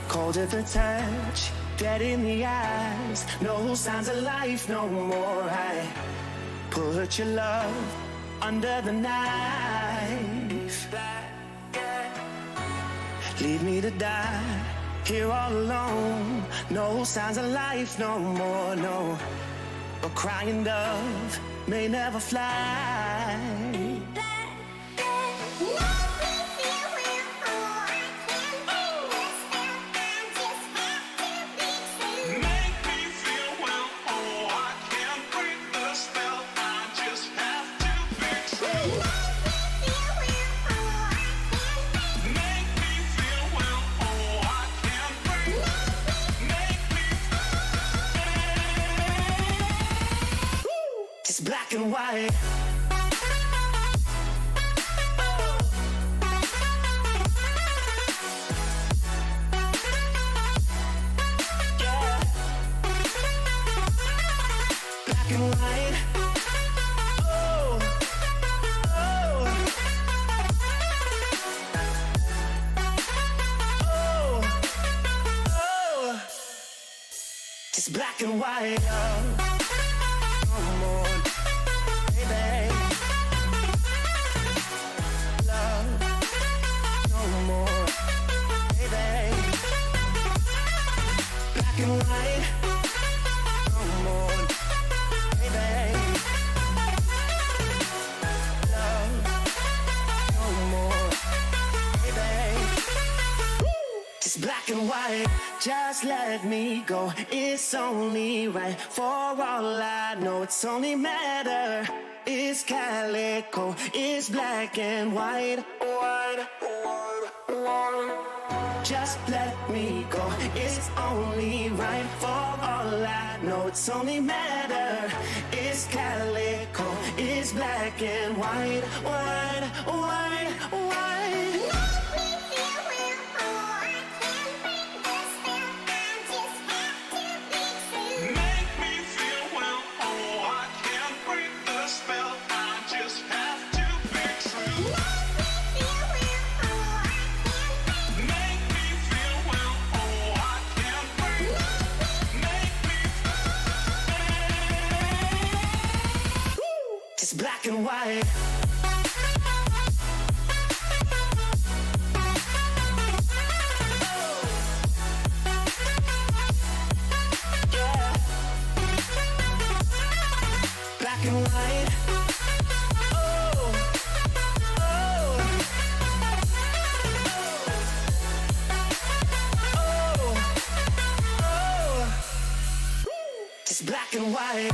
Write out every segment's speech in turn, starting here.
Cold at the touch, dead in the eyes, no signs of life no more. I put your love under the knife. Leave me to die here all alone. No signs of life no more, no. A crying dove may never fly. Black and white. Yeah. Black and white. Oh, oh, oh, oh. Just black and white. Black and white, just let me go. It's only right. For all I know, it's only matter. It's calico, it's black and white. White, white, white. Just let me go. It's only right. For all I know, it's only matter. It's calico, it's black and white. White, white, white. Black and white. Yeah. Black and white. Oh, oh, oh, oh. Just black and white.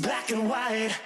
Black and white.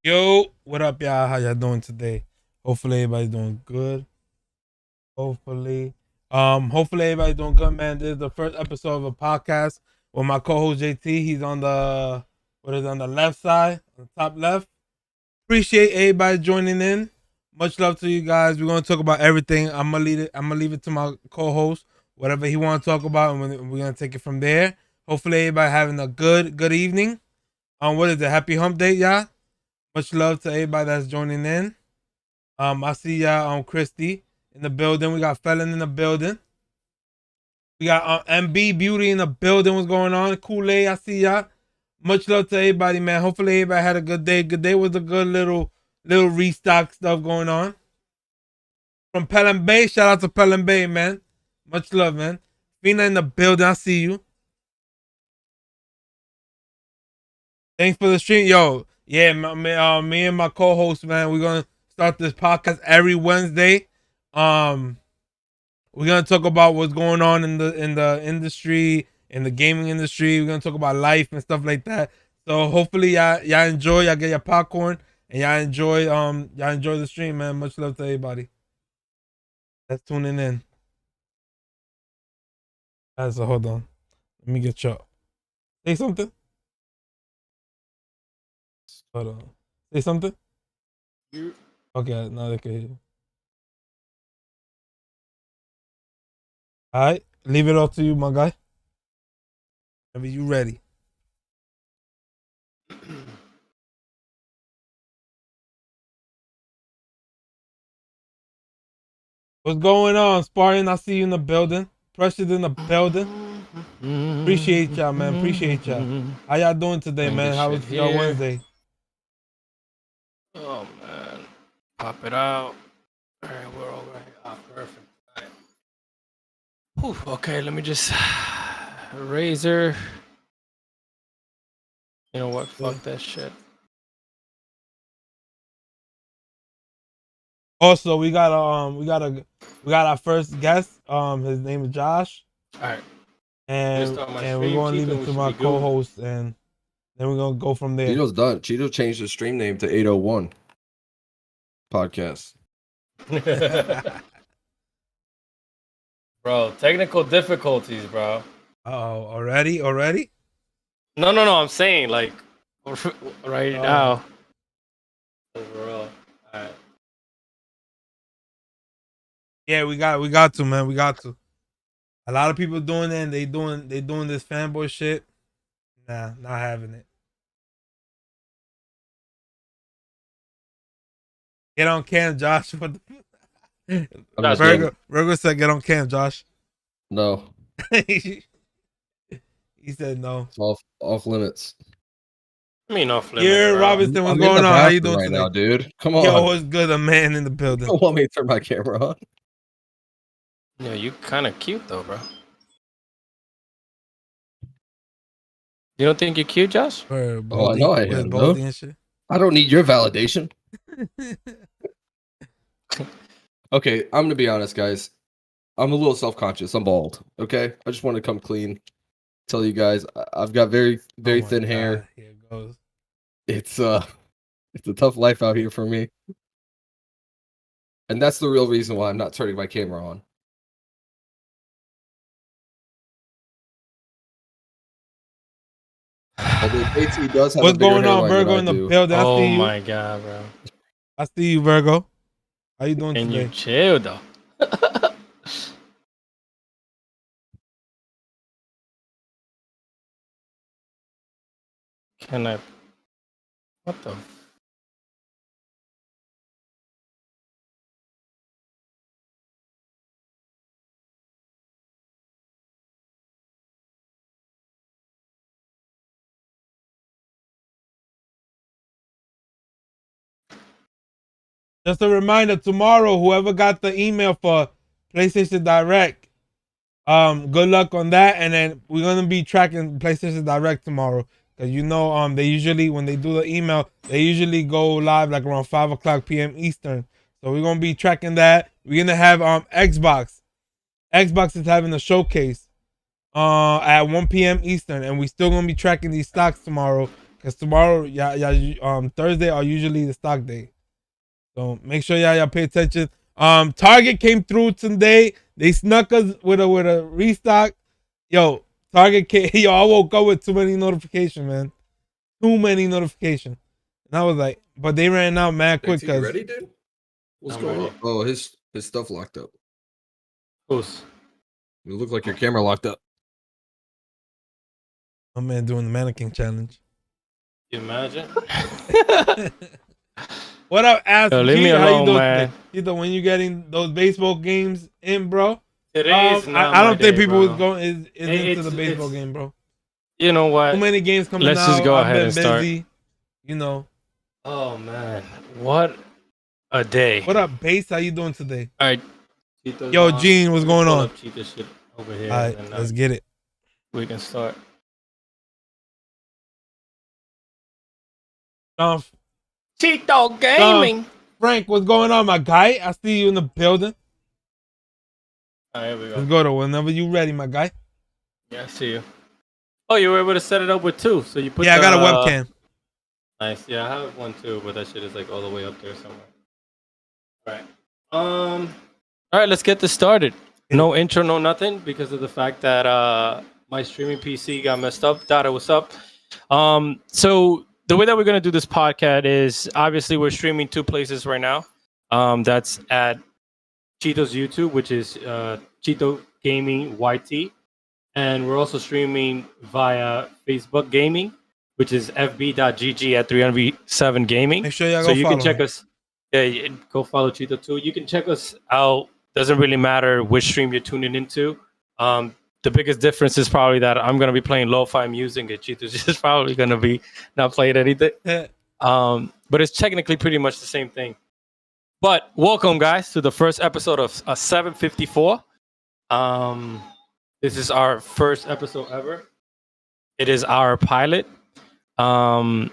Yo, what up, y'all? How y'all doing today? Hopefully everybody's doing good. Hopefully everybody's doing good, man. This is the first episode of a podcast with my co-host JT. He's on the on the left side, on the top left. Appreciate everybody joining in. Much love to you guys. We're gonna talk about everything. I'm gonna leave it to my co-host, whatever he wanna talk about, and we're gonna take it from there. Hopefully everybody having a good evening. What is it? Happy hump day, y'all. Much love to everybody that's joining in. I see y'all Christy in the building. We got Felon in the building. We got MB Beauty in the building. What's going on? Kool-Aid, I see y'all. Much love to everybody, man. Hopefully everybody had a good day. Good day was a good little restock stuff going on. From Pelham Bay, shout out to Pelham Bay, man. Much love, man. Fina in the building, I see you. Thanks for the stream. Yo, yeah, me and my co-host, man, we're gonna start this podcast every Wednesday. We're gonna talk about what's going on in the industry, in the gaming industry. We're gonna talk about life and stuff like that. So hopefully y'all enjoy, y'all get your popcorn, and y'all enjoy the stream, man. Much love to everybody that's tuning in. So hold on, let me get y'all. Say something. Hold on. Say something. Okay, now they can hear you. All right, leave it up to you, my guy. Whenever you ready. What's going on, Spartan? I see you in the building. Pressure's in the building. Appreciate y'all, man. Appreciate y'all. How y'all doing today, man? How was your Wednesday? Oh, man. Pop it out. All right, we're all right. Oh, perfect. All right. Whew, okay, let me just... Razor. You know what? Fuck that shit. Also, we got our first guest. His name is Josh. All right. And we're gonna leave it to my co-host, and then we're gonna go from there. Cheeto's done. Cheeto changed his stream name to 801 podcast. Bro, technical difficulties, bro. Oh, already? No. I'm saying like right now. Overall. All right. Yeah, we got to, man. We got to. A lot of people doing it, and they doing this fanboy shit. Nah, not having it. Get on cam, Josh. What the Virgo said get on cam, Josh. No. He said no. It's off limits. I mean off limits. Yeah, Robinson, what's going on? How you doing right today? now, dude? Come on. Yo, what's good? A man in the building. You don't want me to turn my camera on? Yeah, you kind of cute though, bro. You don't think you're cute, Josh? I know I am. No? I don't need your validation. Okay, I'm gonna be honest, guys. I'm a little self-conscious. I'm bald. Okay, I just want to come clean. Tell you guys, I've got very thin hair. Here it goes. It's a tough life out here for me, and that's the real reason why I'm not turning my camera on. Although JT does have what's going on, Virgo in the building? Oh my god, bro! I see you, Virgo. How you doing today? Can you chill though? can I? What the? Just a reminder, tomorrow, whoever got the email for PlayStation Direct, good luck on that. And then we're gonna be tracking PlayStation Direct tomorrow. Cause they usually, when they do the email, they usually go live like around 5:00 p.m. Eastern. So we're gonna be tracking that. We're gonna have Xbox. Xbox is having a showcase at 1 p.m. Eastern, and we still gonna be tracking these stocks tomorrow. Cause tomorrow, Thursday are usually the stock day. So make sure y'all pay attention. Target came through today. They snuck us with a restock. Yo, Target came. Yo, I woke up with too many notifications, man. Too many notifications. And I was like, but they ran out mad quick. You ready, dude? What's going on? Oh, his stuff locked up. Who's? You look like your camera locked up. My man doing the mannequin challenge. You imagine? What up, Ass? Leave me alone, man. Either when you getting those baseball games in, bro. Today's not I don't think day, people bro. is into the baseball game, bro. You know what? Too many games coming out. Let's just go ahead I've and been start. busy, you know. Oh man, what a day! What up, Base? How you doing today? All right, yo, Gene, what's going on? Cheetah shit over here. All right, let's get it. We can start. Cheeto Gaming. Frank, what's going on, my guy? I see you in the building. All right, here we go. Let's go to whenever you ready, my guy. Yeah, I see you. Oh, you were able to set it up with two, so you put. Yeah, I got a webcam. Nice. Yeah, I have one too, but that shit is like all the way up there somewhere. All right. All right, let's get this started. No intro, no nothing, because of the fact that my streaming PC got messed up. Dada, what's up? So the way that we're gonna do this podcast is obviously we're streaming two places right now. That's at Cheeto's YouTube, which is Cheeto Gaming YT, and we're also streaming via Facebook Gaming, which is fb.gg at 307 Gaming. Make sure y'all so go you follow can check us. Yeah, go follow Cheeto too. You can check us out. Doesn't really matter which stream you're tuning into. The biggest difference is probably that I'm gonna be playing lo-fi music, and Cheeto's just probably gonna be not playing anything. But it's technically pretty much the same thing. But welcome, guys, to the first episode of 754. This is our first episode ever. It is our pilot. And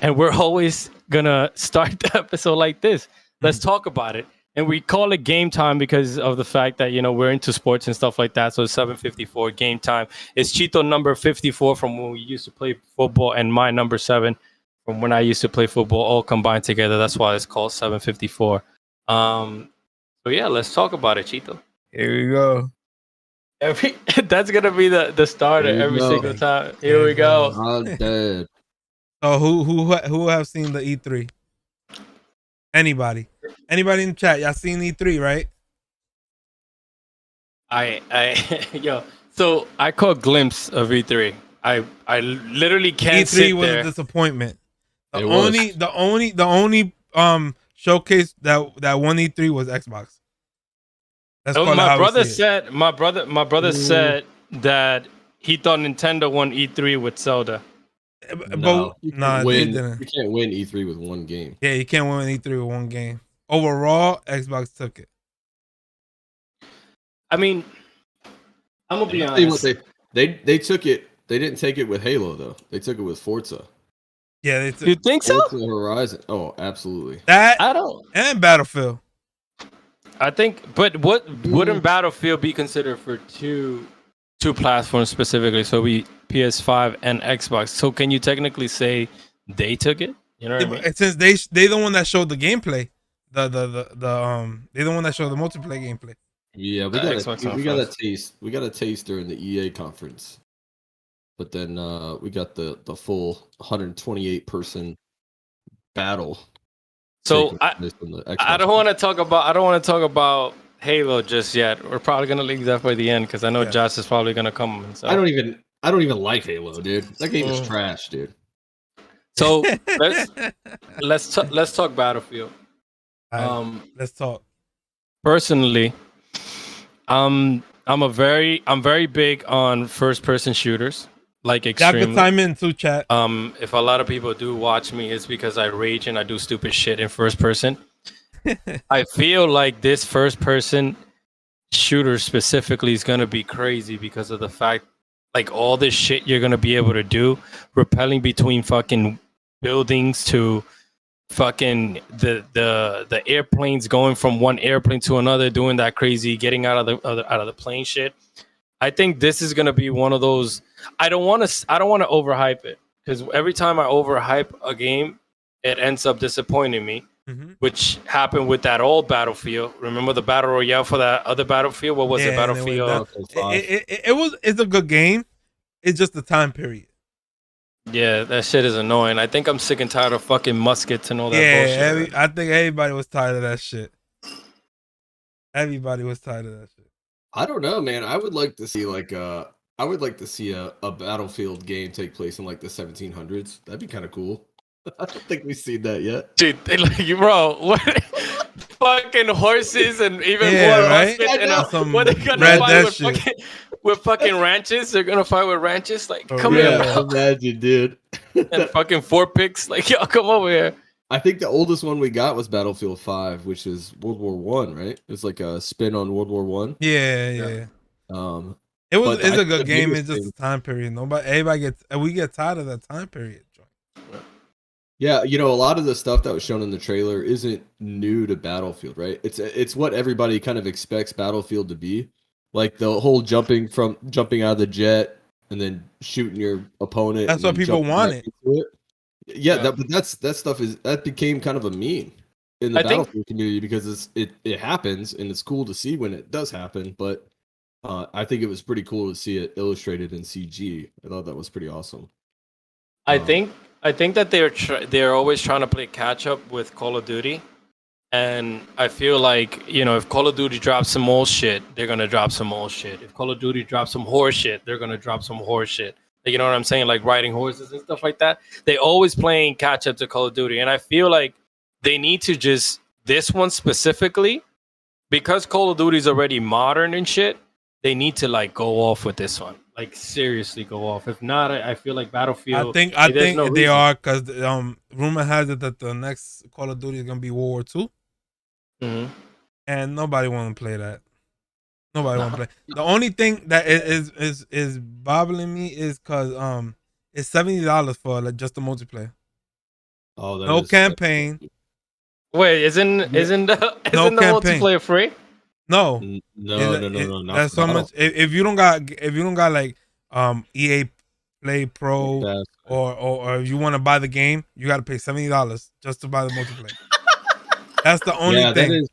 we're always gonna start the episode like this. Let's talk about it. And we call it Game Time because of the fact that, we're into sports and stuff like that. So it's 754 Game Time. It's Cheeto number 54 from when we used to play football, and my number 7 from when I used to play football, all combined together. That's why it's called 754. So yeah, let's talk about it, Cheeto. Here we go. That's gonna be the starter every single time. Here we go. I'm dead. So who have seen the E3? Anybody in the chat? Y'all seen E3, right? So I caught a glimpse of E3. I literally can't sit E3 was there. a disappointment. The only showcase that won E3 was Xbox. That's My brother said that he thought Nintendo won E3 with Zelda. No, he you can't win E3 E3 with one game. Yeah, you can't win E3 with one game. Overall, Xbox took it. I mean, I'm gonna be honest. They took it. They didn't take it with Halo though. They took it with Forza. Yeah, they took. You think so? Forza Horizon. Oh, absolutely. That I don't. And Battlefield. I think, but wouldn't Battlefield be considered for two platforms specifically? So we PS5 and Xbox. So can you technically say they took it? You know what I mean? Since they the one that showed the gameplay, they're the one that showed the multiplayer gameplay. Yeah, we got a taste. We got a taste during the EA conference, but then we got the full 128 person battle. So I don't want to talk about Halo just yet. We're probably gonna leave that for the end because I know Josh is probably gonna come. So. I don't even like Halo, dude. That game is trash, dude. So let's talk Battlefield. Let's talk. Personally, I'm very big on first person shooters, like extremely. Gametime in too, chat. If a lot of people do watch me, it's because I rage and I do stupid shit in first person. I feel like this first person shooter specifically is gonna be crazy because of the fact, like, all this shit you're gonna be able to do, rappelling between fucking buildings to fucking the airplanes, going from one airplane to another, doing that crazy getting out of the plane shit. I think this is gonna be one of those. I don't want to overhype it, because every time I overhype a game, it ends up disappointing me. Which happened with that old Battlefield. Remember the battle royale for that other Battlefield? What was it? Battlefield. It's a good game. It's just the time period. Yeah, that shit is annoying. I think I'm sick and tired of fucking muskets and all that bullshit. I think everybody was tired of that shit. Everybody was tired of that shit. I don't know, man. I would like to see a Battlefield game take place in like the 1700s. That'd be kind of cool. I don't think we've seen that yet. Dude, like, bro, what? Fucking horses and even more right? and what they gonna fight with fucking ranches? They're gonna fight with ranches? Like, come here, bro. Imagine, dude. And fucking 4 picks. Like, yo, come over here. I think the oldest one we got was Battlefield 5, which is World War One, right? It's like a spin on World War One. Yeah. It's a good game. It's just a time period. We get tired of that time period. Yeah, you know, a lot of the stuff that was shown in the trailer isn't new to Battlefield, right? It's what everybody kind of expects Battlefield to be. Like the whole jumping out of the jet and then shooting your opponent. That's what people wanted. Yeah, that stuff became kind of a meme in the Battlefield community, because it happens and it's cool to see when it does happen. But I think it was pretty cool to see it illustrated in CG. I thought that was pretty awesome. I think that they're always trying to play catch up with Call of Duty, and I feel like, you know, if Call of Duty drops some old shit, they're gonna drop some old shit. If Call of Duty drops some horse shit, they're gonna drop some horse shit. Like, you know what I'm saying? Like riding horses and stuff like that. They always playing catch up to Call of Duty, and I feel like they need to just, this one specifically, because Call of Duty is already modern and shit. They need to like go off with this one. Like, seriously go off. If not, I feel like Battlefield. I think they are, because rumor has it that the next Call of Duty is gonna be World War II, and nobody want to play that. Nobody want to play. The only thing that is bothering me is because it's $70 for like just the multiplayer. Oh, no campaign. Wait, isn't the multiplayer free? No. That's so much. If you don't got like EA Play Pro or if you want to buy the game, you got to pay $70 just to buy the multiplayer. That's the only thing.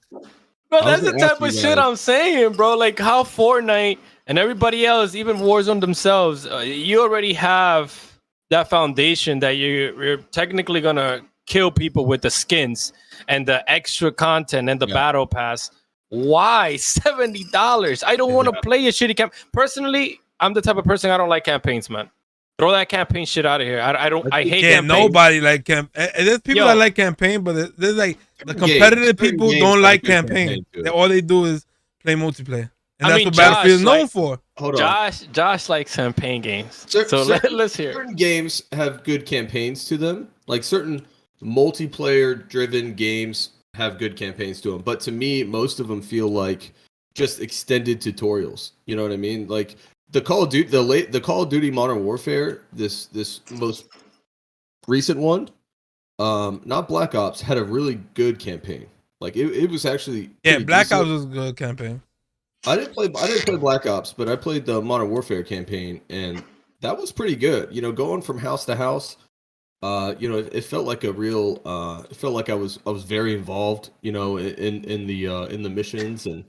Bro, that's the type of shit I'm saying, bro. Like how Fortnite and everybody else, even Warzone themselves, you already have that foundation that you're technically gonna kill people with the skins and the extra content and the battle pass. Why $70? I don't want to play a shitty camp. Personally, I'm the type of person, I don't like campaigns, man. Throw that campaign shit out of here. I hate campaigns. Nobody like campaign. There's people that like campaign, but there's like the competitive people don't like campaign. All they do is play multiplayer, and that's what Battlefield is known for. Hold on. Josh likes campaign games. Let's hear. Certain games have good campaigns to them. Like certain multiplayer-driven games have good campaigns to them, but to me, most of them feel like just extended tutorials. You know what I mean? Like the Call of Duty, the Call of Duty Modern Warfare, this most recent one, not Black Ops, had a really good campaign. Like it was actually Black decent. Ops was a good campaign. I didn't play Black Ops, but I played the Modern Warfare campaign, and that was pretty good. You know, going from house to house. You know, it felt like a real. It felt like I was very involved. You know, in the missions, and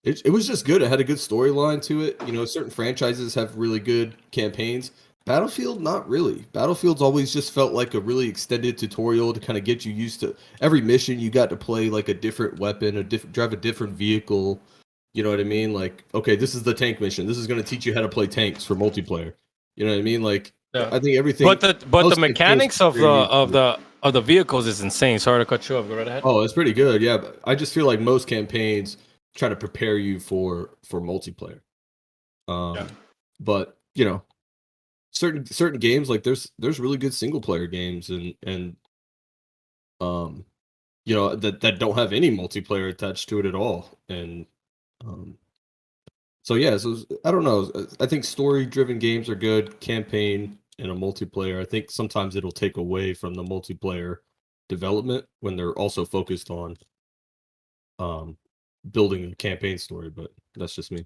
it was just good. It had a good storyline to it. You know, certain franchises have really good campaigns. Battlefield, not really. Battlefield's always just felt like a really extended tutorial to kind of get you used to every mission. You got to play like a different weapon, drive a different vehicle. You know what I mean? Like, okay, this is the tank mission. This is going to teach you how to play tanks for multiplayer. You know what I mean? Like. Yeah. I think everything. But the most mechanics of campaigns the vehicles is insane. Sorry to cut you off. Go right ahead. Oh, it's pretty good. Yeah, but I just feel like most campaigns try to prepare you for multiplayer. Yeah. But certain games, like there's really good single player games and that don't have any multiplayer attached to it at all. And so yeah, so I don't know. I think story driven games are good. Campaign and a multiplayer. I think sometimes it'll take away from the multiplayer development when they're also focused on building a campaign story. But that's just me.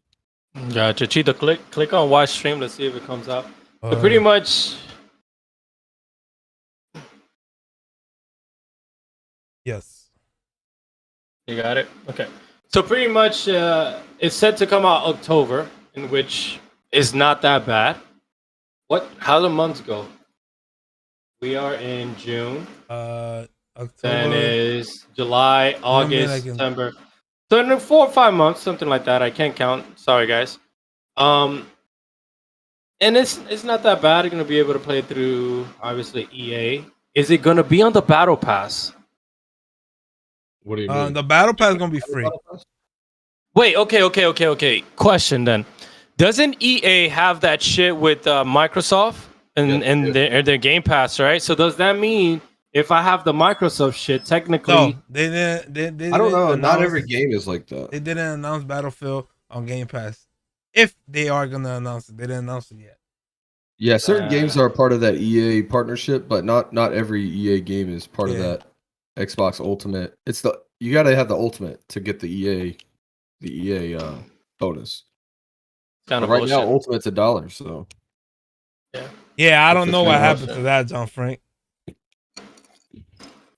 Gotcha. Cheetah, click on watch stream. Let's see if it comes up. So pretty much. Yes. You got it? Okay. So pretty much it's set to come out October, in which is not that bad. How the months go? We are in June. October. Then is July, August, September. So in 4 or 5 months, something like that. I can't count. Sorry, guys. And it's not that bad. You're gonna be able to play through obviously EA. Is it gonna be on the Battle Pass? What do you mean? The Battle Pass is gonna be free. Wait, okay. Question then. Doesn't EA have that shit with Microsoft and their Game Pass, right? So does that mean if I have the Microsoft shit, technically... No, they didn't. I don't know. Not every game is like that. They didn't announce Battlefield on Game Pass. If they are gonna announce it, they didn't announce it yet. Yeah, certain games are part of that EA partnership, but not every EA game is part of that Xbox Ultimate. You gotta have the Ultimate to get the EA bonus. Kind of right bullshit. now, Ultimate's $1, so Yeah, I don't know what happened to that, John Frank.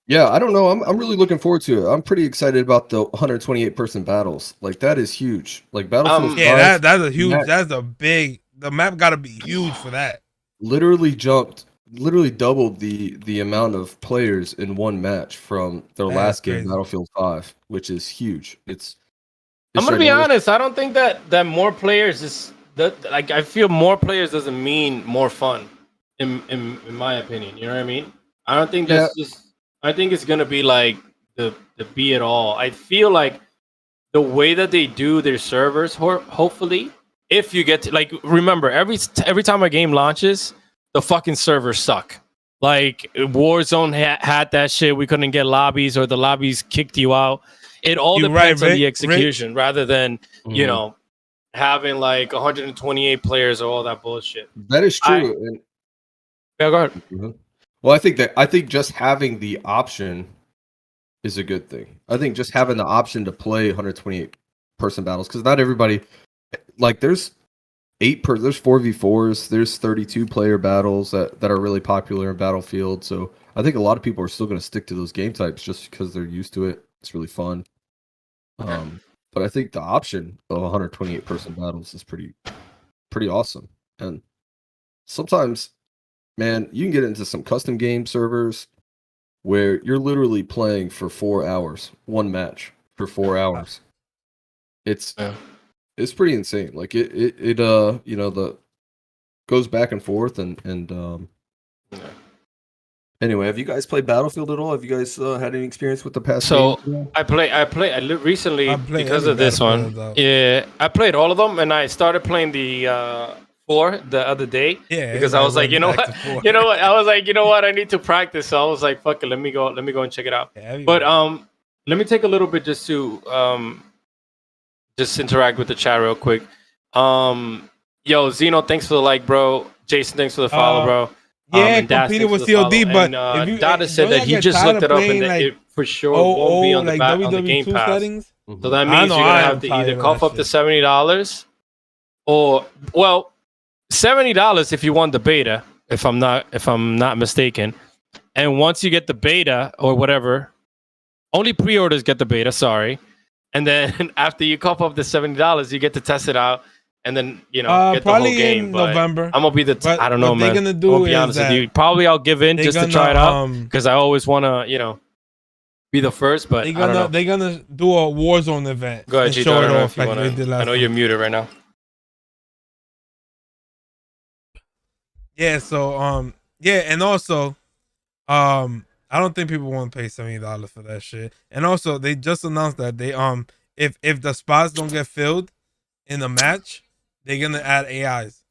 Yeah, I don't know. I'm really looking forward to it. I'm pretty excited about the 128 person battles. Like that is huge. Like Battlefield. Yeah, that's a huge. That's a big. The map got to be huge for that. Literally doubled the amount of players in one match from their last game, Battlefield 5, which is huge. I'm gonna be honest. I don't think that more players is that. Like I feel more players doesn't mean more fun. In my opinion, you know what I mean. I don't think that's just. I think it's gonna be like the be it all. I feel like the way that they do their servers, hopefully, if you get to like remember every time a game launches, the fucking servers suck. Like Warzone had that shit. We couldn't get lobbies, or the lobbies kicked you out. It all depends on the execution, rather than having like 128 players or all that bullshit. That is true. Yeah, go ahead. Mm-hmm. Well, I think just having the option is a good thing. I think just having the option to play 128 person battles, because not everybody, like there's 4v4s, there's 32 player battles that are really popular in Battlefield. So I think a lot of people are still going to stick to those game types just because they're used to it. It's really fun. But I think the option of 128 person battles is pretty awesome. And sometimes, man, you can get into some custom game servers where you're literally playing for 4 hours, one match for 4 hours. It's pretty insane. Like it goes back and forth and Anyway, have you guys played Battlefield at all? Have you guys had any experience with the past? So games? I recently because of this one. Yeah, I played all of them, and I started playing the 4 the other day. Yeah, because I was like, you know what, I was like, you know what, I need to practice. So I was like, fuck it, let me go and check it out. Yeah, but let me take a little bit just to just interact with the chat real quick. Yo, Zeno, thanks for the like, bro. Jason, thanks for the follow, bro. Yeah, competed with COD, but if you, Dada said that he just looked it up and it for sure won't be on the on the Game Pass. Settings? So that means you're gonna have to either cough up to $70 or $70 if you want the beta, if I'm not mistaken. And once you get the beta or whatever, only pre-orders get the beta, sorry. And then after you cough up the $70, you get to test it out. And then get the whole game. In November. I'm gonna be I don't know, man. Gonna do I'll be honest with you. Probably I'll give in just to try it out because I always want to, be the first. But they're gonna do a Warzone event. Go ahead, show it off. I know you're muted right now. Yeah, so yeah, and also I don't think people want to pay $70 for that shit. And also they just announced that they if the spots don't get filled in the match, they're gonna add AIs.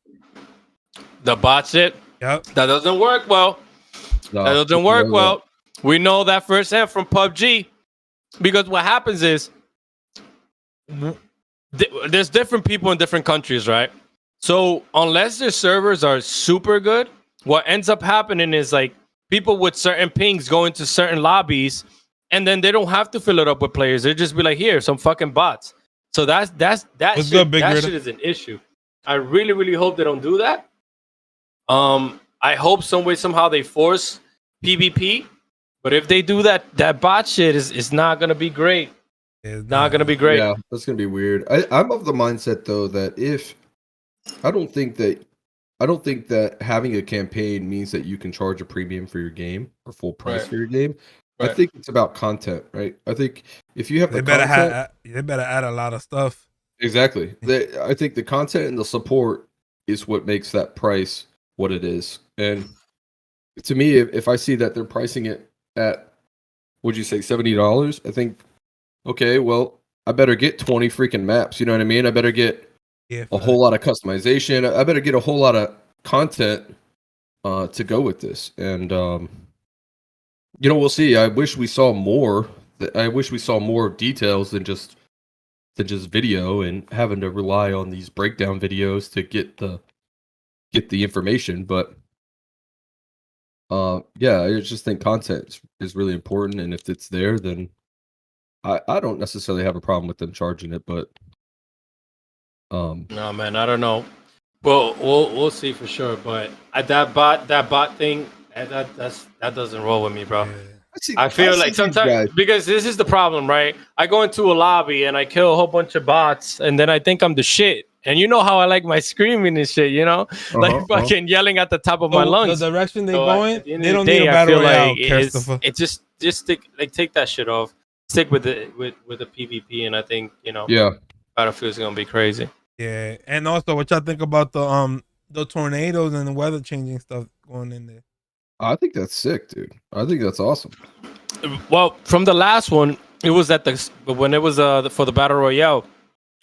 The bot shit. Yep. That doesn't work well. No, That doesn't work well. We know that firsthand from PUBG. Because what happens is there's different people in different countries, right? So unless their servers are super good, what ends up happening is like people with certain pings go into certain lobbies, and then they don't have to fill it up with players. They just be like, here, some fucking bots. So that What's shit, good, Big that Ritter? shit is an issue. I really, really hope they don't do that. I hope some way, somehow they force PvP. But if they do that, that bot shit is not gonna be great. It's Not gonna be great. Yeah, that's gonna be weird. I'm of the mindset though that if I don't think that having a campaign means that you can charge a premium for your game or full price Right. for your game. I Right. think it's about content, right? I think if you have They the better content, they better add a lot of stuff. exactly. I think the content and the support is what makes that price what it is. And to me, if I see that they're pricing it at, would you say $70? I think, okay, well, I better get 20 freaking maps. You know what I mean? I better get Yeah, a whole lot of customization. I better get a whole lot of content to go with this. And we'll see. I wish we saw more. I wish we saw more details than just video and having to rely on these breakdown videos to get the information. But yeah, I just think content is really important, and if it's there, then I don't necessarily have a problem with them charging it. But No, man, I don't know. Well, we'll see for sure. But that bot thing, that doesn't roll with me, bro. I feel like sometimes, because this is the problem, right? I go into a lobby and I kill a whole bunch of bots, and then I think I'm the shit. And you know how I like my screaming and shit, like fucking yelling at the top of my lungs. The direction they So going, at the end they of the don't day, need a I battle feel royale, like Christopher. it just stick, like, take that shit off. Stick with the PvP, and I think yeah, Battlefield's gonna be crazy. Yeah, and also what y'all think about the tornadoes and the weather changing stuff going in there? I think that's sick, dude. I think that's awesome. Well, from the last one, it was at when it was for the battle royale,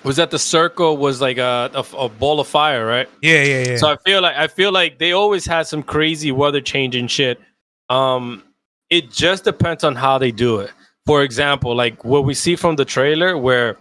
was that the circle was like a ball of fire, right? Yeah. So I feel like they always had some crazy weather changing shit. It just depends on how they do it. For example, like what we see from the trailer, where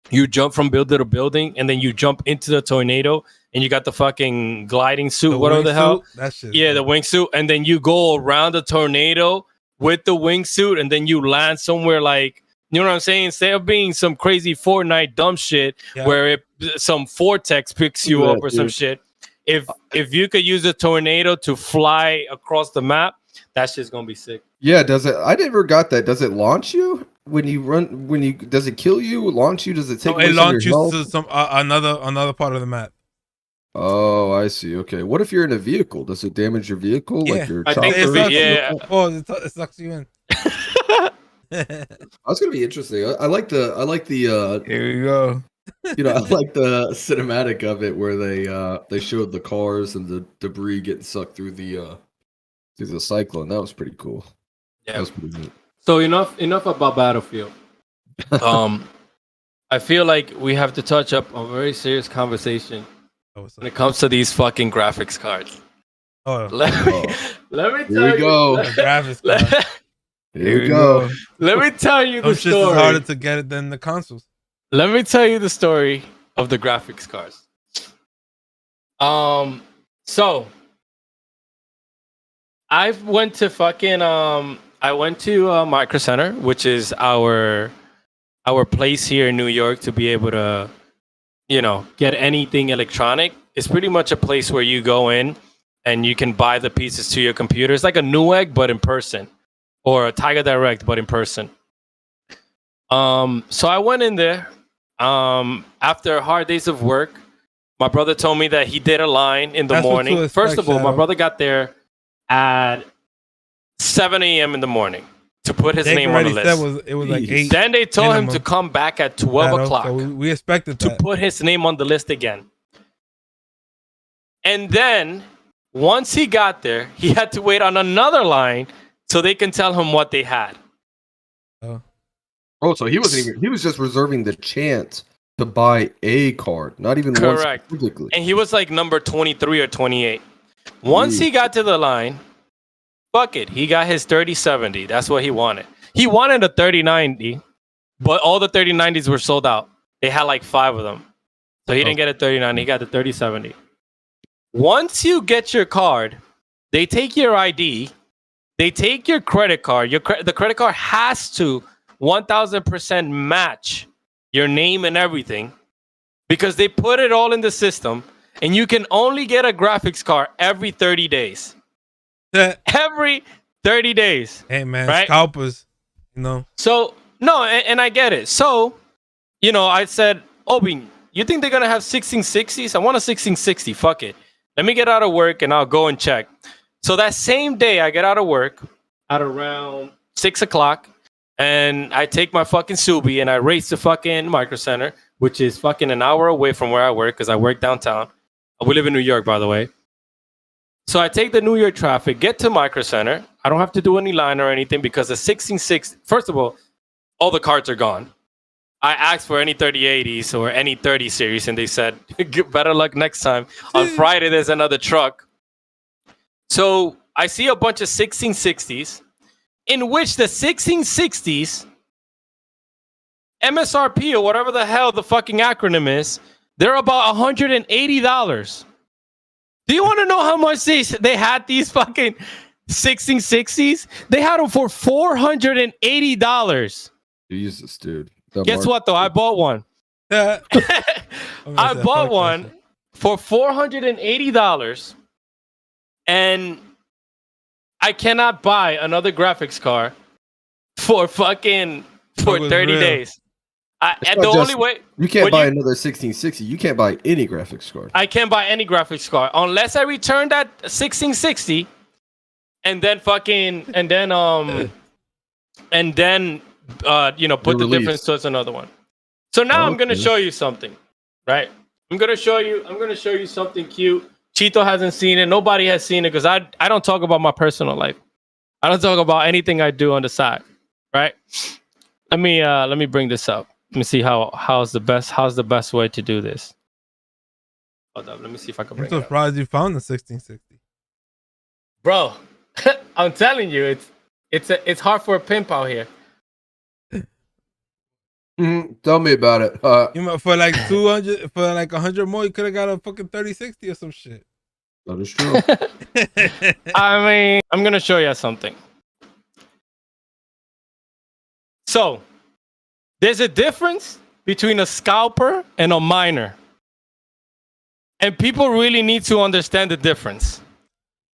you jump from building to building, and then you jump into the tornado, and you got the fucking gliding suit, whatever the hell. That shit. Yeah, the wingsuit, and then you go around the tornado with the wingsuit, and then you land somewhere like, you know what I'm saying? Instead of being some crazy Fortnite dumb shit where some vortex picks you up or some shit, if you could use a tornado to fly across the map, that shit's gonna be sick. Yeah, does it? I never got that. Does it launch you when you run? Does it kill you? Launch you? Does it take? No, it launches you to some another part of the map. Oh, I see. Okay, what if you're in a vehicle? Does it damage your vehicle? Yeah. Like your I think chopper? it sucks you in. That's gonna be interesting. I like the Here we go. I like the cinematic of it where they showed the cars and the debris getting sucked through the cyclone. That was pretty cool. Yeah. That was pretty neat. So enough about Battlefield. I feel like we have to touch up a very serious conversation when it comes to these fucking graphics cards. Oh, Let me Here tell we you. go. graphics card. Here we go. Let me tell you the Those shit's story. harder to get it than the consoles. Let me tell you the story of the graphics cards. So I went to Micro Center, which is our place here in New York to be able to, get anything electronic. It's pretty much a place where you go in and you can buy the pieces to your computer. It's like a Newegg, but in person, or a Tiger Direct, but in person. So I went in there. After hard days of work, my brother told me that he did a line in the morning. First of all, my brother got there at 7 a.m. in the morning to put his name on the list. It was like 8. Then they told him to come back at 12 o'clock So we expected to that. put his name on the list again. And then Once he got there, he had to wait on another line so they can tell him what they had. Oh, so he wasn't even. He was just reserving the chance to buy a card, not even Correct. one specifically. And he was like number 23 or 28. Once he got to the line, fuck it. He got his 3070. That's what he wanted. He wanted a 3090, but all the 3090s were sold out. They had like 5 of them. So he didn't get a 3090. He got the 3070. Once you get your card, they take your ID. They take your credit card. The credit card has to 1000% match your name and everything because they put it all in the system, and you can only get a graphics card every 30 days. Every 30 days. Hey, man, right? scalpers, you know. So, no, and I get it. So, I said, Obi, you think they're going to have 1660s? I want a 1660. Fuck it. Let me get out of work, and I'll go and check. So that same day, I get out of work at around 6 o'clock, and I take my fucking Subi, and I race to fucking Micro Center, which is fucking an hour away from where I work because I work downtown. We live in New York, by the way. So I take the New York traffic, get to Micro Center. I don't have to do any line or anything because the 1660, first of all the cards are gone. I asked for any 3080s or any 30 series, and they said, better luck next time. On Friday, there's another truck. So I see a bunch of 1660s, in which the 1660s, MSRP or whatever the hell the fucking acronym is, they're about $180. Do you want to know how much they had these fucking 1660s? They had them for $480. Jesus, dude. Guess what, though? I bought one. I bought one for $480, and I cannot buy another graphics card for 30 days. Only way you can't buy another 1660. You can't buy any graphics card. I can't buy any graphics card unless I return that 1660, and then put the difference towards another one. So now I'm gonna show you something, right? I'm gonna show you something cute. Chito hasn't seen it. Nobody has seen it because I don't talk about my personal life. I don't talk about anything I do on the side, right? Let me bring this up. Let me see how's the best way to do this. Hold up. Let me see if I can bring it I'm up. surprised you found the 1660. Bro, I'm telling you, it's hard for a pimp out here. Tell me about it. For like 200, for like 100 more, you could have got a fucking 3060 or some shit. That is true. I mean, I'm gonna show you something. So, there's a difference between a scalper and a miner, and people really need to understand the difference.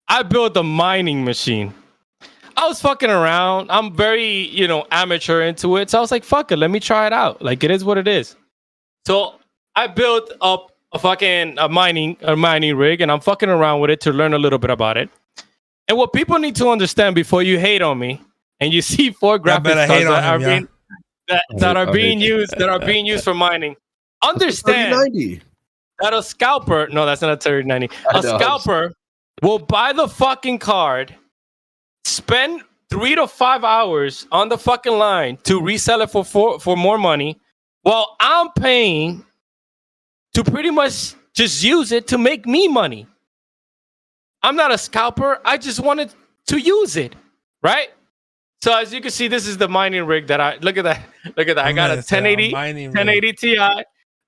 I built a mining machine. I was fucking around. I'm very, amateur into it. So I was like, fuck it, let me try it out. Like, it is what it is. So I built up a mining rig, and I'm fucking around with it to learn a little bit about it. And what people need to understand before you hate on me, and you see 4 graphics cards that are being used for mining, understand that a scalper, no, that's not a 3090. A scalper will buy the fucking card, spend 3 to 5 hours on the fucking line to resell it for more money, while I'm paying to pretty much just use it to make me money. I'm not a scalper. I just wanted to use it, right? So as you can see, this is the mining rig that look at that. I got a 1080 Ti.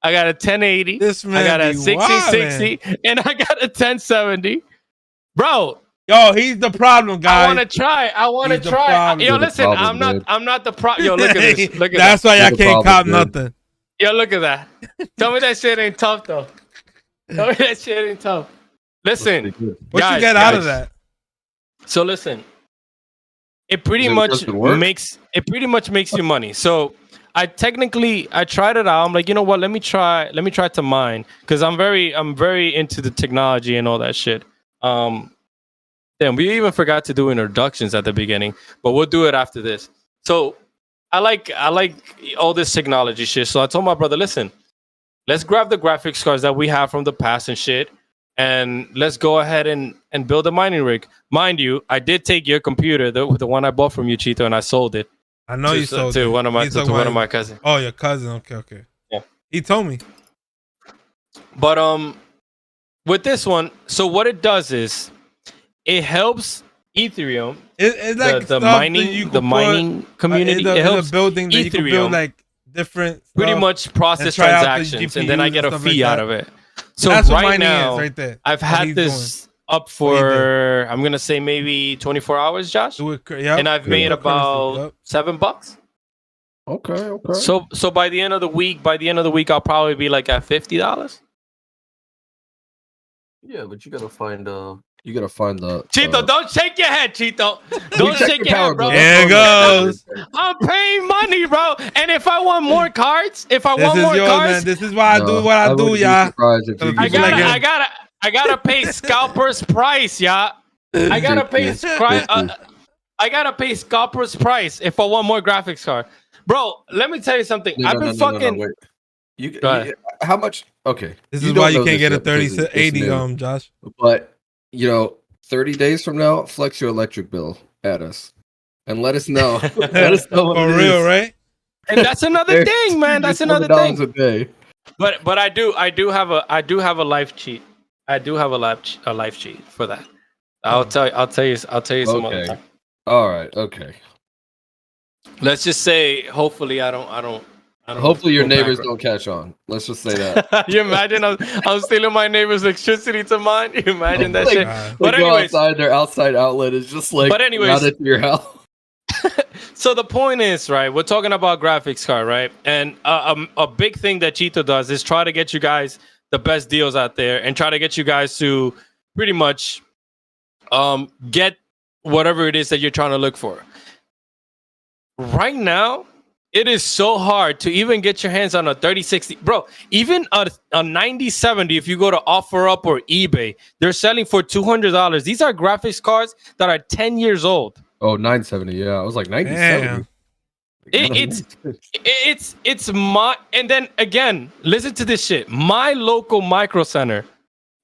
I got a 1080. I got a 1660, and I got a 1070. Bro, yo, he's the problem, guys. I want to try. Yo, listen, I'm not the problem. Yo, look at this. Look at That's why I can't cop nothing. Yo, look at that. Tell me that shit ain't tough, though. Tell me that shit ain't tough. Listen, what you get out of that? So listen, it pretty much makes you money. So I tried it out. I'm like, you know what? Let me try to mine, because I'm very into the technology and all that shit. Damn, we even forgot to do introductions at the beginning, but we'll do it after this. So I like all this technology shit. So I told my brother, listen, let's grab the graphics cards that we have from the past and shit. and let's go ahead and build a mining rig. Mind you, I did take your computer, the one I bought from you, Chito, and I sold it. I know you sold to it. one of my He's to talking one about- of my cousins. Oh, your cousin. Okay. Yeah. He told me. But with this one, so what it does is it helps Ethereum, It's like the stuff mining, that you could the put, mining community. in a It helps building that you can build Ethereum like different pretty stuff. much process try out the transactions, and then I GPUs get and a stuff like fee out that. of it. So That's what right mining now, is right there. I've What had he's this up What he for I'm gonna say maybe 24 hours, Josh, Do it, yep. and I've made about Yep. $7. Okay. So by the end of the week, I'll probably be like at $50. Yeah, but you gotta find the. Chito, don't shake your head, Chito. Don't check shake your your power, head, bro. bro. There it goes. I'm paying money, bro. And if I want more cards, This is yours, man. This is why I do what I do, y'all. I gotta pay scalper's price, y'all. I gotta pay scalper's price if I want more graphics card, bro. Let me tell you something. I've been fucking. wait. Go ahead. How much? Okay. This you is don't why you know can't this get a yet because it's 3080, new. Josh. But 30 days from now, flex your electric bill at us and let us know. Let us know what For it real, is. right? And that's another thing, man. That's another thing. $7 a day. But I do have a life cheat. I do have a life cheat for that. I'll tell you some other Okay. time. All right. Okay. Let's just say, hopefully, I don't. Hopefully your go neighbors bankrupt. don't catch on. Let's just say that. You imagine I'm stealing my neighbor's electricity to mine? You imagine that Like, shit? God. But They go anyways, outside, their outside outlet is just like But anyways- routed to your house. so the point is, right? We're talking about graphics card, right? And a big thing that Cheeto does is try to get you guys the best deals out there, and try to get you guys to pretty much get whatever it is that you're trying to look for. Right now, it is so hard to even get your hands on a 3060. Bro, even a 9070, if you go to OfferUp or eBay, they're selling for $200. These are graphics cards that are 10 years old. Oh, 970. Yeah, I was like 970. It's my, and then again, listen to this shit. My local micro center,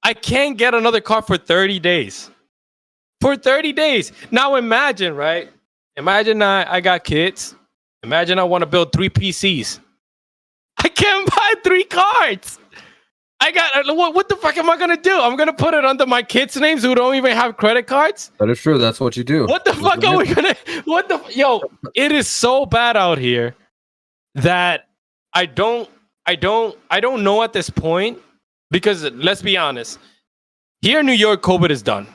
I can't get another car for 30 days. For 30 days. Now imagine, right? Imagine I got kids. Imagine I want to build 3 PCs. I can't buy 3 cards. I got what the fuck am I gonna do? I'm gonna put it under my kids' names who don't even have credit cards. That is true. That's what you do. What the fuck are we gonna? Yo? It is so bad out here that I don't know at this point, because let's be honest, here in New York, COVID is done.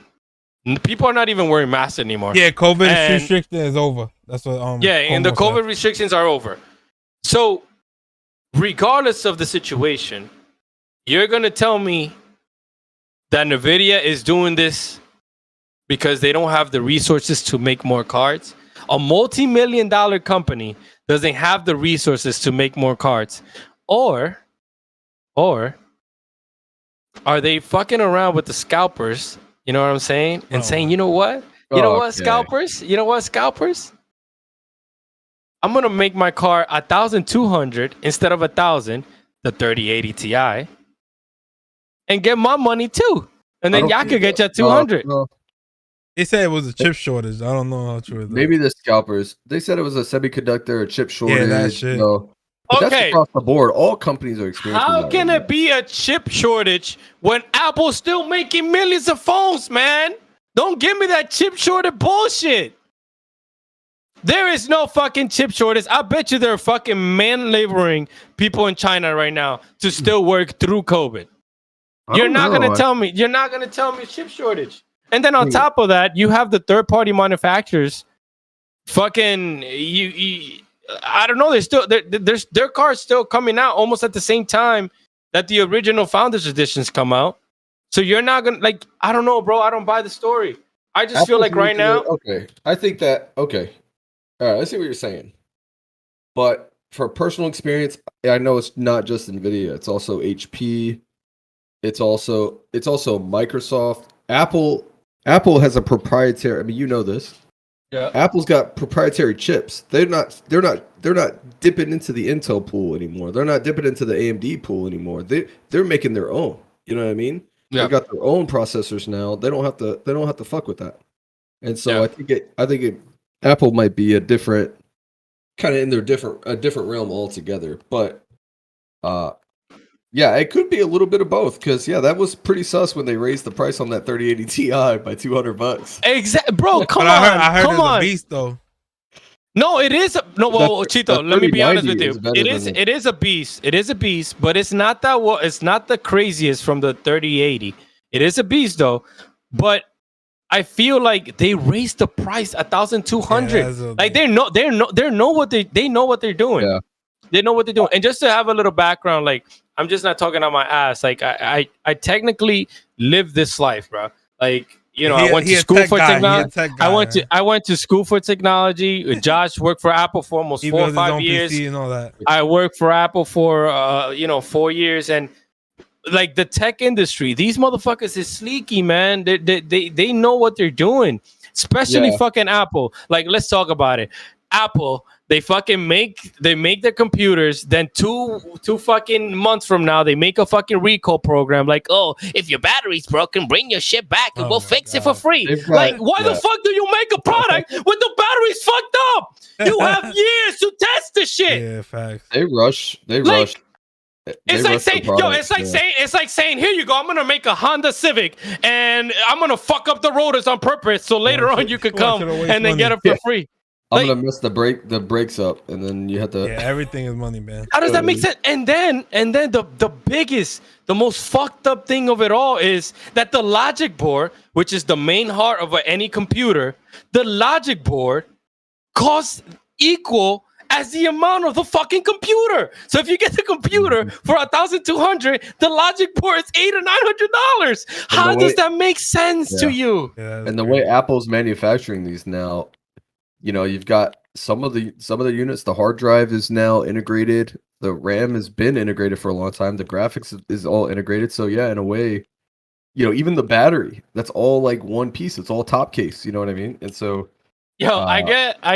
People are not even wearing masks anymore. Yeah, COVID And- restriction is over. That's what. Yeah, and the Cuomo COVID said. restrictions are over. So, regardless of the situation, you're gonna tell me that NVIDIA is doing this because they don't have the resources to make more cards? A multi-million-dollar company doesn't have the resources to make more cards, or are they fucking around with the scalpers? You know what I'm saying? And saying, you know what? You know what, Okay. scalpers? You know what, scalpers? I'm gonna make my car 1,200 instead of 1,000, the 3080 Ti, and get my money too. And then y'all could get your 200. They said it was a chip shortage. I don't know how true it is. Maybe the scalpers. They said it was a semiconductor or chip shortage. that shit. But that's Okay. across the board. All companies are experiencing How that can right it be a chip shortage when Apple's still making millions of phones, man? Don't give me that chip shortage bullshit. There is no fucking chip shortage. I bet you there are fucking man-laboring people in China right now to still work through COVID. now. You're not gonna tell me chip shortage. And then on top of that, you have the third-party manufacturers. Fucking I don't know. Their cars still coming out almost at the same time that the original Founders Editions come out. So you're not gonna, like, I don't know, bro. I don't buy the story. I just feel like right now. Okay, I think that. Okay, all right. I see what you're saying, but for personal experience, I know it's not just Nvidia. It's also HP. It's also Microsoft. Apple has a proprietary. I mean, you know this. Yeah. Apple's got proprietary chips. They're not dipping into the Intel pool anymore. They're not dipping into the AMD pool anymore. They're making their own. You know what I mean? Yeah. They got their own processors now. They don't have to fuck with that. And so Yeah. I think Apple might be a different kind of in a different realm altogether. But yeah, it could be a little bit of both because that was pretty sus when they raised the price on that 3080 Ti by $200. Exactly, bro. Come But on, I heard come it's a on. beast though. No, it is no. Well, Chito, let me be honest with you. It is It is a beast. It is a beast, but it's not that. It's not the craziest from the 3080. It is a beast though, but I feel like they raised the price 1,200. Like they know what they're doing. Yeah. They know what they're doing. And just to have a little background, like I'm just not talking on my ass. Like I technically live this life, bro. Like. I went to school for technology. I went to school for technology. Josh worked for Apple for almost 4 or 5 years. PC and all that. I worked for Apple for 4 years, and like the tech industry, these motherfuckers is sleeky, man. They know what they're doing, especially fucking Apple. Like, let's talk about it. Apple, they make their computers. Then two fucking months from now, they make a fucking recall program. Like, oh, if your battery's broken, bring your shit back and we'll fix it for free. Like, why the fuck do you make a product when the battery's fucked up? You have years to test the shit. Yeah, facts. They rush. It's like saying, here you go. I'm gonna make a Honda Civic, and I'm gonna fuck up the rotors on purpose, so later on you could come and then get it for free. I'm gonna mess the brakes up, and then you have to. Yeah, everything is money, man. How does that make sense? And then the biggest, the most fucked up thing of it all is that the logic board, which is the main heart of any computer, the logic board costs equal as the amount of the fucking computer. So if you get the computer for 1,200, the logic board is $800 or $900. How does that make sense to you? Yeah, and the way Apple's manufacturing these now, you've got some of the units. The hard drive is now integrated. The RAM has been integrated for a long time. The graphics is all integrated. So yeah, in a way, even the battery, that's all like one piece. It's all top case. You know what I mean? And so. I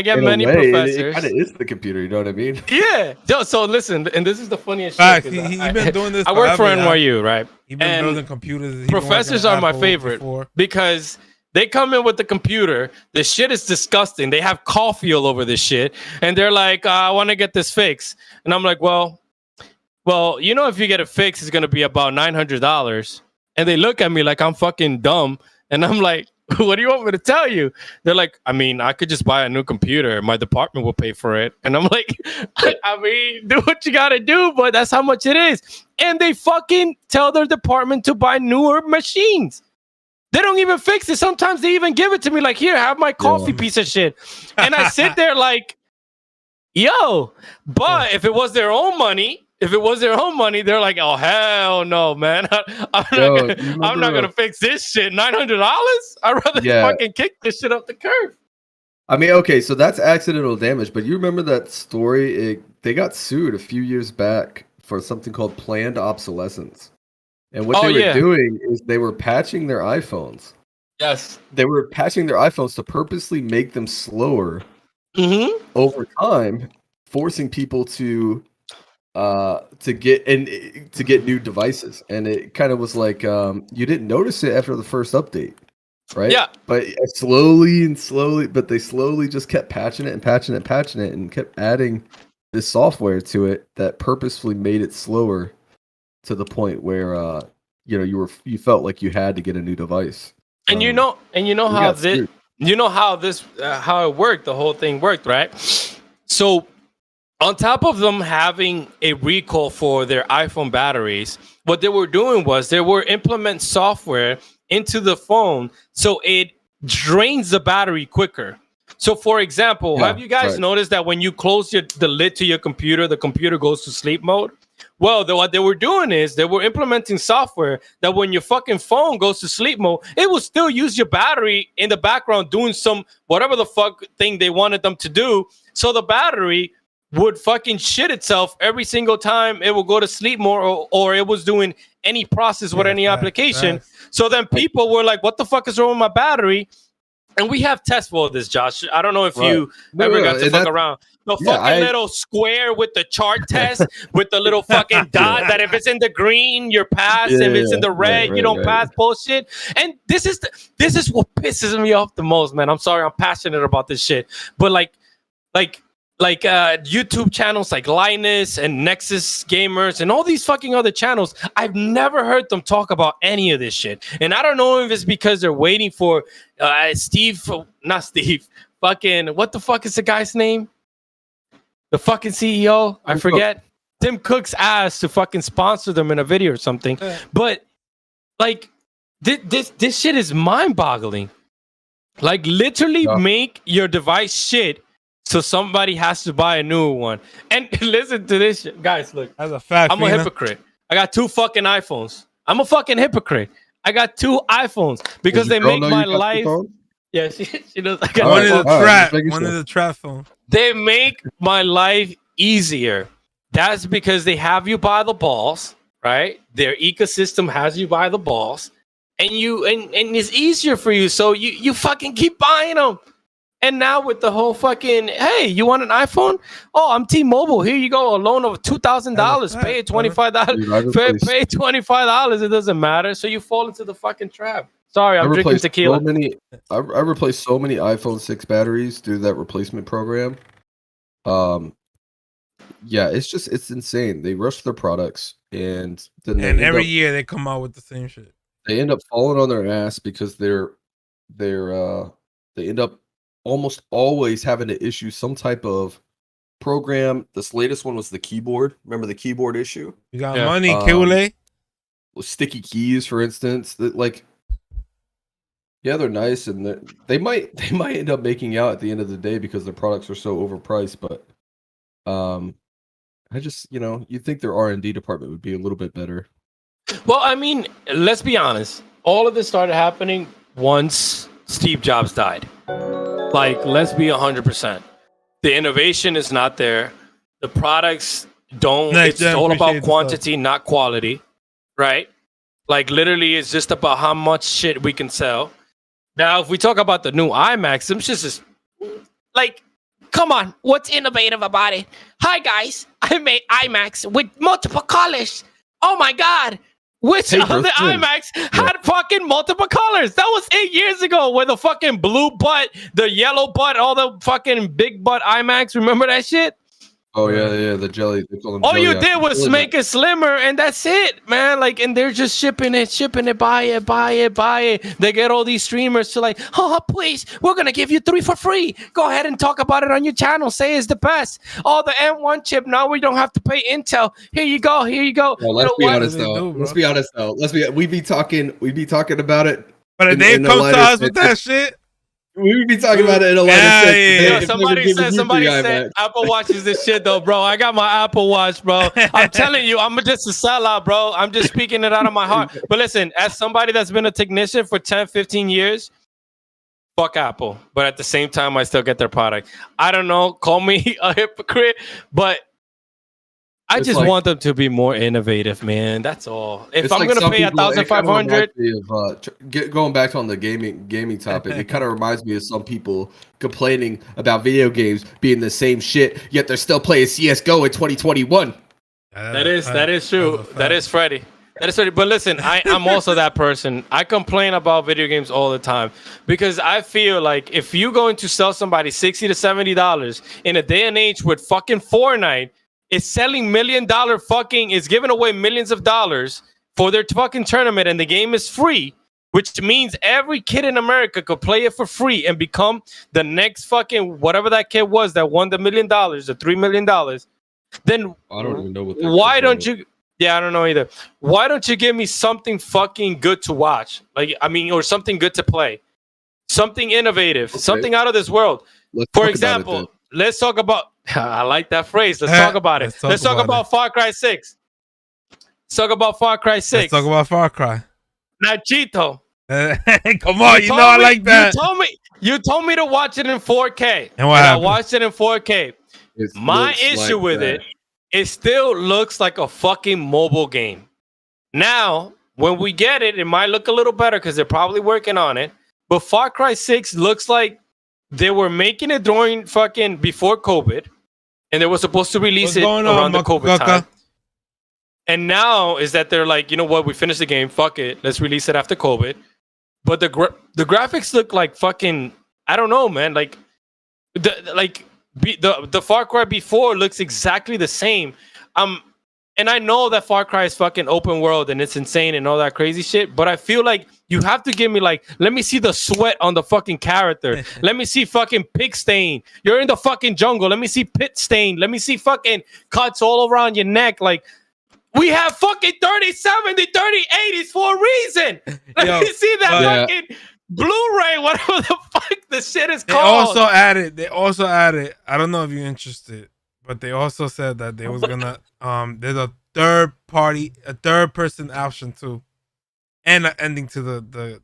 get many professors. It kind of is the computer, you know what I mean? Yeah. So listen, and this is the funniest Facts. shit. He's been doing this. I work for NYU, right? He's been building computers. Professors are my favorite because they come in with the computer. The shit is disgusting. They have coffee all over this shit, and they're like, "I want to get this fixed," and I'm like, "Well, if you get it fixed, it's gonna be about $900." And they look at me like I'm fucking dumb, and I'm like, what do you want me to tell you? They're like, I mean, I could just buy a new computer. My department will pay for it. And I'm like, I mean, do what you got to do, but that's how much it is. And they fucking tell their department to buy newer machines. They don't even fix it. Sometimes they even give it to me like, here, have my coffee piece of shit. And I sit there like, yo, but if it was their own money, they're like, oh, hell no, man. I'm not gonna fix this shit. $900? I'd rather fucking kick this shit up the curb. I mean, okay, so that's accidental damage, but you remember that story? They got sued a few years back for something called planned obsolescence. And what they were doing is they were patching their iPhones. Yes. They were patching their iPhones to purposely make them slower over time, forcing people to get new devices. And it kind of was like you didn't notice it after the first update, right? Yeah. But slowly, but they slowly just kept patching it and kept adding this software to it that purposefully made it slower to the point where you felt like you had to get a new device. And how it worked, the whole thing worked, right? So on top of them having a recall for their iPhone batteries, what they were doing was they were implementing software into the phone so it drains the battery quicker. So, for example, have you guys noticed that when you close the lid to your computer, the computer goes to sleep mode? Well, what they were doing is they were implementing software that when your fucking phone goes to sleep mode, it will still use your battery in the background doing some whatever the fuck thing they wanted them to do. So the battery would fucking shit itself every single time it will go to sleep more or it was doing any process with any application. So then people were like, what the fuck is wrong with my battery? And we have tests for this, Josh. I don't know if Right. you No, ever no, got to and fuck that- around. The Yeah, fucking little square with the chart test with the little fucking dot that if it's in the green, you're pass. If it's in the red, you don't pass. Bullshit. And this is what pisses me off the most, man. I'm sorry, I'm passionate about this shit. But like YouTube channels like Linus and Nexus Gamers and all these fucking other channels, I've never heard them talk about any of this shit. And I don't know if it's because they're waiting for fucking, what the fuck is the guy's name? The fucking CEO, I forget. Tim Cook's ass to fucking sponsor them in a video or something. But like this shit is mind-boggling. Like literally make your device shit so somebody has to buy a new one. And listen to this shit. Guys, look. That's a fact. I'm a hypocrite. I got 2 fucking iPhones. I'm a fucking hypocrite. I got 2 iPhones because they make my life. Yeah, she does. One is a trap. One is a trap phone. They make my life easier. That's because they have you buy the balls, right? Their ecosystem has you buy the balls, and it's easier for you. So you fucking keep buying them. And now with the whole fucking, hey, you want an iPhone? Oh, I'm T-Mobile. Here you go, a loan of $2,000. Pay $25. Pay $25. It doesn't matter. So you fall into the fucking trap. Sorry, I'm drinking tequila. I replaced so many iPhone 6 batteries through that replacement program. Yeah, it's insane. They rush their products, and then every year they come out with the same shit. They end up falling on their ass because they end up almost always having to issue some type of program. This latest one was the keyboard. Remember the keyboard issue? You got money, Kule. Sticky keys, for instance. That yeah, they're nice, and they might end up making out at the end of the day because their products are so overpriced. But I just you'd think their R&D department would be a little bit better. Well, I mean, let's be honest. All of this started happening once Steve Jobs died. Like, let's be 100%. The innovation is not there. The products don't. It's all about quantity, not quality, right? Like, literally, it's just about how much shit we can sell. Now, if we talk about the new iMacs, them shit's just like, come on, what's innovative about it? Hi, guys, I made iMacs with multiple colors. Oh my God. Which of the iMacs had fucking multiple colors? That was 8 years ago where the fucking blue butt, the yellow butt, all the fucking big butt iMacs. Remember that shit? Oh, yeah, the jelly. All you did was make it slimmer, and that's it, man. Like, and they're just shipping it, buy it. They get all these streamers to like, oh, please, we're going to give you 3 for free. Go ahead and talk about it on your channel. Say it's the best. Oh, the M1 chip, now we don't have to pay Intel. Here you go. Well, let's be honest, though. We be talking about it. But if they come to us with that shit, we would be talking about it in a lot of sense. Somebody said Apple Watch is this shit, though, bro. I got my Apple Watch, bro. I'm telling you, I'm just a sellout, bro. I'm just speaking it out of my heart. But listen, as somebody that's been a technician for 10, 15 years, fuck Apple. But at the same time, I still get their product. I don't know. Call me a hypocrite, but I just want them to be more innovative, man. That's all. If I'm gonna pay $1,500, going back on the gaming topic, it kind of reminds me of some people complaining about video games being the same shit, yet they're still playing CS:GO in 2021. That is true. That is Freddie. That is Freddie. But listen, I'm also that person. I complain about video games all the time because I feel like if you're going to sell somebody $60 to $70 in a day and age with fucking Fortnite. Is selling $1 million is giving away millions of dollars for their fucking tournament, and the game is free, which means every kid in America could play it for free and become the next fucking whatever that kid was that won the $1 million, the $3 million. Then I don't even know what. Why don't you? Yeah, I don't know either. Why don't you give me something fucking good to watch? Or something good to play, something innovative, something out of this world. For example, let's talk about. I like that phrase. Let's talk about it. Let's talk about Far Cry 6. Let's talk about Far Cry 6. Let's talk about Far Cry. Nachito. Come on, you know I like that. You told me to watch it in 4K. And what happened? I watched it in 4K. My issue with it still looks like a fucking mobile game. Now, when we get it, it might look a little better because they're probably working on it. but Far Cry 6 looks like they were making it during fucking before COVID, and they were supposed to release What's it going around on, the COVID Motherfucker? time. And now is that they're like, you know what? We finished the game. Fuck it. Let's release it after COVID. But the graphics look like fucking. I don't know, man. Like the Far Cry before looks exactly the same. And I know that Far Cry is fucking open world and it's insane and all that crazy shit. But I feel like you have to give me like, let me see the sweat on the fucking character. Let me see fucking pig stain. You're in the fucking jungle. Let me see pit stain. Let me see fucking cuts all around your neck. Like, we have fucking 3070, 3080s for a reason. Let me see that fucking Blu-ray, whatever the fuck the shit is called. They also added, I don't know if you're interested, but they also said that they was gonna there's a third person option too. And an ending to the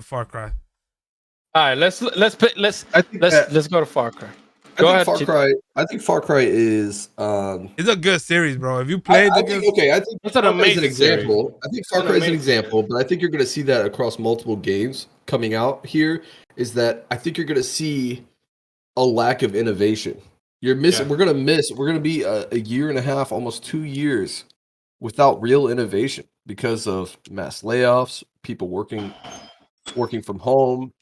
Far Cry. All right, let's go to Far Cry. I think Far Cry is it's a good series, bro. If you played I think it's an amazing example. Series. I think Far Cry is an example, but I think you're going to see that across multiple games coming out here. Is that I think you're going to see a lack of innovation. You're missing. Yeah. We're going to be a year and a half, almost 2 years, without real innovation because of mass layoffs, people working from home.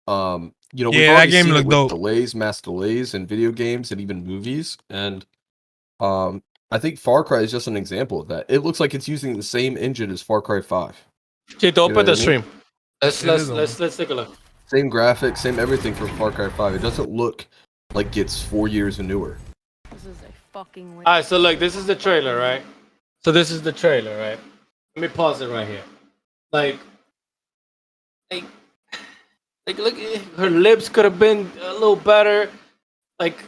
We've that game looked dope. Mass delays in video games and even movies, and I think Far Cry is just an example of that. It looks like it's using the same engine as Far Cry 5. Okay, open the stream. Let's take a look. Same graphics, same everything for Far Cry 5. It doesn't look like it's 4 years newer. This is a fucking. All right, so look, this is the trailer, right? Let me pause it right here. Like, look, her lips could have been a little better. Like,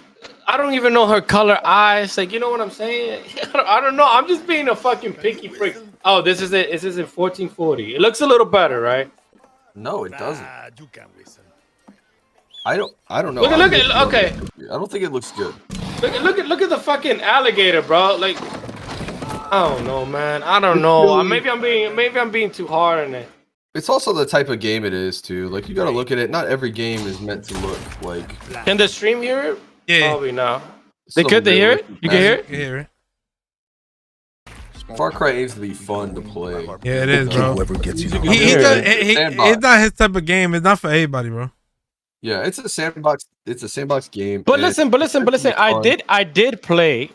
I don't even know her color eyes. Like, you know what I'm saying? I don't know. I'm just being a fucking picky prick. Oh, this is it. This is in 1440. It looks a little better, right? No, it doesn't. I don't know. Look at okay. I don't think it looks good. Look at the fucking alligator, bro. Like, I don't know, man. I don't know. Maybe I'm being too hard on it. It's also the type of game it is too. Like, you got to look at it. Not every game is meant to look like. Can the stream hear it? Yeah. Probably not. They hear it? You can hear it? Hear it. Far Cry aims to be fun to play. Yeah, it is, bro. It's not his type of game. It's not for everybody, bro. Yeah, it's a sandbox. It's a sandbox game. But listen. I did play.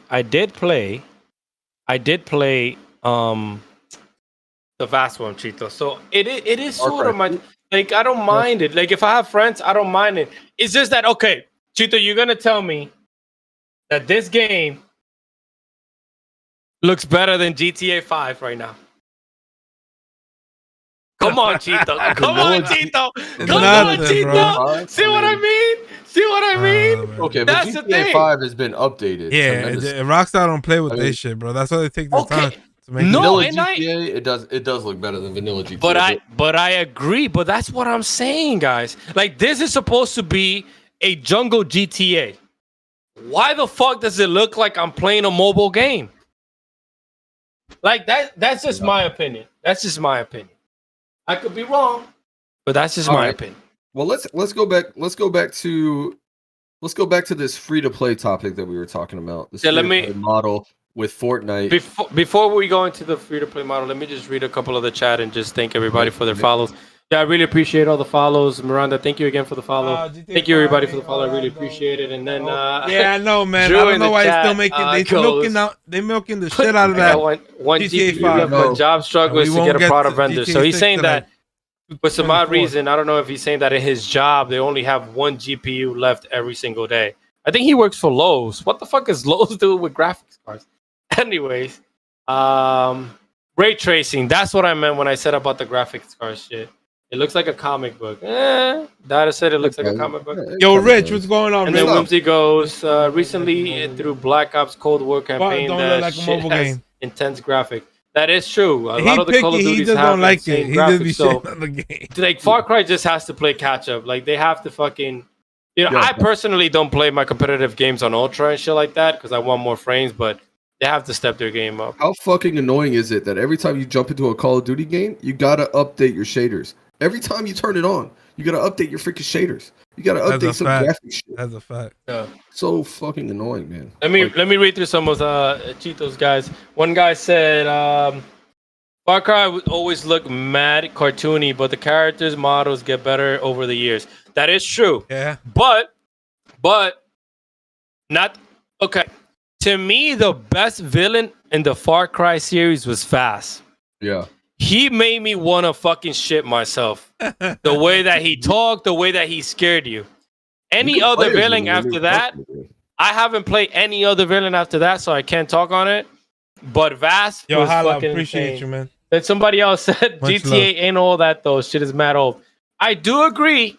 The vast one, Chito. So it is sort of my, like, I don't mind it. Like, if I have friends, I don't mind it. It's just that, okay, Chito, you're gonna tell me that this game looks better than GTA 5 right now. Come on, Chito. Come on, Chito. See what I mean? Okay, but GTA 5 has been updated. Yeah, Rockstar don't play with this shit, bro. That's why they take their time. Vanilla GTA, it does look better than vanilla GTA. But I agree. But that's what I'm saying, guys. Like, this is supposed to be a jungle GTA. Why the fuck does it look like I'm playing a mobile game? Like, that's just my opinion. That's just my opinion. I could be wrong, but that's just my opinion. Well, let's go back to this free to play topic that we were talking about. This model with Fortnite. Before we go into the free to play model, let me just read a couple of the chat and just thank everybody for their follows. Yeah, I really appreciate all the follows. Miranda, thank you again for the follow. Thank you, everybody, for the follow. I really appreciate it. And then, yeah, I know, man. I don't know why it's still making. They're milking the shit out of that. One GTA 5. But job struggle is to get a product vendor. So he's saying that, for some odd reason, I don't know if he's saying that in his job they only have one GPU left every single day. I think he works for Lowe's. What the fuck is Lowe's doing with graphics cards? Anyways, ray tracing. That's what I meant when I said about the graphics card shit. It looks like a comic book. Data said it looks like a comic book. Yo, Rich, what's going on? And then Whimsy goes, recently through Black Ops Cold War campaign, that shit has intense graphic. That is true. A lot of the Call of Duties have that same graphics. So, like, Far Cry just has to play catch up. Like, they have to fucking, I personally don't play my competitive games on Ultra and shit like that because I want more frames, but they have to step their game up. How fucking annoying is it that every time you jump into a Call of Duty game, you gotta update your shaders? Every time you turn it on, you gotta update your freaking shaders. You gotta That's a update some fact. graphic shit. That's a fact. Yeah. So fucking annoying, man. Let me read through some of Cheeto's guys. One guy said, Far Cry would always look mad cartoony, but the characters models get better over the years. That is true. Yeah. But not okay. To me, the best villain in the Far Cry series was Fast. Yeah. He made me want to fucking shit myself. The way that he talked, the way that he scared you. Any other villain after that, I haven't played any other villain after that, so I can't talk on it. But Vast Yo, was Hala, fucking appreciate insane. you, man. Then somebody else said Much GTA love. ain't all that though. Shit is mad old. I do agree,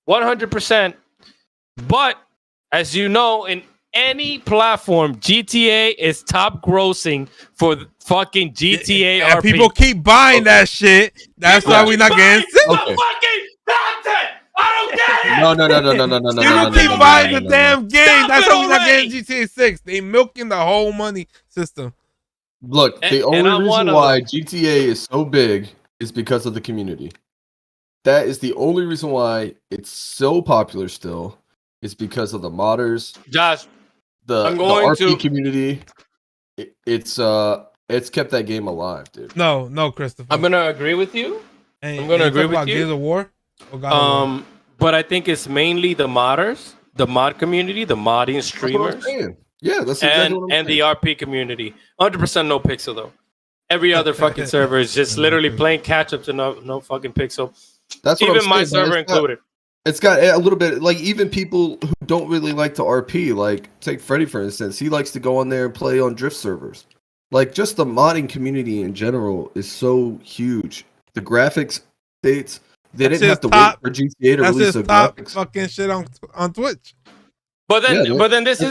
100%. But as you know, in any platform, GTA is top grossing for the fucking GTA Yeah, RP. people keep buying that shit. That's why we not getting sick. the fucking content. I don't get it. No. People keep buying the damn game. Stop That's it why we not already. getting GTA 6. They milking the whole money system. Look, the And I'm only one reason of why them. GTA is so big is because of the community. That is the only reason why it's so popular still. Is because of the modders, Josh, the I'm going RP to- community. It's kept that game alive, dude. No, Christopher. I'm gonna agree with you. And I'm gonna you agree talk with about you. Gears of War? Or God of War? But I think it's mainly the modders, the mod community, the modding That's what I'm streamers, saying. Yeah, that's exactly what I'm and saying. the RP community. 100% no pixel though. Every other fucking server is just literally playing catch up to no fucking pixel. That's what Even I'm my saying, man. server included. It's got a little bit, like, even people who don't really like to RP, like, take Freddy, for instance. He likes to go on there and play on drift servers. Like, just the modding community in general is so huge. The graphics updates, they That's didn't have his to top- wait for GTA to That's release his the top graphics. fucking shit on Twitch. But then,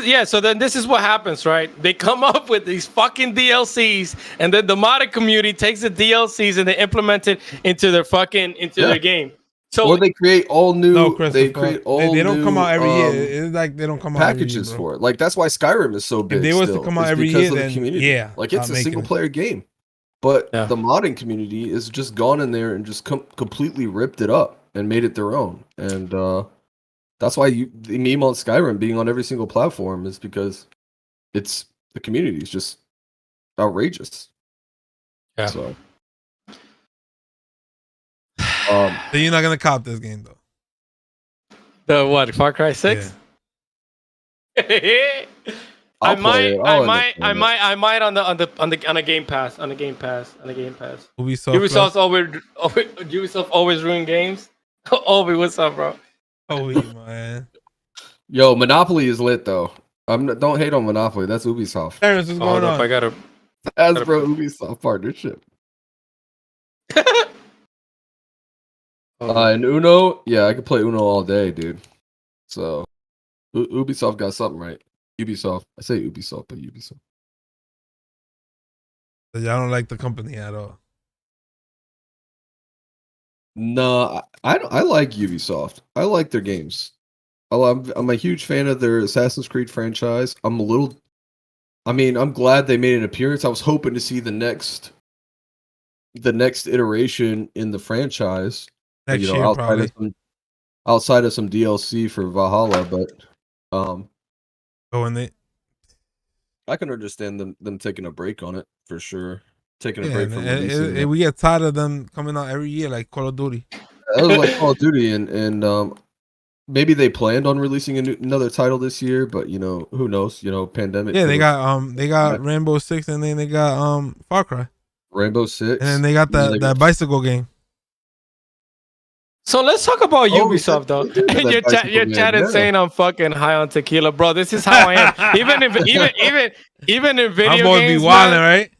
Yeah, so then this is what happens, right? They come up with these fucking DLCs, and then the modded community takes the DLCs and they implement it into their their game. So Or they create all new, No, Christopher. they create all They don't new, come out every year. It's like they don't come out every year, packages bro. for it. Like, that's why Skyrim is so big. If they was to still, come out is every because year, of the then community. yeah, like, it's stop a making single it. player game. But Yeah. the modding community has just gone in there and just completely ripped it up and made it their own. And that's why the meme on Skyrim being on every single platform is because it's the community is just outrageous. Yeah. So, So you're not gonna cop this game though. the what? Far Cry 6? I I'll play it. I'll might understand it. on a Game Pass. Ubisoft. Ubisoft always ruin games. Obi, what's up, bro? Oh yeah, man. Yo, Monopoly is lit though. Don't hate on Monopoly. That's Ubisoft. Terrence, what's going Hold up, on? I gotta. Hasbro Ubisoft partnership. And Uno, yeah, I could play Uno all day, dude. So Ubisoft got something right. Ubisoft, I say Ubisoft, but Ubisoft. So y'all don't like the company at all. No, I like Ubisoft. I like their games. I'm a huge fan of their Assassin's Creed franchise. I'm glad they made an appearance. I was hoping to see the next iteration in the franchise. Next year, probably. Outside of some DLC for Valhalla, but When they I can understand them taking a break on it for sure. Taking a break from releasing we get tired of them coming out every year like Call of Duty. That was like Call of Duty, and maybe they planned on releasing another title this year, but who knows? Pandemic. Yeah, they got Rainbow Six, and then they got Far Cry, Rainbow Six, and then they got that bicycle game. So let's talk about Oh, Ubisoft though. we did have that Your bicycle game, chat is yeah. saying I'm fucking high on tequila, bro. This is how I am. even in video I'm going to games, be wilding, man, right?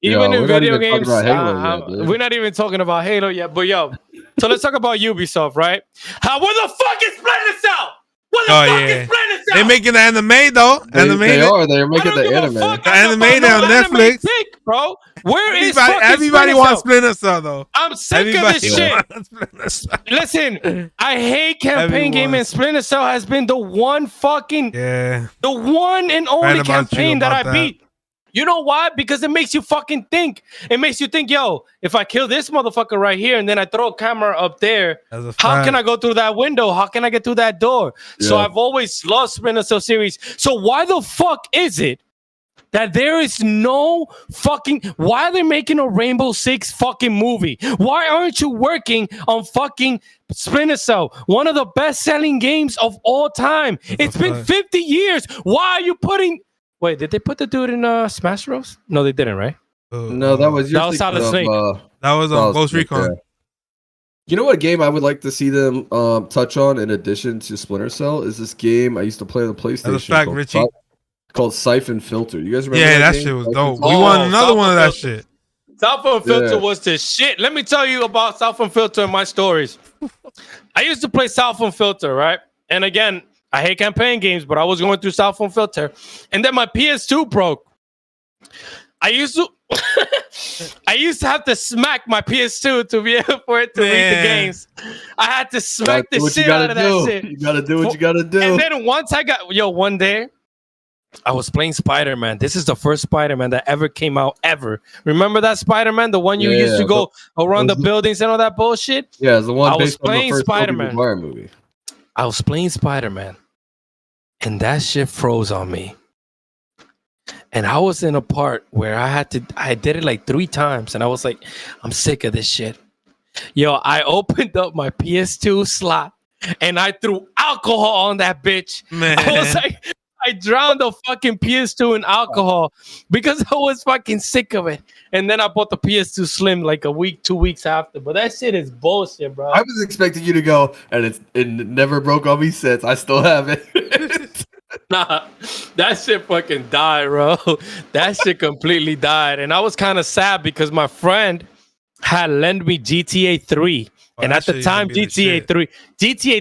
even Yo, in we're not video even talking games, about Halo yet, dude. we're not even talking about Halo yet. But yo, so let's talk about Ubisoft, right? Where the fuck is Splinter Cell? Where the fuck is Splinter Cell? They making the anime though. They're making I don't the give a anime. fuck The about anime no on anime Netflix. dick, bro. Where is Everybody fucking wants Splinter Splinter Cell Cell? though. I'm sick of this shit. wants Splinter Cell. Listen, I hate campaign game, and Splinter Cell has been the one and only Right about campaign you that I about beat. You know why? Because it makes you fucking think. It makes you think, yo, if I kill this motherfucker right here and then I throw a camera up there, how can I go through that window? How can I get through that door? Yeah. So I've always loved Splinter Cell series. So why the fuck is it that there is no fucking... Why are they making a Rainbow Six fucking movie? Why aren't you working on fucking Splinter Cell? One of the best-selling games of all time. It's been 50 years. Why are you putting... Wait, did they put the dude in Smash Bros? No, they didn't, right? No, that was Solid Snake. That was on Ghost Recon. Yeah. You know what game I would like to see them touch on in addition to Splinter Cell is this game I used to play on the PlayStation. That's a fact, Richie. Called Siphon Filter. You guys remember? Yeah, that game? shit was dope. We want another one of that shit. Siphon Filter was the shit. Let me tell you about Siphon Filter and my stories. I used to play Siphon Filter, right? And again, I hate campaign games, but I was going through Siphon Filter, and then my PS2 broke. I used to have to smack my PS2 to be able for it to read the games. I had to smack the shit out of that shit. You gotta do what you gotta do. And then once I got one day, I was playing Spider-Man. This is the first Spider-Man that ever came out ever. Remember that Spider-Man, the one you used to go around the buildings and all that bullshit? Yeah, the one I was playing on the first Spider-Man movie. I was playing Spider-Man, and that shit froze on me. And I was in a part where I did it like 3 times, and I was like, I'm sick of this shit. Yo, I opened up my PS2 slot, and I threw alcohol on that bitch. Man. I was like, I drowned the fucking PS2 in alcohol because I was fucking sick of it. And then I bought the PS2 Slim like a week, 2 weeks after. But that shit is bullshit, bro. I was expecting you to go, and it never broke on me since. I still have it. Nah, that shit fucking died, bro. That shit completely died. And I was kind of sad because my friend had lent me GTA 3. And at the time, GTA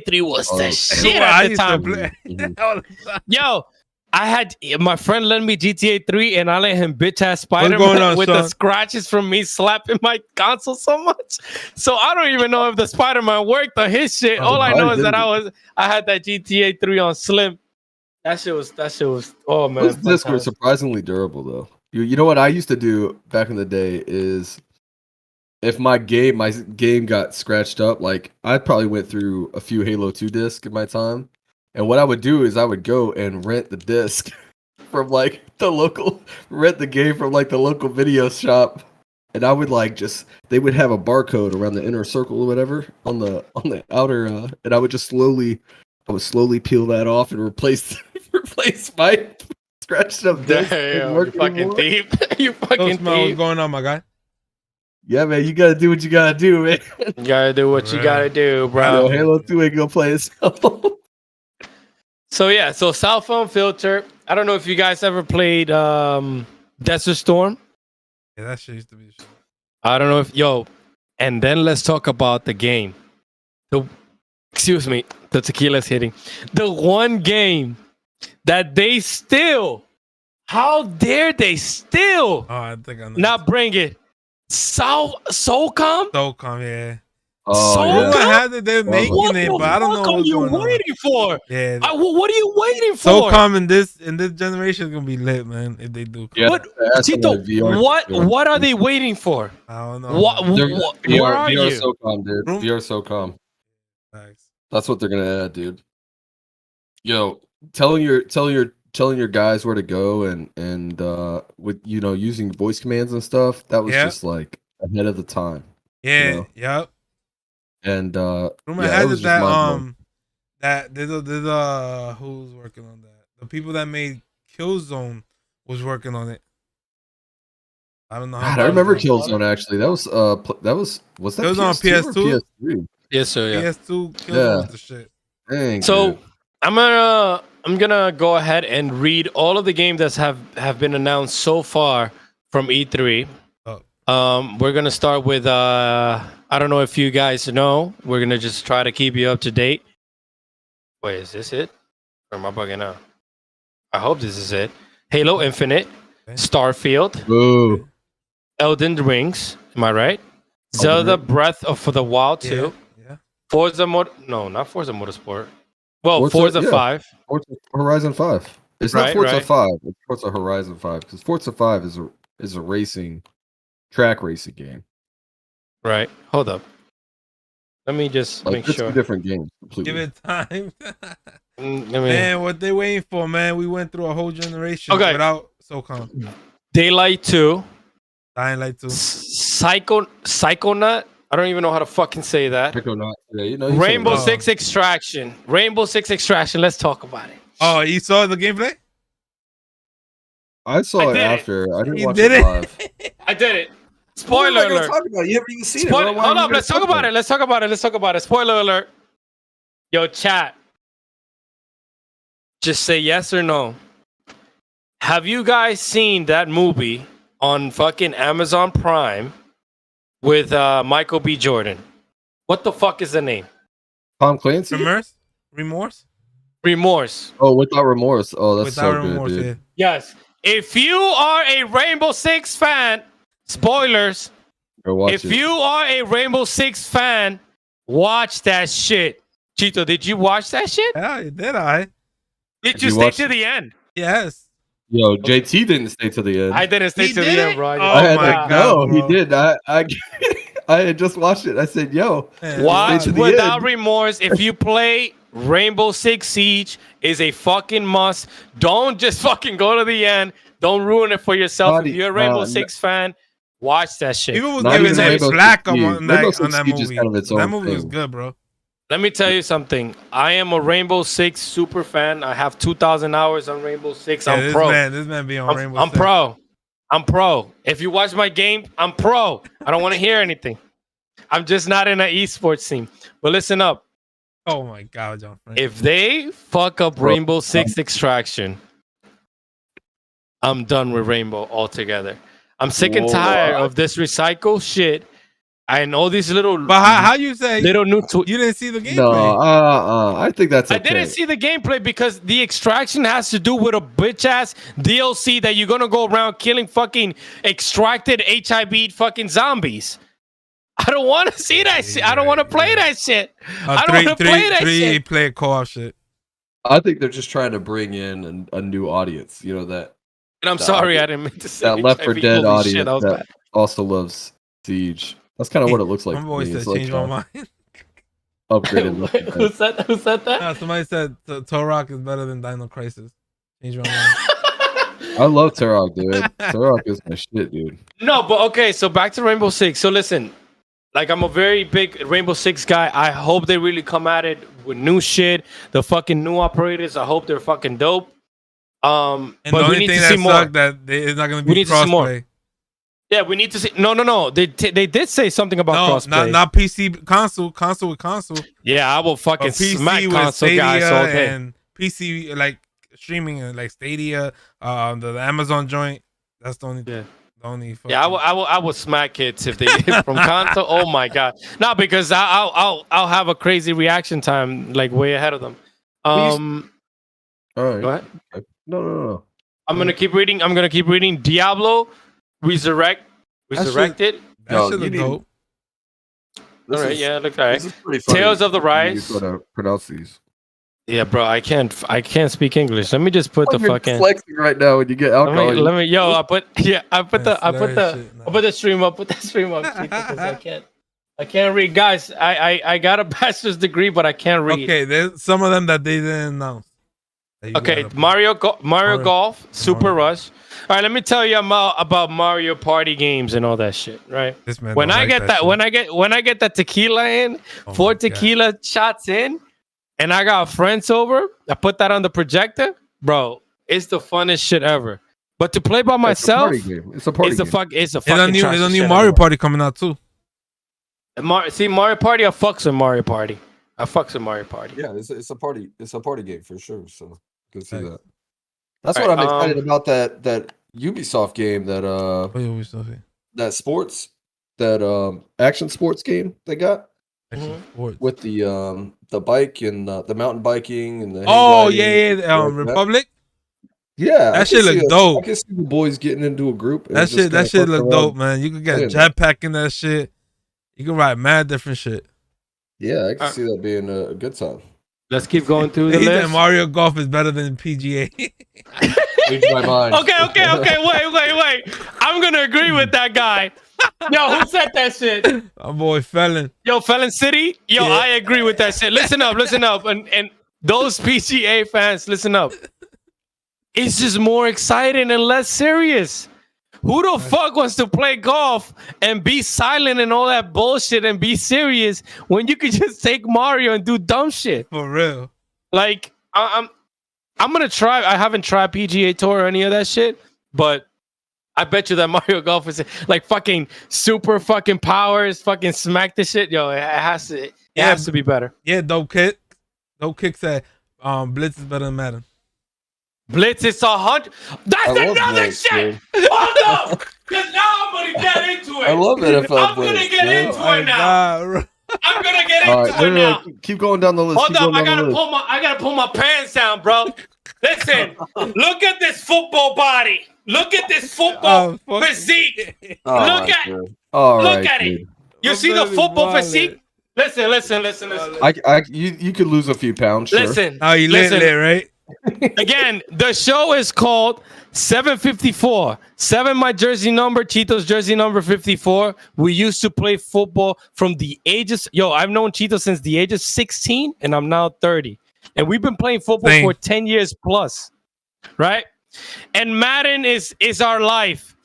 3 was the shit at the time. Yo, I had my friend lend me GTA 3, and I let him bitch ass Spider-Man with the scratches from me slapping my console so much. So I don't even know if the Spider-Man worked on his shit. All I know is that I had that GTA 3 on Slim. That shit was. Oh man, those discs were surprisingly durable though. You know what I used to do back in the day is, if my game got scratched up, like I probably went through a few Halo 2 discs in my time, and what I would do is I would go and rent the disc from like rent the game from like the local video shop, and I would like they would have a barcode around the inner circle or whatever on the outer, and I would slowly peel that off and replace my scratched up disc. Damn, you fucking thief! You fucking thief! What's going on, my guy? Yeah, man, you gotta do what you gotta do, man. You gotta do what you gotta do, bro. Halo 2 ain't gonna play itself. So Siphon Filter. I don't know if you guys ever played Desert Storm. Yeah, that shit used to be shit. I don't know if and then let's talk about the game. Excuse me, the tequila's hitting. The one game that they still, how dare they still I think I know not bring it? SOCOM? SOCOM, yeah. SOCOM? I had that they're making it, but I don't know what you're waiting for. Yeah. What are you waiting for? SOCOM in this generation is gonna be lit, man. If they do. Yeah, Tito, what are they waiting for? I don't know. Where are you? SOCOM, dude. VR SOCOM. Thanks. That's what they're gonna add, dude. Yo, telling your guys where to go and with using voice commands and stuff, that was just like ahead of the time. Yeah, yep. And rumor has it that there's who's working on that? The people that made Killzone was working on it. I don't know how. God, I remember Killzone actually. That was that it was on PS2 or PS3? Yes, sir. Yeah. PS2 Killzone was the shit. Dang, so dude. I'm gonna go ahead and read all of the games that have been announced so far from E3. We're gonna start with I don't know if you guys know. We're gonna just try to keep you up to date. Wait, is this it? Or am I bugging out? I hope this is it. Halo Infinite, Starfield, Ooh. Elden Rings. Am I right? Zelda Breath of the Wild 2. Yeah. Not Forza Motorsport. Well, Forza 5. Horizon 5. It's not Right, Forza right. 5. It's Forza Horizon 5 because Forza 5 is a track racing game. Right. Hold up. Let me just Like, make it's sure. two different games completely. Give it time. Let me. Man, what they waiting for, man? We went through a whole generation Okay. without SOCOM. Daylight 2. Dying Light 2. Psychonaut. I don't even know how to fucking say that. Psychonaut, yeah, you know, you said it Rainbow right. Six Extraction. Rainbow Six Extraction. Let's talk about it. Oh, you saw the gameplay? I saw I it did it. after. I didn't You watch did it it? live. I did it. What am Spoiler I gonna alert. talk about? You haven't even seen it. Spoiler. Why Hold are you up. Let's gonna talk about it. Let's talk about it. Let's talk about it. Spoiler alert. Yo, chat. Just say yes or no. Have you guys seen that movie on fucking Amazon Prime with Michael B. Jordan? What the fuck is the name? Tom Clancy? Remorse? Remorse. Oh, Without Remorse. Oh, that's Without so good, Remorse, dude. yeah. Yes. If you are a Rainbow Six fan, spoilers. Go watch If it. you are a Rainbow Six fan, watch that shit. Chito, did you watch that shit? Yeah, did I? Did You you stay watched to it? the end? Yes. Yo, JT didn't stay to the end. I didn't stay He to the did end, it? bro. Oh, I had my to God, go. He bro. did. I had just watched it. I said, "Yo, Man, Watch stay to the Without end. Remorse. If you play Rainbow Six Siege, is a fucking must. Don't just fucking go to the end. Don't ruin it for yourself. Not If you're a Rainbow Six fan, watch that shit. People was Not giving even it Rainbow black Six Siege. on Rainbow that Six Siege is movie. kind of its That own movie was thing. good, bro. Let me tell you something. I am a Rainbow Six super fan. I have 2,000 hours on Rainbow Six. Yeah, I'm pro. This man be on Rainbow I'm Six. pro. I'm pro. If you watch my game, I'm pro. I don't want to hear anything. I'm just not in an esports team. But listen up. Oh my God, John Frank. If they fuck up Rainbow Six Extraction, I'm done with Rainbow altogether. I'm sick and tired of this recycle shit. I know these little. But how you say little new you didn't see the No, gameplay? I think that's okay. I didn't see the gameplay because the extraction has to do with a bitch ass DLC that you're gonna go around killing fucking extracted HIV fucking zombies. I don't want to see that shit. I don't want to play that shit. I don't want to play that shit. Play co-op shit. I think they're just trying to bring in a new audience. You know that And I'm sorry, I didn't mean to say that Left 4 HIV. Dead Holy audience shit, that was that bad. also loves Siege. That's kind of what it looks like. My to boy me. said It's like, change my mind. upgraded. Left 4 Dead. Who said that? No, somebody said Torok is better than Dino Crisis. Change my mind. I love Turok, dude. Turok is my shit, dude. No, but okay, so back to Rainbow Six. So listen, like I'm a very big Rainbow Six guy. I hope they really come at it with new shit. The fucking new operators, I hope they're fucking dope. And But the we only need thing to that see more. sucked that it's not going to We be need to see more. crossplay. Yeah, we need to see. No. They did say something about No, crossplay. not PC console with console. Yeah, I will fucking But PC smack with console guys all Stadia day. and PC like streaming and like Stadia, the Amazon joint. That's the only. Yeah. The only. Yeah, I will smack kids if they from console. Oh my god, no, because I'll have a crazy reaction time like way ahead of them. All right. Go ahead. No. I'm gonna keep reading. Diablo Resurrected. That Yo, shit you look need- dope. All right, yeah, look all right. This is pretty funny. Tales of the You Rise. sort of pronounce these. Yeah, bro, I can't speak English. Let me just put the You're fucking. flexing right now when you get alcohol. Let me. Yo, I put That's the stream up. Put that stream up. Because I can't read, guys. I got a bachelor's degree, but I can't read. Okay, there's some of them that they didn't announce. that you Okay, gotta- Mario Golf, Super Mario. Rush. All right, let me tell you about Mario Party games and all that shit. Right. This man When don't I like get that, shit. when I get that tequila in, Oh 4 my God. tequila shots in, and I got friends over, I put that on the projector, bro. It's the funnest shit ever. But to play by myself, It's a party game. It's a party it's a game. fuck. It's a There's fucking. a new Mario Party coming out too. See, Mario Party, I fucks with Mario Party. Yeah, it's a party. It's a party game for sure. So you can see Thanks. that. That's All what right, I'm excited about. That Ubisoft game. That Oh, yeah, we still here. that sports. That action sports game they got Action sports. with the bike and the mountain biking and the. hang Oh gliding, yeah, like that. Republic. Yeah, I That shit can see look I dope. can see the boys getting into a group. and That just shit kinda look fucking dope, around. man. You can get a playing that. jetpack in that shit. You can ride mad different shit. Yeah, I can see that being a good time. Let's keep going through the He said list. Mario Golf is better than PGA. Changed my mind. Okay. Wait. I'm gonna agree with that guy. Yo, who said that shit? My boy Felon. Yo, Felon City. Yo, Yeah. I agree with that shit. Listen up, and those PGA fans, listen up. It's just more exciting and less serious. Who the fuck wants to play golf and be silent and all that bullshit and be serious when you could just take Mario and do dumb shit? For real. Like, I'm gonna try. I haven't tried PGA Tour or any of that shit, but I bet you that Mario Golf is like fucking super fucking powers, fucking smack the shit. Yo, it has to. It has to be better. Yeah, Dope Kick said Blitz is better than Madden. Blitz is 100. That's I love another Blitz, shit. dude. Hold up, because now I'm gonna get into it. I love NFL I'm Blitz. gonna get dude. into Oh it now. God. I'm gonna get All into right, it now. keep going down the list. Hold keep up, going I down the list. gotta pull my pants down, bro. Listen, look at this football body. Look at this football Oh, fuck. physique. All Look right, at- dude. All Look right, at dude. it. You My see the baby football wallet. physique? Listen. You could lose a few pounds. Sure. Listen. Oh, you lit, right? Again, the show is called 754. 7 my jersey number, Cheeto's jersey number 54. We used to play football from the ages. Yo, I've known Cheeto since the age of 16, and I'm now 30. And we've been playing football Same. for 10 years plus. Right? And Madden is our life.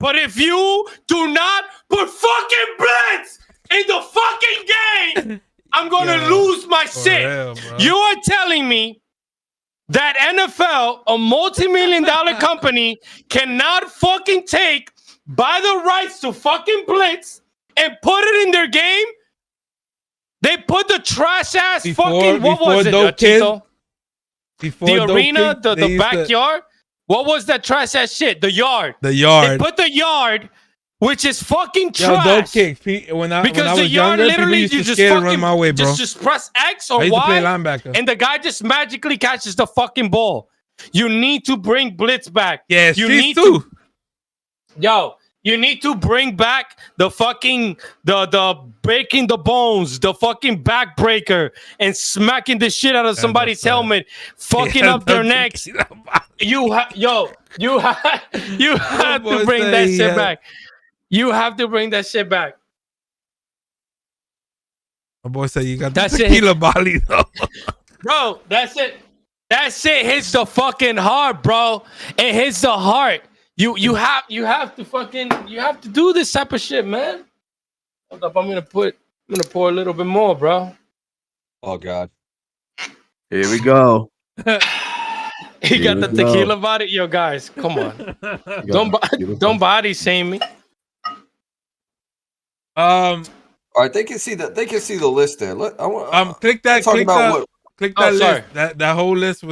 But if you do not put fucking Blitz in the fucking game, I'm gonna Yo, lose my For shit. real, bro. You are telling me that NFL, a multi-million-dollar company, cannot fucking take by the rights to fucking Blitz and put it in their game? They put the trash ass fucking what was it? Dope Kid, Cheeto? before The Dope arena, Kid, they the used to- backyard. What was that trash ass shit? The yard. The They yard. put the yard, which is fucking Yo, trash. Dope Kick. When I Because was the yard younger, people literally used you to just scared to fucking run my way, bro. just press X I or used to play Y, linebacker. and the guy just magically catches the fucking ball. You need to bring Blitz back. Yeah, you streets need too. Yo, you need to bring back the fucking the breaking the bones, the fucking backbreaker, and smacking the shit out of somebody's that's right. helmet, fucking Yeah, up their that's- necks. You have boy to bring say that he shit had- back. You have to bring that shit back. My boy said you got That the shit- tequila body though. Bro, that's it. That shit hits the fucking heart, bro. It hits the heart. You have to do this type of shit, man. Hold up, I'm gonna pour a little bit more, bro. Oh God. Here we go. He got the we go. tequila body. Yo, guys, come on. Don't body shame me. All right, they can see that. They can see the list there. Click that. talk Click about that. what. Click Oh, that sorry. list. That whole list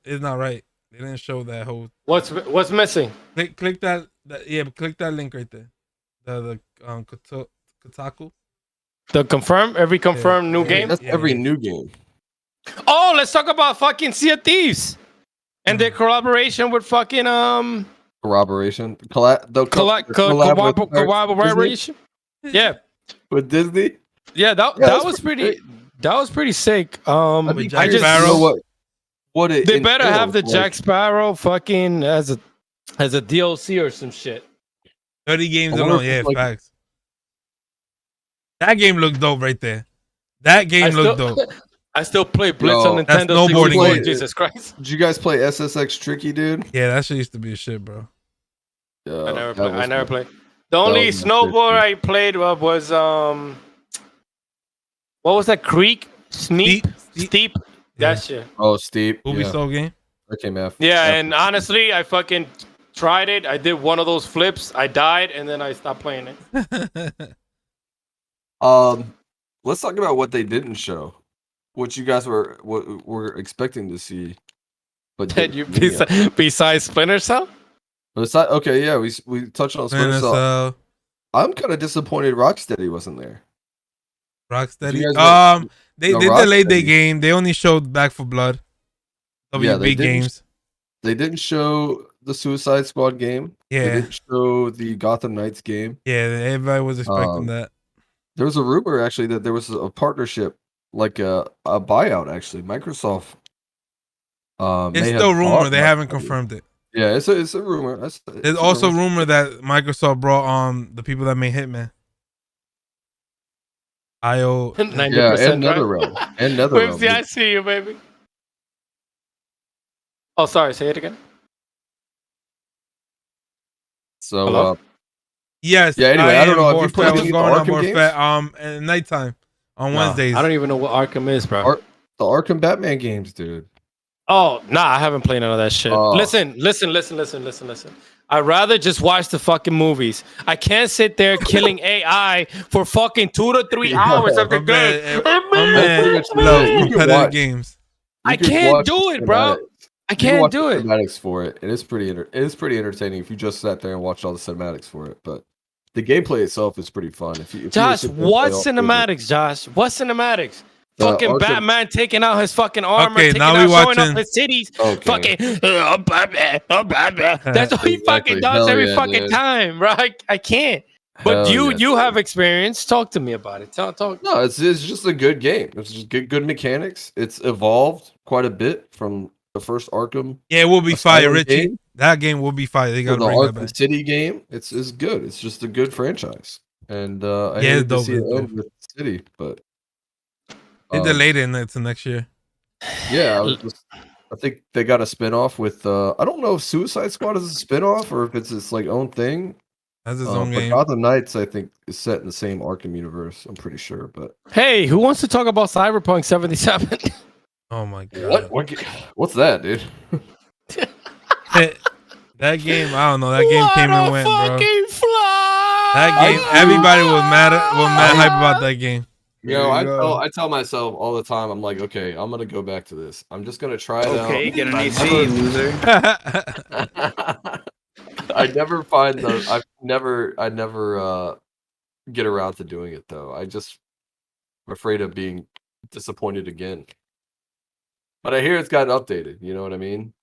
is not right. They didn't show that whole. What's missing? Click that. Click that link right there. The Kotaku. The every confirmed new Yeah. game. That's Yeah, every yeah. new game. Oh, let's talk about fucking Sea of Thieves and their collaboration with fucking Corroboration. collaboration. Yeah, With Disney. yeah, that that's was pretty. That was pretty sick. With Jack I just Sparrow. You know what it they better have the entails, Jack Sparrow fucking as a DLC or some shit. 30 games I wonder alone. if Yeah, it's like- facts. That game looked dope right there. That game looked dope. I still play Blitz Yo, on that's Nintendo snowboarding 64. game. Jesus Christ. Did you guys play SSX Tricky, dude? Yeah, that shit used to be a shit, bro. Yeah, I never that was- played. The only was my snowboard favorite. I played was what was that? Creek? Steep? That shit. Oh, Steve. Yeah, Ubisoft game. that came after. Yeah, and honestly, I fucking tried it. I did one of those flips. I died, and then I stopped playing it. Let's talk about what they didn't show. What you guys were expecting to see, but Did you didn't. besides Splinter Cell? But it's not okay. Yeah, we touched on Splinter Cell. NSL, I'm kind of disappointed Rocksteady wasn't there. Rocksteady. You guys They No, delayed their Rocksteady. game. They only showed Back for Blood. Yeah, they WB didn't- games. They didn't show the Suicide Squad game. They Yeah, didn't show the Gotham Knights game. yeah. Everybody was expecting Um, that. There was a rumor actually that there was a partnership like a buyout. Actually, Microsoft. It's May still have rumor. bought They haven't Microsoft. confirmed it. Yeah, it's a rumor. There's also rumor that Microsoft brought the people that made Hitman. IO. 90%. Yeah, and right? NetherRealm. And NetherRealm. Whimsy, I see you, baby. Oh, sorry. Say it again. So Hello? Yes. Yeah, anyway, I don't know if you played Warfare was any of the going on Arkham Warfare at nighttime on Wednesdays. I don't even know what Arkham is, bro. the Arkham Batman games, dude. Oh, nah, I haven't played none of that shit. Oh. Listen. I'd rather just watch the fucking movies. I can't sit there killing AI for fucking 2 to 3 hours after My good. man You love can competitive watch- games. I can can't watch do the it, bro. cinematics. I You can can't watch do the it. cinematics for it. It is pretty entertaining if you just sat there and watched all the cinematics for it. But the gameplay itself is pretty fun. If you Josh, sit there and what play all through it. cinematics, Josh? What cinematics? Fucking Arkham- Batman taking out his fucking armor, Okay, taking now out, we showing watching- up his cities. Okay. Fucking, I'm Batman, I'm Batman. That's all he fucking Exactly. does Hell every yeah, fucking dude. time, bro. I can't. But Hell you yeah, you dude. have experience. Talk to me about it. Talk. No, it's just a good game. It's just good mechanics. It's evolved quite a bit from the first Arkham. Yeah, it will be fire, Asylum Richie. game. That game will be fire. They The gotta bring that Arkham back. City game. It's good. It's just a good franchise. And I Yeah, hate it's to dope, see it it's end with City, but They delayed it to next year. yeah, I think they got a spinoff with I don't know if Suicide Squad is a spinoff or if it's its like own thing. That's his own But game. Gotham Knights, I think, is set in the same Arkham universe. I'm pretty sure, but Hey, who wants to talk about Cyberpunk 77? Oh my god. what's that, dude? That game, I don't know. That game came and went, bro. fucking fly. That game, everybody was mad hype about that game. You know, I tell myself all the time, I'm like, okay, I'm gonna go back to this. I'm just gonna try it out. Okay, get an I AC, never- loser. I never find those. I never get around to doing it though. I'm afraid of being disappointed again. But I hear it's gotten updated. You know what I mean?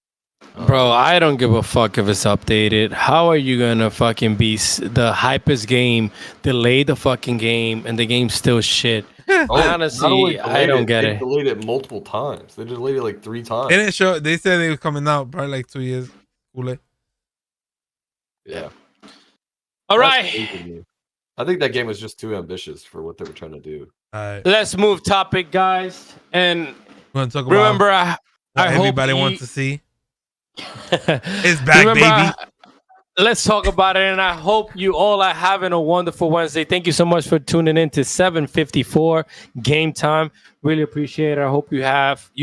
Bro, I don't give a fuck if it's updated. How are you gonna fucking be the hypest game, delay the fucking game, and the game's still shit? Honestly, I don't get They it. delayed it multiple times. They delayed it like 3 times. They didn't show. They said they were coming out probably like 2 years. Cool. Yeah. All That's right, crazy to me. I think that game was just too ambitious for what they were trying to do. All right. let's move topic, guys. And We're gonna talk about remember, what I everybody hope wants to see. It's back, baby. Let's talk about it, and I hope you all are having a wonderful Wednesday. Thank you so much for tuning in to 754 Game Time. Really appreciate it. I hope you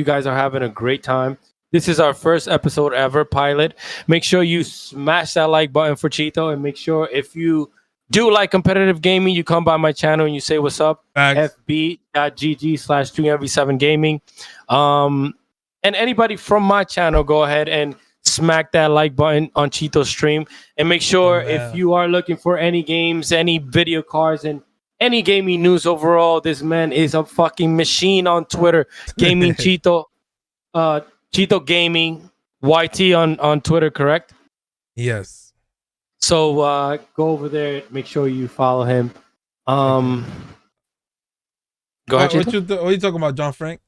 guys are having a great time. This is our first episode ever, pilot. Make sure you smash that like button for Cheeto, and make sure if you do like competitive gaming, you come by my channel and you say what's up. Facts. fb.gg/3MV7gaming. And anybody from my channel, go ahead and smack that like button on Cheeto's stream. And make sure if you are looking for any games, any video cards, and any gaming news overall, this man is a fucking machine on Twitter. Gaming Cheeto, Cheeto Gaming, YT on Twitter, correct? Yes. So go over there, make sure you follow him. Go ahead, Cheeto. What you talking about, John Frank?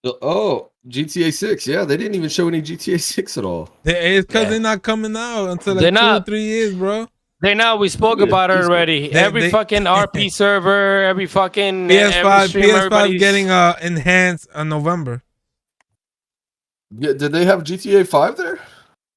Oh, GTA 6. Yeah, they didn't even show any GTA 6 at all. It's because they're not coming out until like They're 2 not. or 3 years, bro. They know we spoke Yeah, about it he's- already. they- Every they- fucking RP server, every fucking every PS5 stream, PS5 everybody's- getting enhanced in November. Yeah, did they have GTA 5 there?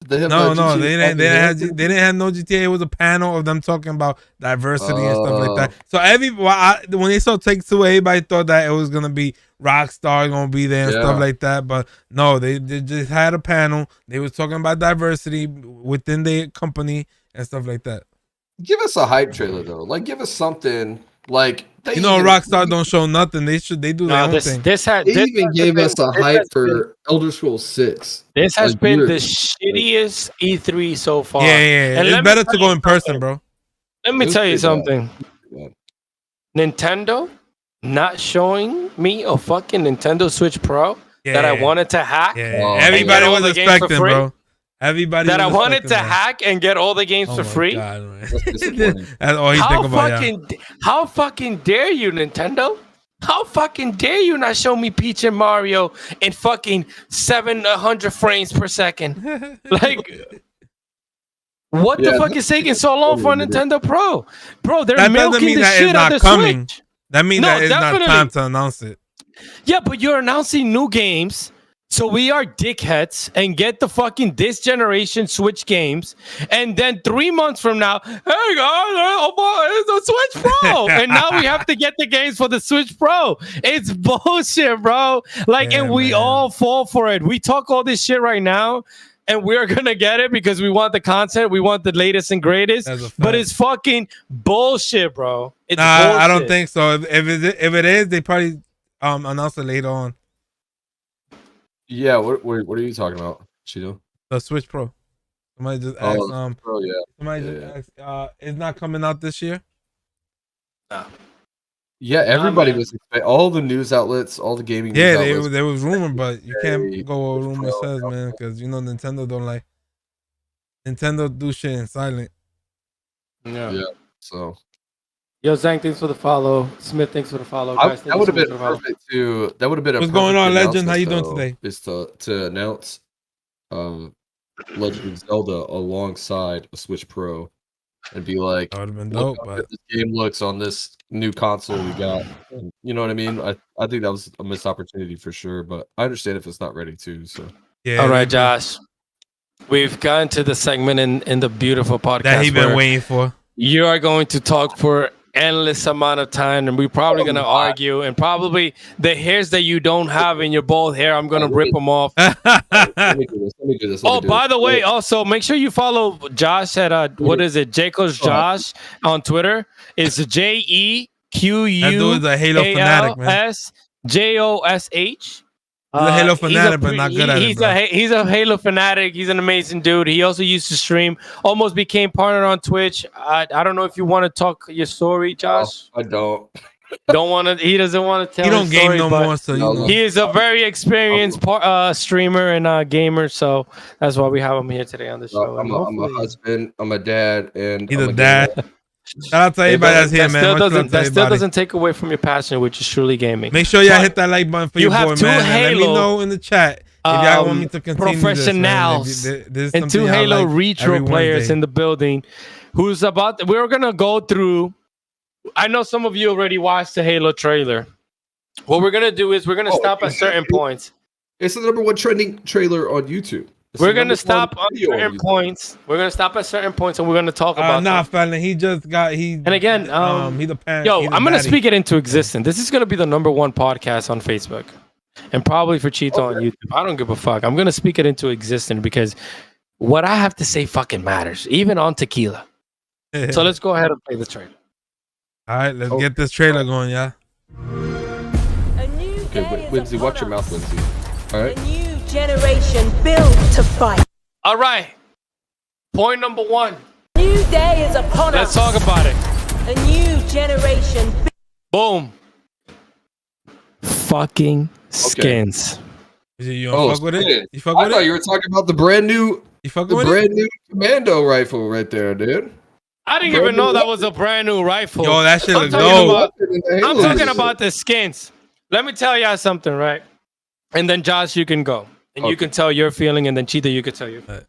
Did they have No, GTA they 5 didn't have no GTA. It was a panel of them talking about diversity and stuff like that. So when they saw Take Two, everybody thought that it was gonna be Rockstar gonna be there and stuff like that. But no, they just had a panel. They was talking about diversity within the company and stuff like that. Give us a hype trailer though. Like, give us something. Like, they Rockstar don't show nothing. They do their No, own this thing. this had They this even has gave been- us a this hype has for been- Elder Scrolls 6. This has a been year the ago. shittiest E3 so far. Yeah. And It's let me better tell to go you in person, something. bro. Let me It was tell you pretty bad. something. Yeah. Nintendo not showing me a fucking Nintendo Switch Pro that I wanted to hack. Yeah, Oh, everybody and was get all the games for expecting, free. bro. Everybody that I was wanted expecting to that. hack and get all the games Oh for my free. God, man. That's disappointing. That's all he think about. How fucking dare you, Nintendo? How fucking dare you not show me Peach and Mario in fucking 700 frames per second? Like, what the fuck is taking so long for a Nintendo Pro? Bro, they're That doesn't milking mean the that shit it's out not of coming. Switch. That means No, that it's not definitely. time to announce it. Yeah, but you're announcing new games. So we are dickheads and get the fucking this generation Switch games. And then 3 months from now, hey guys, it's a Switch Pro. And now we have to get the games for the Switch Pro. It's bullshit, bro. Like, Yeah, and we man. all fall for it. We talk all this shit right now. And we're gonna get it because we want the content, we want the latest and greatest. That's a fact. But it's fucking bullshit, bro. It's Nah, bullshit. I don't think so. If it is, they probably announce it later on. Yeah, what are you talking about, Cheeto? The Switch Pro. Somebody just asked. Oh yeah. Somebody just asked. It's not coming out this year. Yeah, everybody man. was all the news outlets, all the gaming. Yeah, news outlets. there was rumor, but you can't go where Switch rumor Pro, says, man, because you know Nintendo don't like. Nintendo do shit in silent. Yeah. So Yo, Zang, thanks for the follow. Smith, thanks for the follow. Guys, thank that you would so have much been for the follow. perfect to. That would have been a. What's going perfect on, Legend? How you announcement, doing though, today? Is to announce, Legend of Zelda alongside a Switch Pro, and be like, That would have been look dope, how but good this game looks on this new console we got. And you know what I mean? I think that was a missed opportunity for sure, but I understand if it's not ready too. So yeah. All right, they- Josh. We've gotten to the segment in the beautiful podcast that he been where waiting for. you are going to talk for endless amount of time, and we're probably going to argue, and probably the hairs that you don't have in your bald hair, I'm going to rip them off. let me do this. Oh, by the way, also make sure you follow Josh at what is it? Jacob's Josh on Twitter. It's JEQUALSJOSH. That dude's a Halo fanatic, man. He's a Halo fanatic, but not good at it, bro. He's a Halo fanatic. He's an amazing dude. He also used to stream. Almost became partner on Twitch. I don't know if you want to talk your story, Josh. I don't. Don't want to. He doesn't want to tell. He don't his game story, no but more, so you know. he is a very experienced streamer and gamer. So that's why we have him here today on the show. I'm a husband. I'm a dad, and He's I'm a dad. Shout out to everybody that's here, man. That still doesn't take away from your passion, which is truly gaming. Make sure y'all hit that like button for you your have boy, two man. And let me Halo, know in the chat if y'all want me to continue professionals this, man. This and two Halo retro players in the the building. Who's about? We're gonna go through. I know some of you already watched the Halo trailer. What we're gonna do is we're gonna stop at certain points. It's the #1 trending trailer on YouTube. We're gonna stop on certain points. We're gonna stop at certain points, and we're gonna talk about. Nah, fella, he just got And again, he the parent. yo, he the I'm gonna daddy. speak it into existence. This is gonna be the #1 podcast on Facebook, and probably for Cheeto on YouTube. I don't give a fuck. I'm gonna speak it into existence because what I have to say fucking matters, even on tequila. So let's go ahead and play the trailer. All right, let's get this trailer going, yeah. A new Okay, day is Whimsy, watch your upon mouth, us. Whimsy. All right. A new generation built to fight. All right. Point number 1. A new day is upon Let's us. talk about it. A new generation. Boom. Fucking skins. You don't fuck with it? You fuck with I thought it? you were talking about the brand new commando rifle right there, dude. I didn't even know that was a brand new rifle. Yo, that shit I'm look talking dope. I'm talking about the skins. Let me tell y'all something, right? And then Josh, you can go. And you can tell your feeling, and then Cheetah, you can tell your feeling.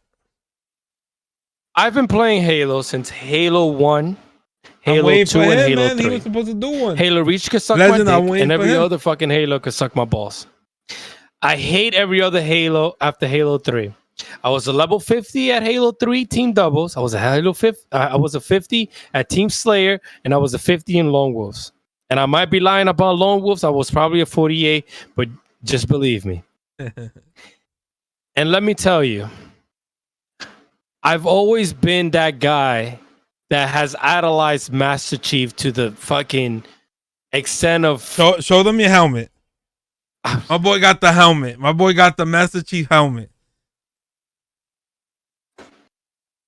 I've been playing Halo since Halo 1, Halo 2, and Halo 3. He was supposed to do one. Halo Reach could suck Legend, my I'm dick, waiting and for every him. other fucking Halo could suck my balls. I hate every other Halo after Halo 3. I was a level 50 at Halo 3 Team Doubles. I was a 50 at Team Slayer, and I was a 50 in Lone Wolves. And I might be lying about Lone Wolves. I was probably a 48, but just believe me. And let me tell you, I've always been that guy that has idolized Master Chief to the fucking extent of... Show them your helmet. My boy got the helmet. My boy got the Master Chief helmet.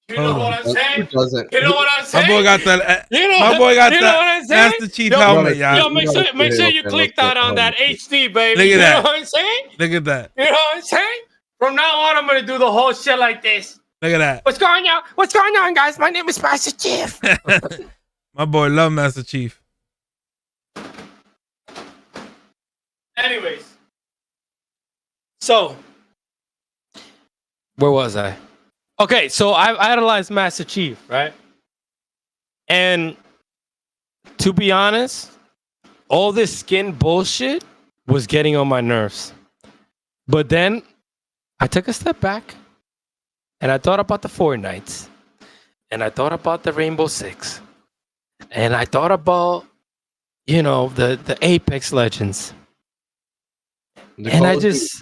You know what I'm saying? You know what I'm saying? My boy got the. My boy got the Master Chief helmet, y'all. Yo, make sure you click that on that HD, baby. Look at you that. know what I'm saying? Look at that. You know what I'm saying? From now on, I'm gonna do the whole shit like this. Look at that. What's going on? What's going on, guys? My name is Master Chief. My boy love Master Chief. Anyways, so where was I? Okay, so I idolized Master Chief, right? And to be honest, all this skin bullshit was getting on my nerves. But then I took a step back and I thought about the Fortnites, and I thought about the Rainbow Six, and I thought about, you know, the Apex Legends. And I just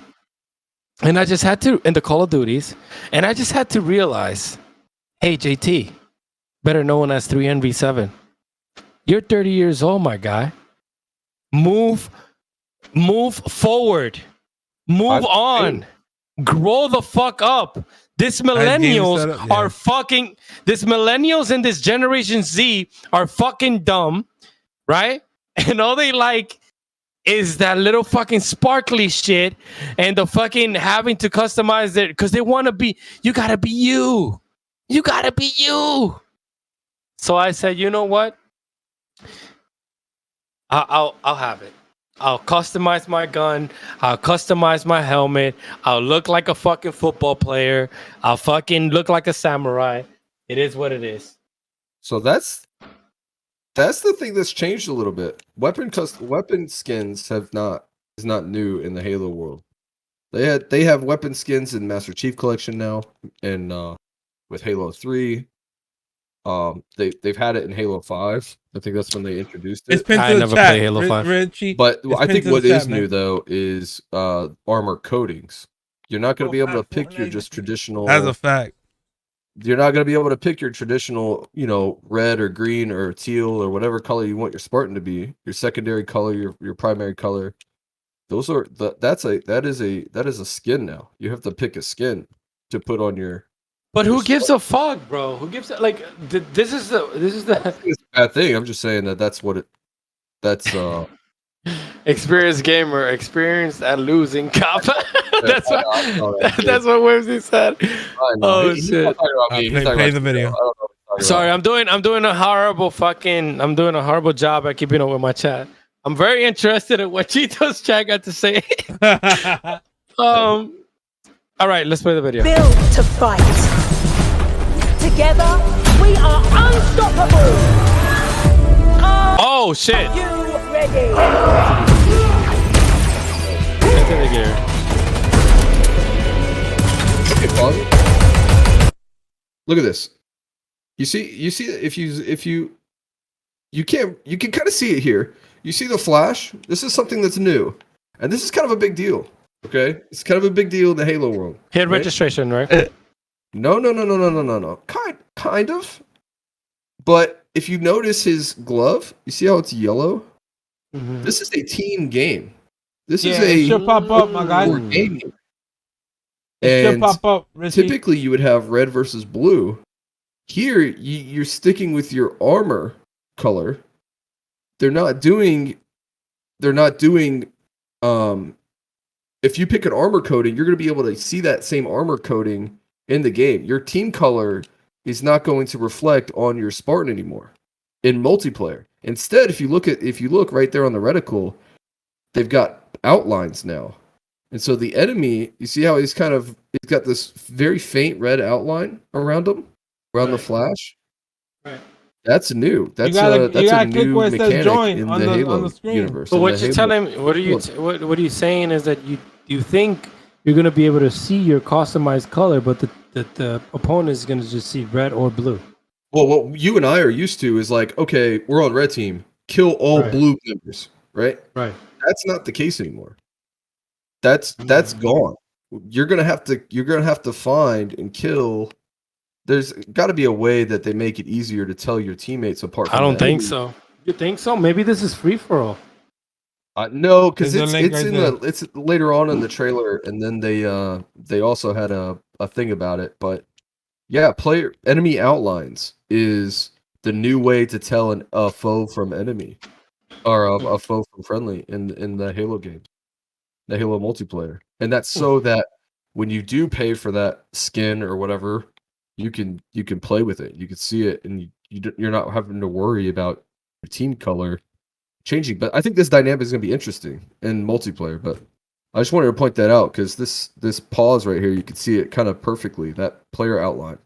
had to, in the Call of Duties, and I just had to realize, hey, JT, better known as 3NV7, you're 30 years old, my guy. Move forward. Move on. Grow the fuck up. This millennials are fucking, this millennials and this Generation Z are fucking dumb, right? And all they like is that little fucking sparkly shit and the fucking having to customize it because they want to be, you gotta be you. You gotta be you. So I said, you know what? I'll have it. I'll customize my gun. I'll customize my helmet. I'll look like a fucking football player. I'll fucking look like a samurai. It is what it is. So that's the thing that's changed a little bit. Weapon skins is not new in the Halo world. They have weapon skins in Master Chief Collection now, and with Halo 3. They've had it in Halo 5. I think that's when they introduced it. It's pinned to I the never chat. played Halo 5. Richie, But it's I think pinned to what the is chat, new man. though is armor coatings. You're not going to be able to pick your just traditional. That's a fact. You're not going to be able to pick your traditional, red or green or teal or whatever color you want your Spartan to be. Your secondary color, your primary color. Those are that is a skin now. You have to pick a skin to put on your. But who gives a fuck, bro? Who gives a, like this is the It's a bad thing. I'm just saying that's what it. That's experienced gamer, experienced at losing cop. That's what I know that shit. that's what Wimsey said. I know. Oh He's shit. not talking about me. He's talking play about the video. I don't know what he's talking Sorry, about. I'm doing a horrible job at keeping up with my chat. I'm very interested in what Cheeto's chat got to say. All right, let's play the video. Build to fight. Together, we are unstoppable. Oh shit! Are you ready? Into the gear. Okay, pause. Look at this. You see if you can kind of see it here. You see the flash? This is something that's new. And this is kind of a big deal. Okay? It's kind of a big deal in the Halo world. Hit right? registration, right? No. Kind of. But if you notice his glove, you see how it's yellow? Mhm. This is a team game. This is it should a pop up, my guy. we're gaming. It should And pop up, Richie. typically you would have red versus blue. Here you're sticking with your armor color. They're not doing if you pick an armor coating, you're going to be able to see that same armor coating in the game. Your team color is not going to reflect on your Spartan anymore in multiplayer. Instead, if you look right there on the reticle, they've got outlines now. And so the enemy, you see how he's got this very faint red outline around him, around the flash. Right. That's new. That's gotta a click new where it says mechanic join in on the the Halo screen. universe. But in what the you're Halo- telling, what are you saying is that you think you're gonna be able to see your customized color, but the opponent is gonna just see red or blue. Well, what you and I are used to is like, okay, we're on red team, kill all Right. blue members, right? Right. That's not the case anymore. That's gone. You're gonna have to find and kill. There's got to be a way that they make it easier to tell your teammates apart. From I don't the think enemy. so. You think so? Maybe this is free for all. No, because There's a link right there. it's later on in the trailer, and then they also had a thing about it. But yeah, enemy outlines is the new way to tell a foe from enemy, or a foe from friendly in the Halo game, the Halo multiplayer, and that's so that when you do pay for that skin or whatever, you can play with it. You can see it, and you're not having to worry about your team color changing. But I think this dynamic is going to be interesting in multiplayer. But I just wanted to point that out because this pause right here, you can see it kind of perfectly, that player outline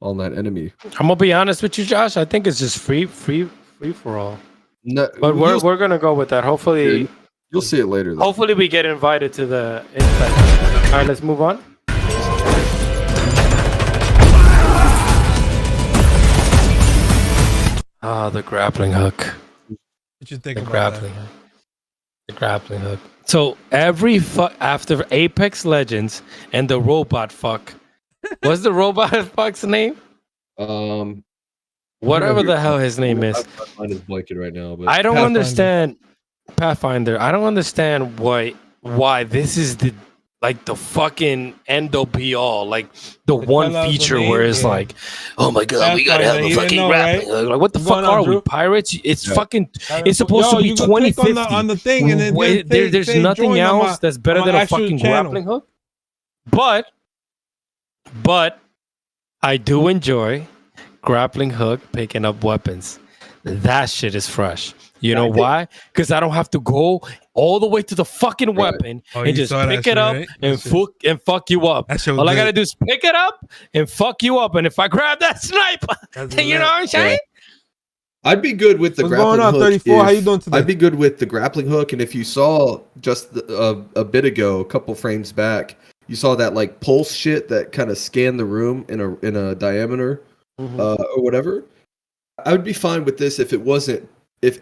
on that enemy. I'm gonna be honest with you, Josh. I think it's just free for all. No, But we're gonna go with that. Hopefully, you'll see it later. Though. hopefully we get invited to the inside. All right, let's move on. Ah, the grappling hook. What you think The about grappling hook. The grappling hook. So every after Apex Legends and the robot fuck. What's the robot fuck's name? Whatever the hell his name is. I'm his blanket right now, but I don't Pathfinder. understand Pathfinder. I don't understand why this is the fucking end all be all, like the one hell out of the feature name, where it's yeah. like, oh my god, we gotta have Pathfinder, a you fucking didn't know, grappling. right? Like what the What's fuck going on, are we Drew? pirates? It's Yeah. fucking. It's supposed to be you can 2050. click on the thing and then Wait, there's say nothing join on else my- that's better on my than a actual fucking channel. grappling hook. But I do enjoy grappling hook picking up weapons. That shit is fresh. You know why? Because I don't have to go all the way to the fucking Right. weapon Oh, and you just saw that pick shit, it up right? and fuck you up. That shit was All I good. gotta do is pick it up and fuck you up. And if I grab that sniper, That's you know lit. what I'm saying? I'd be good with the What's grappling going on, hook. 34? How if- you doing today? I'd be good with the grappling hook, and if you saw just a bit ago, a couple frames back, you saw that like pulse shit that kind of scanned the room in a diameter or whatever. I would be fine with this if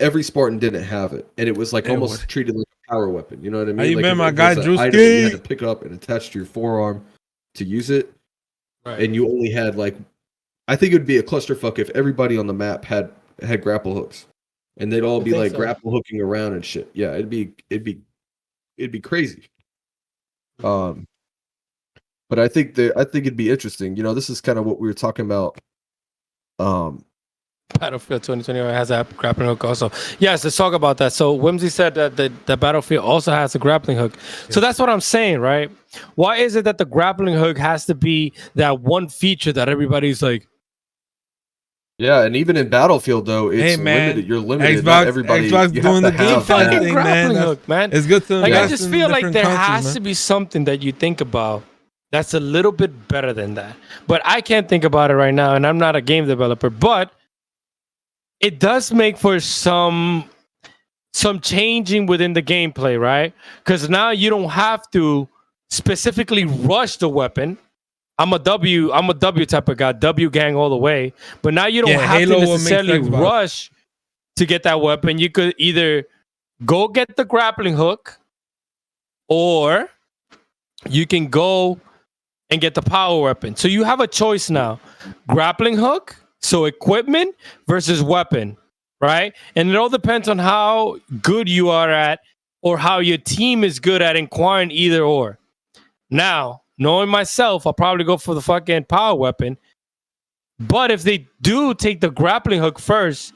every Spartan didn't have it, and it was like It almost would. treated like a power weapon. You know what I mean? How you like been, if my it guy, was an item that you had to pick up and attach to your forearm to use it, Right. and you only had like, I think it would be a clusterfuck if everybody on the map had grapple hooks, and they'd all be think like so. grapple hooking around and shit. Yeah, it'd be crazy. But I think it'd be interesting. You know, this is kind of what we were talking about. Battlefield 2021 has a grappling hook also. Yes, let's talk about that. So Whimsy said that the Battlefield also has a grappling hook. So that's what I'm saying, right? Why is it that the grappling hook has to be that one feature that everybody's like, Yeah, and even in Battlefield though, it's Hey, man, limited. You're limited. Not everybody. Xbox you doing have the to Game have Pass that. fucking thing, grappling man. hook, man? It's good to Like, I invest just in feel like different there countries, has man. to be something that you think about that's a little bit better than that. But I can't think about it right now, and I'm not a game developer. But it does make for some changing within the gameplay, right? Because now you don't have to specifically rush the weapon. I'm a W type of guy, W gang all the way. But now you don't Yeah, have Halo to will make necessarily Xbox. rush to get that weapon. You could either go get the grappling hook, or you can go and get the power weapon. So you have a choice now. Grappling hook, so equipment versus weapon, right? And it all depends on how good you are at or how your team is good at inquiring either or. Now, knowing myself, I'll probably go for the fucking power weapon. But if they do take the grappling hook first,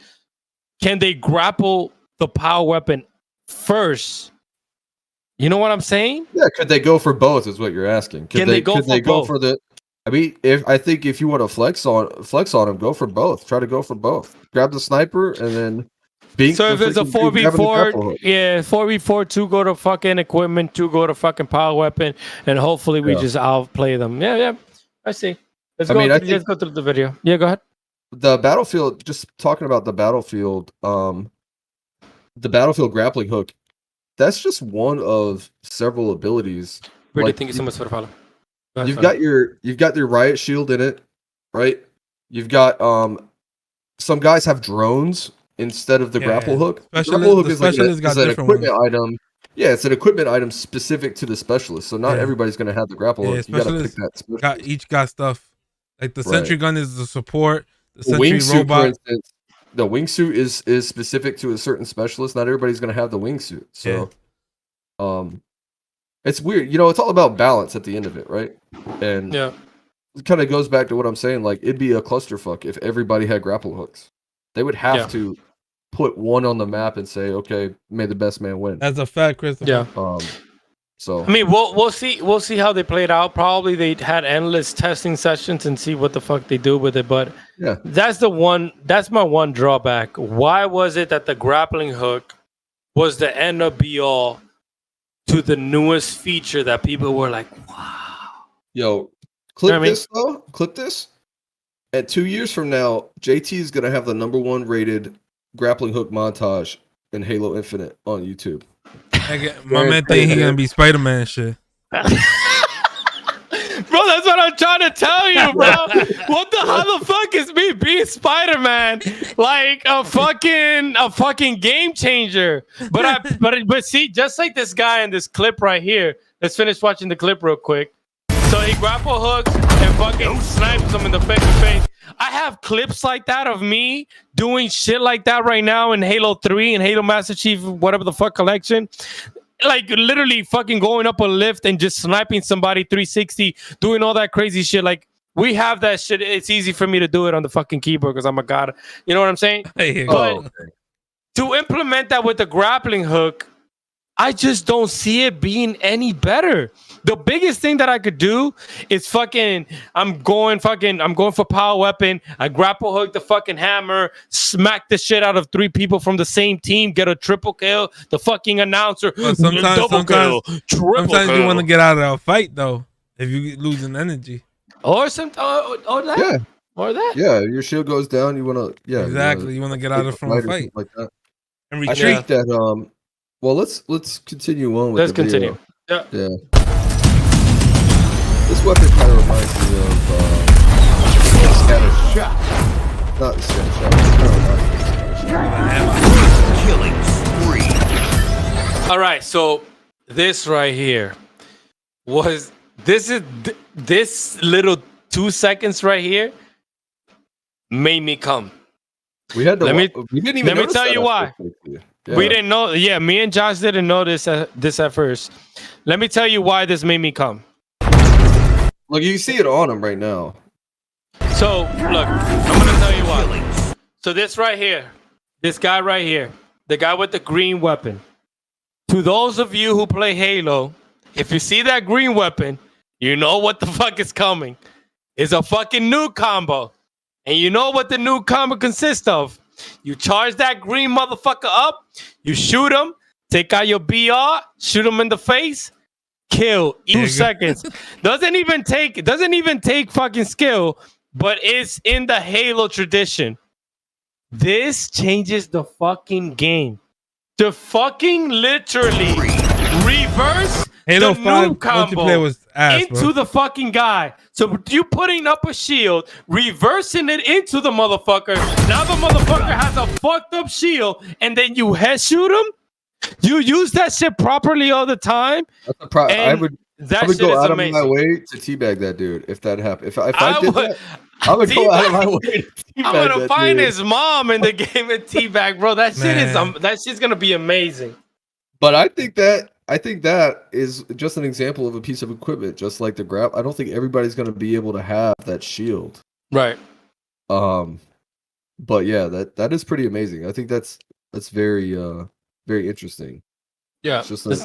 can they grapple the power weapon first? You know what I'm saying? Yeah, could they go for both? Is what you're asking. Can they go for both? for the? I mean, if you want to flex on them, go for both. Try to go for both. Grab the sniper and then. So if it's a 4v4, yeah, 4v4, 2 go to fucking equipment, 2 go to fucking power weapon, and hopefully we just outplay them. Yeah, I see. Let's go through the video. Yeah, go ahead. The Battlefield. Just talking about the Battlefield. The Battlefield grappling hook. That's just one of several abilities. Really, Like, thank you so much for the follow. Go ahead, You've sorry. got your riot shield in it, right? You've got some guys have drones instead of the Yeah, grapple yeah. hook. Specialist- Grapple hook the is like specialist got an different equipment item. Yeah, it's an equipment item specific to the specialist. So not Yeah. everybody's gonna have the grapple Yeah, hook. You gotta pick specialist that specialist. Each got stuff. Like the Right. sentry gun is the support. The The sentry wingsuit, for robot. instance, the wingsuit is specific to a certain specialist. Not everybody's gonna have the wingsuit. So it's weird. You know, it's all about balance at the end of it, right? And Yeah. it kind of goes back to what I'm saying. Like, it'd be a clusterfuck if everybody had grapple hooks. They would have to put one on the map and say, okay, may the best man win. That's a fact, Christopher. Yeah. So I mean, we'll see how they played out. Probably they had endless testing sessions and see what the fuck they do with it. But yeah, that's my one drawback. Why was it that the grappling hook was the end of be all to the newest feature that people were like, wow. yo, clip You know what I mean? this though. Clip this. At 2 years from now, JT is gonna have the #1 rated grappling hook montage in Halo Infinite on YouTube. My man think he gonna be Spider-Man shit. Bro, that's what I'm trying to tell you, bro. How the fuck is me being Spider-Man like a fucking game changer? But see, just like this guy in this clip right here. Let's finish watching the clip real quick. So he grapple hooks and fucking snipes him in the face. I have clips like that of me doing shit like that right now in Halo 3 and Halo Master Chief, whatever the fuck collection. Like literally fucking going up a lift and just sniping somebody 360, doing all that crazy shit. Like we have that shit. It's easy for me to do it on the fucking keyboard because I'm a god. You know what I'm saying? But to implement that with the grappling hook, I just don't see it being any better. The biggest thing that I could do is I'm going for power weapon. I grapple hook the fucking hammer, smack the shit out of 3 people from the same team, get a triple kill. The fucking announcer, Sometimes you want to get out of a fight though if you losing energy. Or that. Yeah. Or that. Yeah, your shield goes down. You want to, yeah, Exactly. You want to get out of from a fight like that. and I retreat. think that well, let's continue on with Let's the continue. video. Yeah. This weapon kind of reminds me of scatter shot. Not the scatter shot. It's kind of reminds me. Killing spree. All right, so this right here this little 2 seconds right here made me come. We had to. Let me- we didn't even. let me notice tell that you at why. first. Yeah. We didn't know. Yeah, me and Josh didn't know this at first. Let me tell you why this made me come. Look, you see it on him right now. So, look, I'm going to tell you why. So this right here, this guy right here, the guy with the green weapon. To those of you who play Halo, if you see that green weapon, you know what the fuck is coming. It's a fucking nuke combo. And you know what the nuke combo consists of. You charge that green motherfucker up, you shoot him, take out your BR, shoot him in the face, kill. 2 seconds. Doesn't even take fucking skill, but it's in the Halo tradition. This changes the fucking game. To fucking literally reverse Halo the 5 nuke combo multiplayer was ass, into bro. the fucking guy. So you putting up a shield, reversing it into the motherfucker. Now the motherfucker has a fucked up shield, and then you head shoot him. You use that shit properly all the time. That's a I would shit go is out amazing. of my way to teabag that dude if that happened. If I did would- that, I would go out of my way to teabag I'm gonna that find dude. his mom in the game and teabag, bro. That shit is Man. that shit's gonna be amazing. But I think that is just an example of a piece of equipment, just like the grab. I don't think everybody's going to be able to have that shield. Right. But yeah, that is pretty amazing. I think that's very very interesting. Yeah. It's just like,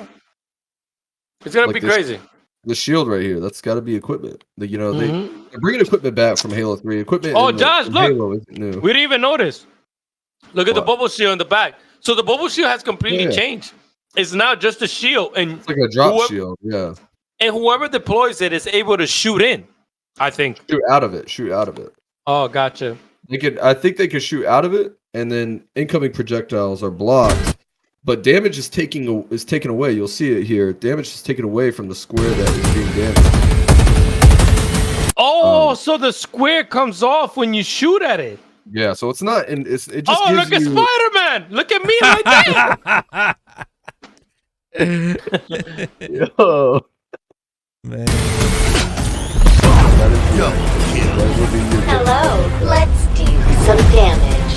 It's gonna like be this- crazy. the shield right here. That's got to be equipment. They're Mhm. bringing equipment back from Halo 3. Equipment. Oh, in Josh, look. Halo isn't new. We didn't even notice. Look at the What? bubble shield in the back. So the bubble shield has completely Yeah. changed. It's now just a shield, and It's like a drop whoever- shield. Yeah. whoever deploys it is able to shoot in. I think. Shoot out of it. Oh, gotcha. I think they could shoot out of it, and then incoming projectiles are blocked, but damage is taken away. You'll see it here. Damage is taken away from the square that is being damaged. Oh, so the square comes off when you shoot at it. Yeah, so it's not. It just Oh, gives look at you. Spider-Man! Look at me right there. Yo, Man. that would be your- Hello, let's do some damage.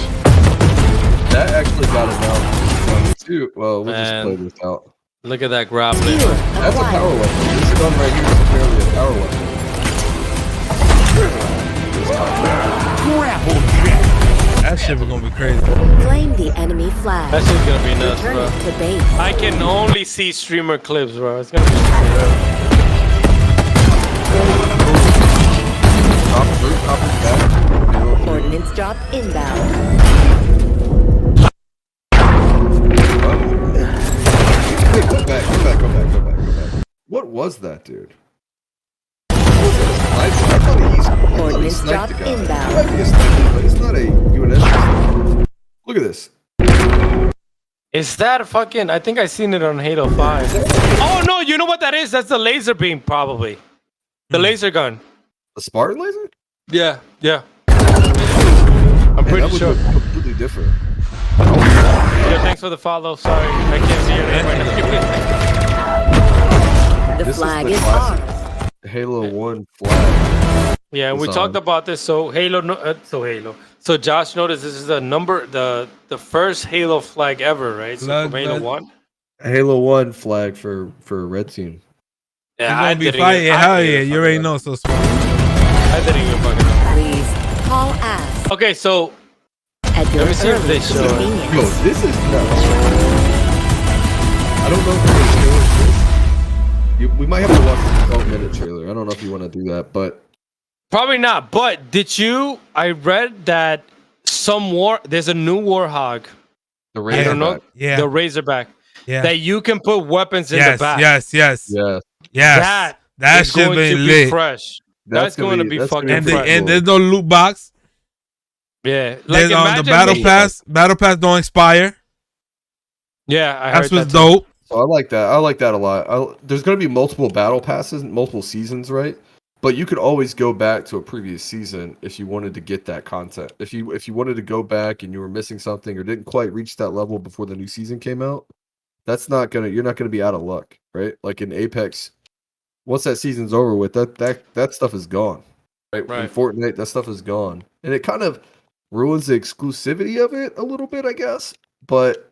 That actually got announced too. Well, we'll just Man. play this out. Look at that grappling. That's a power weapon. This gun right here is apparently a power weapon. That shit was gonna be crazy. Claim the enemy flag. That shit's gonna be nuts, Return bro. it to base. I can only see streamer clips, bro. It's gonna be Ordnance drop inbound. Hey, go back. What was that, dude? I thought he Ordnance sniped the drop guy. inbound. It might be a sniper, but it's not a UNS. Look at this. Is that fucking? I think I seen it on Halo 5. Oh no, you know what that is? That's the laser beam, probably. The laser gun. A Spartan laser? Yeah. I'm Man, pretty that would sure. look completely different. Yeah, thanks for the follow. Sorry, I can't see your name right now. The This is flag the is classic ours. Halo 1 flag. Yeah, we It's talked on. about this. So So Josh noticed this is the first Halo flag ever, right? So Flag, from Halo flag. 1. Halo 1 flag for Red Team. You're Yeah, gonna be didn't fighting. even- I Hell didn't yeah, even you already fucking know. So smart. I didn't even fucking know. Please call ass Okay, so at your Let me see if they earliest show it. convenience. Yo, this is nuts. I don't know if we're gonna show this. We might have to watch the 12-minute trailer. I don't know if you want to do that, but probably not. But I read that there's a new Warhog, the I don't know, Razorback. Yeah. the Razorback, Yeah. that you can put weapons in the Yes. back. Yes. Yeah, That Is shit going to been be lit. fresh. That's going to be fucking And, fresh. and there's no loot box. Yeah, There's the imagine battle me- pass. Battle pass don't expire. Yeah, I That's heard what's that too. dope. So I like that. I like that a lot. There's going to be multiple battle passes, multiple seasons, right? But you could always go back to a previous season if you wanted to get that content. If you wanted to go back and you were missing something or didn't quite reach that level before the new season came out, you're not gonna be out of luck, right? Like in Apex, once that season's over with, that stuff is gone. Right? In Right. Fortnite, that stuff is gone. And it kind of ruins the exclusivity of it a little bit, I guess. But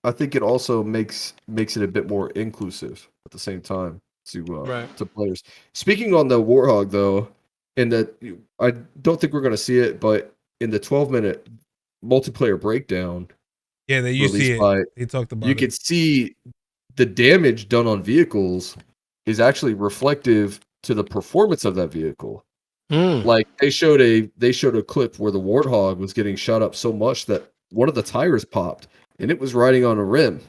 I think it also makes it a bit more inclusive at the same time to players. Speaking on the Warhog though, I don't think we're gonna see it, but in the 12-minute multiplayer breakdown, Yeah, that you see released by, it. They talked about you it. could see the damage done on vehicles is actually reflective to the performance of that vehicle. Like they showed a clip where the Warthog was getting shot up so much that one of the tires popped and it was riding on a rim,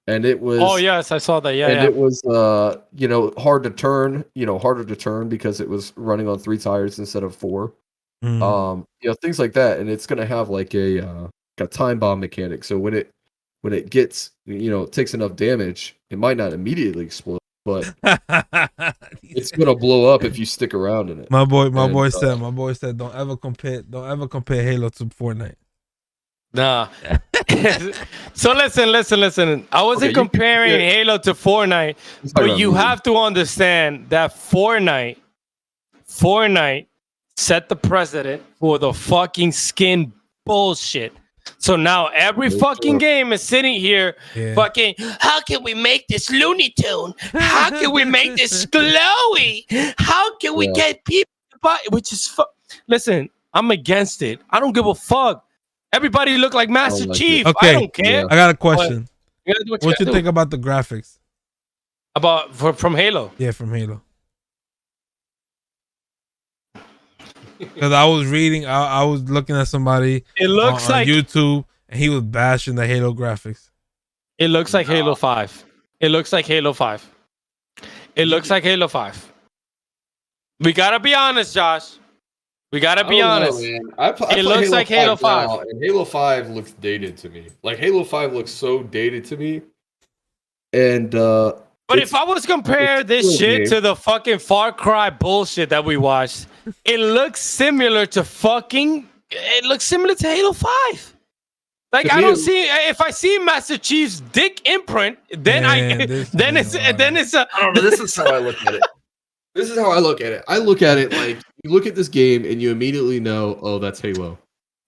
and it was Oh yes, I saw that. Yeah, and yeah. it was harder to turn because it was running on 3 tires instead of 4. Mm. Things like that, and it's gonna have like a time bomb mechanic. So when it gets takes enough damage, it might not immediately explode, but it's gonna blow up if you stick around in it. My boy And, said, don't ever compare Halo to Fortnite. Nah. So listen. I wasn't Okay, you- comparing yeah. Halo to Fortnite, He's talking but about you movie. have to understand that Fortnite set the precedent for the fucking skin bullshit. So now every Very fucking true. game is sitting here Yeah. fucking, how can we make this Looney Tune? How can we make this glowy? How can we Yeah. get people to buy it? Which is listen, I'm against it. I don't give a fuck. Everybody look like Master like it. Chief. Okay. I don't care. Yeah. I got a question. You gotta do What you gotta think do. about the graphics? From Halo? Yeah, from Halo. Because I was reading, I was looking at somebody It looks on like YouTube, and he was bashing the Halo graphics. it looks like Halo 5. It looks like Halo 5. It looks like Halo 5. We gotta be honest, Josh. We gotta be honest. It It looks like Halo 5. and Halo 5 looks dated to me. Like Halo 5 looks so dated to me. And But if I was compare it's this still shit game. to the fucking Far Cry bullshit that we watched, it looks similar to Halo 5. Like To I me, don't it- see if I see Master Chief's dick imprint, then Man, this then is it's a I don't know. This is how I look at it. This is how I look at it. I look at it like you look at this game and you immediately know, oh, that's Halo.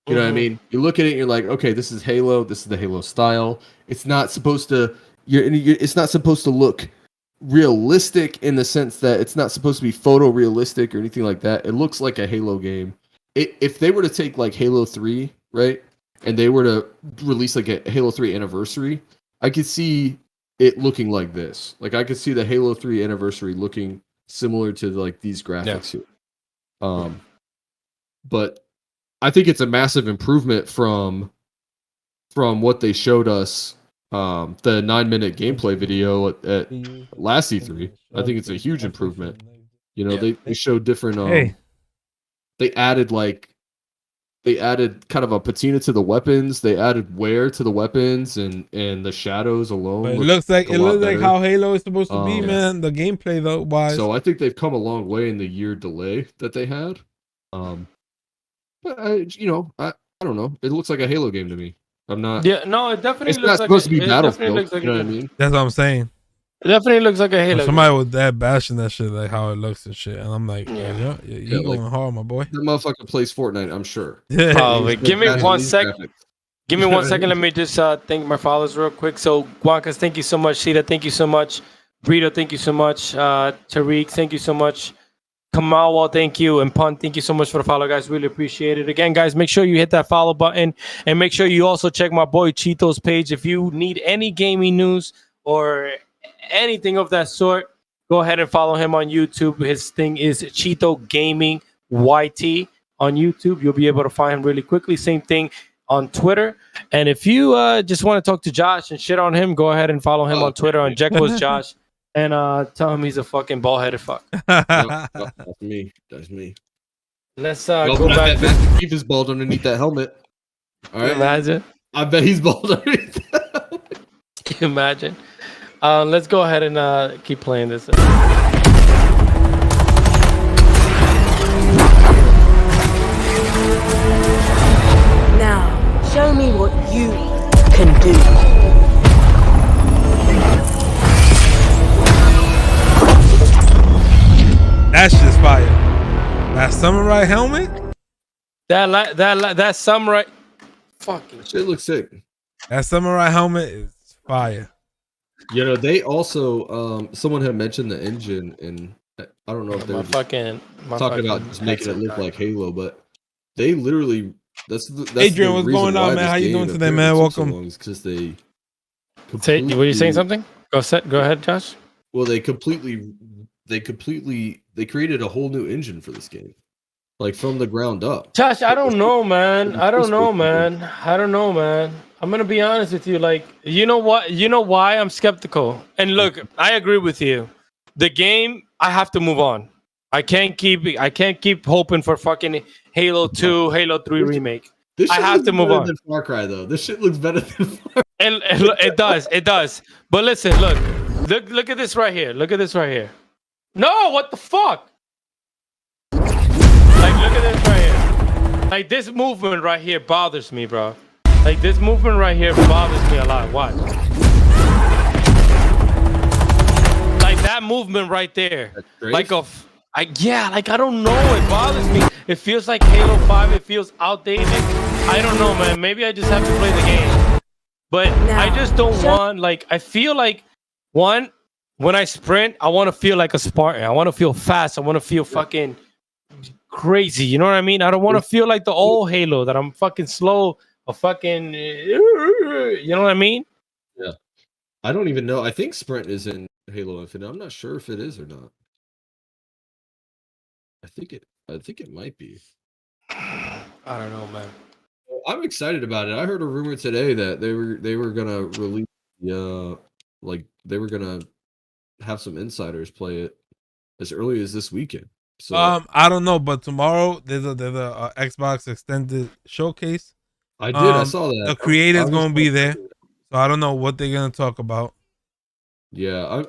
You know what I Mhm. mean? You look at it and you're like, okay, this is Halo. This is the Halo style. It's not supposed to. It's not supposed to look realistic in the sense that it's not supposed to be photorealistic or anything like that. It looks like a Halo game. If they were to take like Halo 3, right? And they were to release like a Halo 3 anniversary, I could see it looking like this. Like I could see the Halo 3 anniversary looking similar to like these graphics here. But I think it's a massive improvement from what they showed us, the 9-minute gameplay video at last E3. I think it's a huge improvement. You know, they showed different. They added kind of a patina to the weapons. They added wear to the weapons, and the shadows alone. But it looks like how Halo is supposed to be, man. The gameplay though, wise. So I think they've come a long way in the year delay that they had. But I don't know. It looks like a Halo game to me. I'm not. Yeah, no, it definitely It's looks not like supposed to be it Battlefield. looks like You know what I mean? That's what I'm saying. It definitely looks like a Halo. But somebody was that bashing that shit, like how it looks and shit, and I'm like, you Yeah, going hard, my boy. That motherfucker plays Fortnite, I'm sure. Probably. Give me 1 sec. graphics. Give me 1 second. Let me just thank my followers real quick. So, Guancas, thank you so much. Sheeta, thank you so much. Brito, thank you so much. Tariq, thank you so much. Kamawa, thank you. And Punt, thank you so much for the follow, guys. Really appreciate it. Again, guys, make sure you hit that follow button. And make sure you also check my boy Cheeto's page. If you need any gaming news or anything of that sort, go ahead and follow him on YouTube. His thing is Cheeto Gaming YT on YouTube. You'll be able to find him really quickly. Same thing on Twitter. And if you just want to talk to Josh and shit on him, go ahead and follow him on Twitter on Jekyll's Josh and tell him he's a fucking bald-headed fuck. That's me. That's me. Let's go back. Master Chief is bald underneath that helmet. All right. Imagine. I bet he's bald underneath that helmet. Can you imagine? Let's go ahead and keep playing this. Now, show me what you can do. That's just fire. That samurai helmet. That samurai. Fucking shit looks sick. That samurai helmet is fire. You know, they also someone had mentioned the engine, and I don't know if they're talking about just making it look like Halo, but they literally that's Adrian, the what's reason going on, why man? this How you game doing today, apparently man? took Welcome. So long is because they were you saying something? Go ahead, Josh. Well, they created a whole new engine for this game, like from the ground up. Josh, I don't know, man. I don't know, man. I'm gonna be honest with you. Like, you know what? You know why I'm skeptical? And look, I agree with you. The game, I have to move on. I can't keep hoping for fucking Halo 2, Halo 3 remake. I have to move on. Than Far Cry though. This shit looks better than Far Cry. And it does. But listen, look at this right here. Look at this right here. No, what the fuck? Like, look at this right here. Like, this movement right here bothers me, bro. Like, this movement right here bothers me a lot. Watch. Like, that movement right there. Like, I don't know. It bothers me. It feels like Halo 5. It feels outdated. I don't know, man. Maybe I just have to play the game. But I just don't want, like, I feel like, one, when I sprint, I want to feel like a Spartan. I want to feel fast. I want to feel fucking crazy. You know what I mean? I don't want to feel like the old Halo that I'm fucking slow or fucking, you know what I mean? Yeah. I don't even know. I think sprint is in Halo Infinite. I'm not sure if it is or not. I think it might be. I don't know, man. Well, I'm excited about it. I heard a rumor today that they were gonna release they were gonna have some insiders play it as early as this weekend. So I don't know, but tomorrow there's a Xbox extended showcase. I did. I saw that. The creator's gonna be there, so I don't know what they're gonna talk about. Yeah.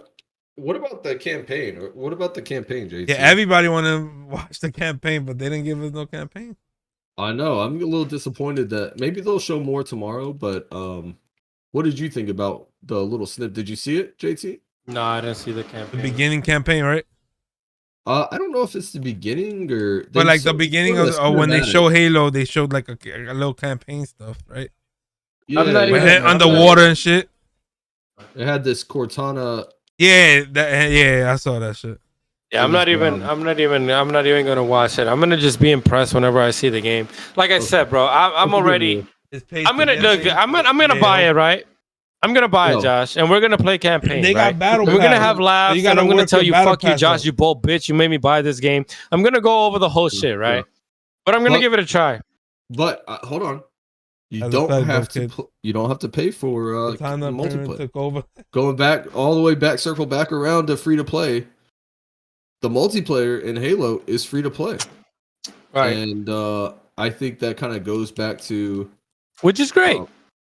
What about the campaign? What about the campaign, JT? Yeah, everybody want to watch the campaign, but they didn't give us no campaign. I know. I'm a little disappointed that maybe they'll show more tomorrow. But what did you think about the little snip? Did you see it, JT? No, I didn't see the campaign. The beginning campaign, right? I don't know if it's the beginning or. But like the beginning of when they show Halo, they showed like a little campaign stuff, right? Yeah, underwater and shit. It had this Cortana. Yeah, I saw that shit. Yeah, I'm not even gonna watch it. I'm gonna just be impressed whenever I see the game. Like I said, bro, I'm already. It's paid I'm to gonna get look. things. I'm gonna buy it, right? I'm gonna buy it, Yo. Josh, and we're gonna play campaign. They got right? battle We're gonna pass. have So laughs, you gotta and I'm gonna work tell your you, battle "Fuck you, pass Josh, up. you bold bitch. You made me buy this game." I'm gonna go over the whole shit, right? But I'm gonna But- give it a try. But hold on, you As I don't said, have though, to. kid. You don't have to pay for The time that Pyramid multiplayer. took over. Going back all the way back, circle back around to free to play. The multiplayer in Halo is free to play, Right. and I think that kind of goes back to Which is great.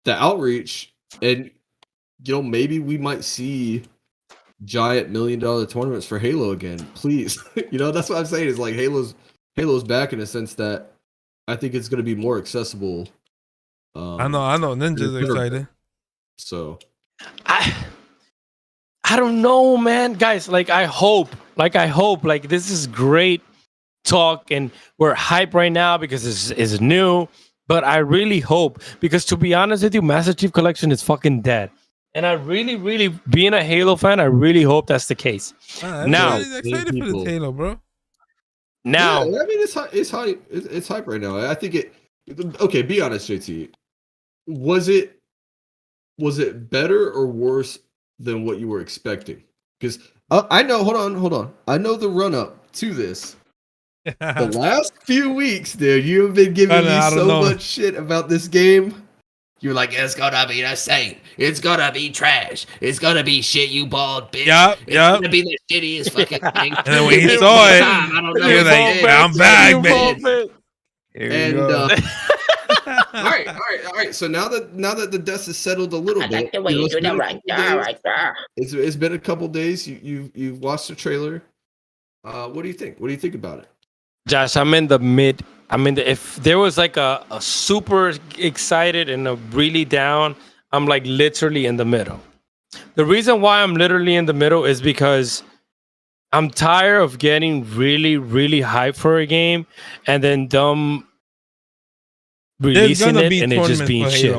the outreach, and maybe we might see giant $1 million tournaments for Halo again. Please, that's what I'm saying. Is like Halo's back in a sense that I think it's going to be more accessible. I know. Ninja's it's never excited. So I don't know, man. Guys, I hope this is great talk and we're hype right now because it's new. But I really hope, because to be honest with you, Master Chief Collection is fucking dead. And I really, really, being a Halo fan, I really hope that's the case. Now- Everybody's excited for this Halo, bro. Now, yeah, I mean, it's hype. It's hype right now. I think it. Okay, be honest, JT. Was it better or worse than what you were expecting? Because I know. Hold on. I know the run up to this. The last few weeks, dude, you have been giving me so much shit about this game. You're like, it's gonna be the same. It's gonna be trash. It's gonna be shit, you bald bitch. It's gonna be the shittiest fucking thing. And then when he saw it, I don't know. he was like, I'm back, baby. And all right. So now that the dust has settled a little bit, it's been a couple days. You've watched the trailer. What do you think? What do you think about it? Josh, I'm in the mid. If there was like a super excited and a really down, I'm like literally in the middle. The reason why I'm literally in the middle is because I'm tired of getting really, really hyped for a game and then dumb releasing it and it just being shit.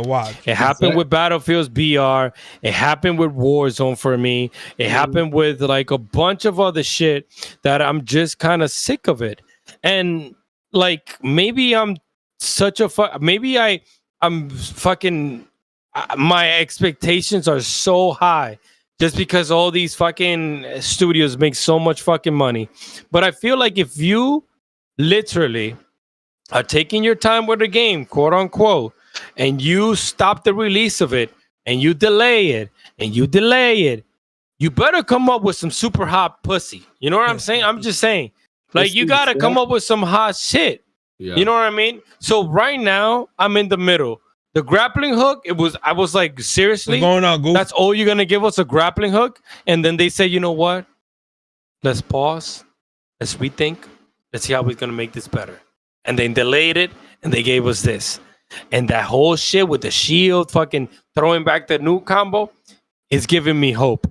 It happened with Battlefields BR. It happened with Warzone for me. It happened with like a bunch of other shit that I'm just kind of sick of it. And like maybe I'm such a I'm fucking my expectations are so high just because all these fucking studios make so much fucking money. But I feel like if you literally are taking your time with the game, quote unquote, and you stop the release of it and you delay it and you delay it, you better come up with some super hot pussy. You know what I'm saying? I'm just saying. Like, you got to come up with some hot shit. Yeah. You know what I mean? So right now, I'm in the middle. The grappling hook, I was like, seriously? Going on, Goof. That's all you're going to give us, a grappling hook? And then they say, you know what? Let's pause. Let's rethink. Let's see how we're going to make this better. And they delayed it, and they gave us this. And that whole shit with the shield, fucking throwing back the nuke combo, is giving me hope.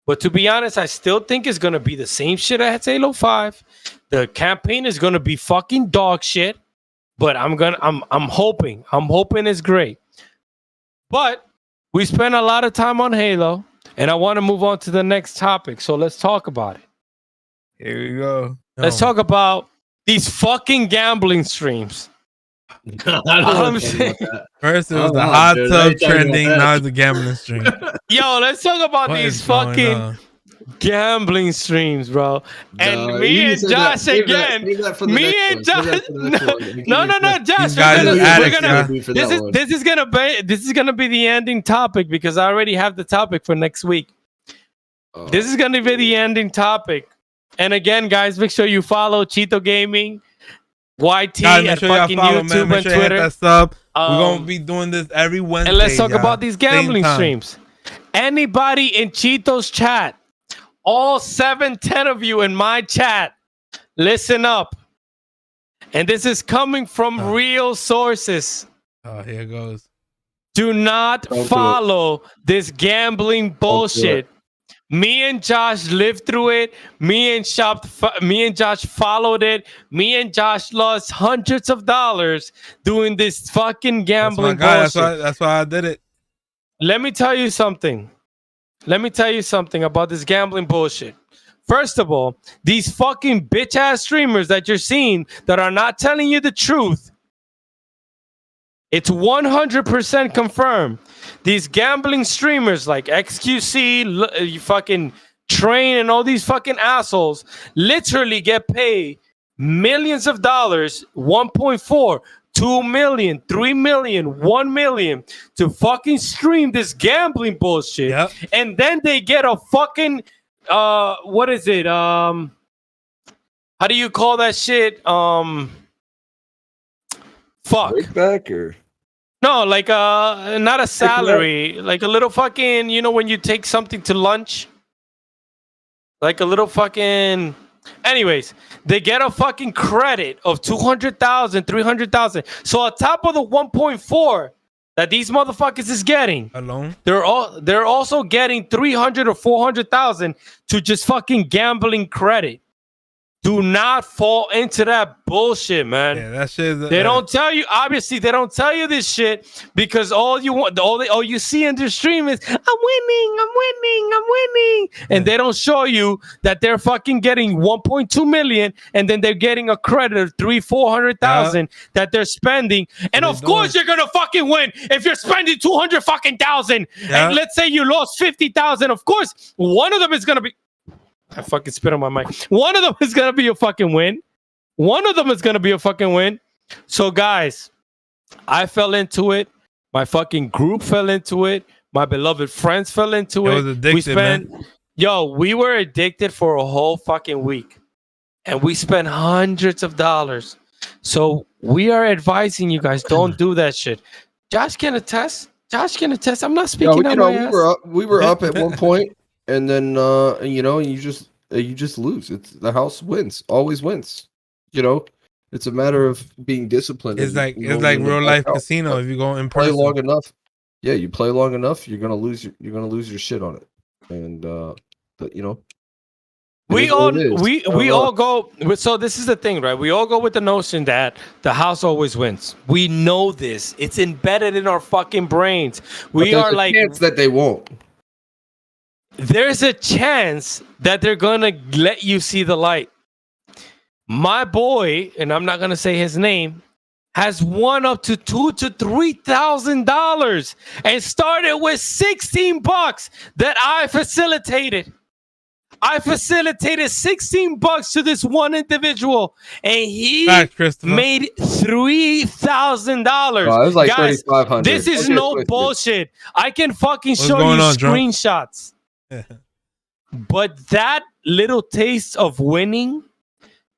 But to be honest, I still think it's going to be the same shit as Halo 5. The campaign is going to be fucking dog shit. But I'm hoping it's great. But we spent a lot of time on Halo, and I want to move on to the next topic. So let's talk about it. Here we go. Let's talk about these fucking gambling streams. I'm saying, First it was the hot tub trending, now it's the gambling stream. yo, let's talk about What these is going fucking on? gambling streams, bro. And me and Josh again. Me and Josh. No, Josh. These guys are addicts, This is gonna be the ending topic because I already have the topic for next week. This is gonna be the ending topic. And again, guys, make sure you follow Cheeto Gaming, YT, Guys, make at sure fucking y'all follow, YouTube man. Make and sure you hit Twitter. that sub. We're gonna be doing this every Wednesday. And let's talk y'all. about these Same gambling time. streams. Anybody in Cheeto's chat, all 710 of you in my chat, listen up. And this is coming from real sources. Oh, here it goes. Do not Don't do it. follow this gambling bullshit. Me and Josh lived through it. Me and Josh followed it. Me and Josh lost hundreds of dollars doing this fucking gambling bullshit. That's why I did it. Let me tell you something. About this gambling bullshit. First of all, these fucking bitch ass streamers that you're seeing that are not telling you the truth, it's 100% confirmed. These gambling streamers like XQC, you fucking Train, and all these fucking assholes literally get paid millions of dollars, 1.4, 2 million, 3 million, 1 million to fucking stream this gambling bullshit. Yep. And then they get a fucking what is it? How do you call that shit? Fuck. Back or No, like not a salary, like a little fucking, you know, when you take something to lunch, like a little fucking. Anyways, they get a fucking credit of 200,000, 300,000. So on top of the 1.4 that these motherfuckers is getting, alone, they're also getting 300 or 400,000 to just fucking gambling credit. Do not fall into that bullshit, man. yeah, that shit. They don't tell you. Obviously, they don't tell you this shit because all you see in their stream is I'm winning, and they don't show you that they're fucking getting 1.2 million, and then they're getting a credit of 400,000 that they're spending. And of course, you're gonna fucking win if you're spending 200 fucking thousand. Yeah. And let's say you lost 50,000. Of course, one of them is gonna be. I fucking spit on my mic. One of them is gonna be a fucking win. One of them is gonna be a fucking win. So guys, I fell into it. My fucking group fell into it. My beloved friends fell into it. It was addictive, man. We were addicted for a whole fucking week, and we spent hundreds of dollars. So we are advising you guys, don't do that shit. Josh can attest. I'm not speaking on my ass. We were up at one point. And then you just lose. It's the house wins, always wins. You know, it's a matter of being disciplined. It's like real life casino. If you go in person, play long enough, yeah, you play long enough, you're gonna lose your shit on it. And but you know, we all go. So this is the thing, right? We all go with the notion that the house always wins. We know this. It's embedded in our fucking brains. We are like chance that they won't. There's a chance that they're gonna let you see the light. My boy, and I'm not gonna say his name, has won up to $2,000 to $3,000 and started with $16 that I facilitated. I facilitated $16 to this one individual, and he made $3,000. Oh, it was like guys, $3,500. this is no bullshit. I can fucking show you screenshots. But that little taste of winning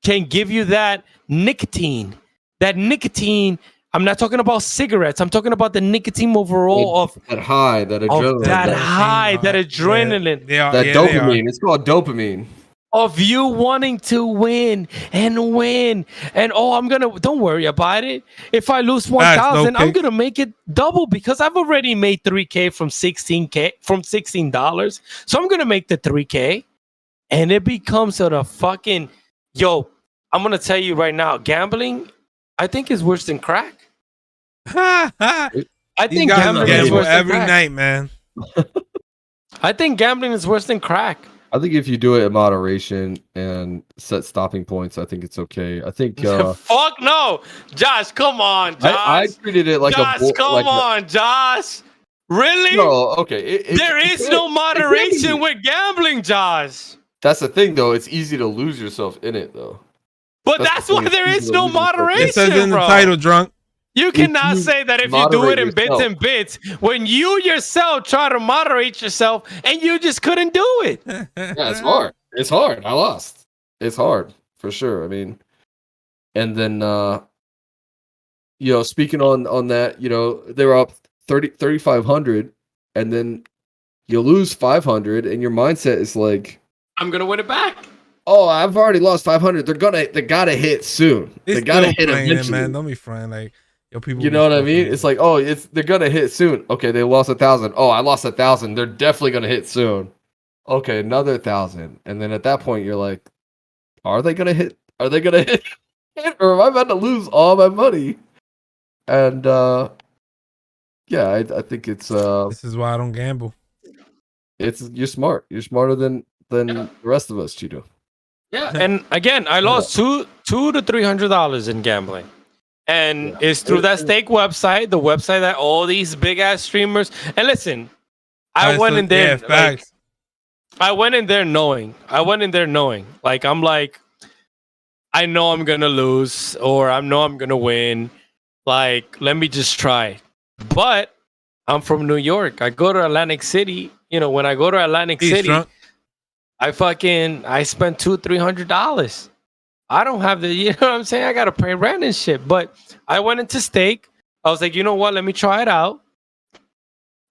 can give you that nicotine. That nicotine. I'm not talking about cigarettes. I'm talking about the nicotine overall of that high, that adrenaline. That adrenaline. Yeah, that dopamine. It's called dopamine. Of you wanting to win. And don't worry about it. If I lose 1,000, I'm gonna make it double because I've already made 3K from $16. So I'm gonna make the 3K, and it becomes a fucking I'm gonna tell you right now, gambling, I think is worse than crack. I think gambling is worse than every crack. night, man. I think gambling is worse than crack. I think if you do it in moderation and set stopping points, I think it's okay. I think fuck no, Josh. Come on, Josh. I treated it like Josh, come on, Josh. Really? No, okay. There is no moderation with gambling, Josh. That's the thing, though. It's easy to lose yourself in it, though. But that's why there is no moderation, it says in the bro. title, drunk. You cannot say that if you do it in bits and bits when you yourself try to moderate yourself and you just couldn't do it. Yeah, it's hard. It's hard. I lost. It's hard for sure. I mean, and then speaking on that, they were up 3,500, and then you lose 500, and your mindset is like, I'm gonna win it back. Oh, I've already lost 500. They gotta hit soon. They gotta hit eventually. Man, don't be frying like. People, you know what I mean? It's like, they're gonna hit soon. Okay, they lost 1,000. Oh, I lost 1,000. They're definitely gonna hit soon. Okay, another 1,000. And then at that point, you're like, are they gonna hit? Are they gonna hit? Or am I about to lose all my money? And I think it's. This is why I don't gamble. You're smart. You're smarter than than the rest of us, Cheeto. Yeah, and again, I lost $200 to $300 in gambling, and it's through that stake website, the website that all these big ass streamers. And listen, I went in there. Yeah, facts. I went in there knowing. Like I'm like, I know I'm gonna lose, or I know I'm gonna win. Like, let me just try. But I'm from New York. I go to Atlantic City. You know, when I go to Atlantic City, drunk. I spent $200-$300. I don't have the, you know what I'm saying? I gotta pay rent and shit. But I went into stake. I was like, you know what? Let me try it out.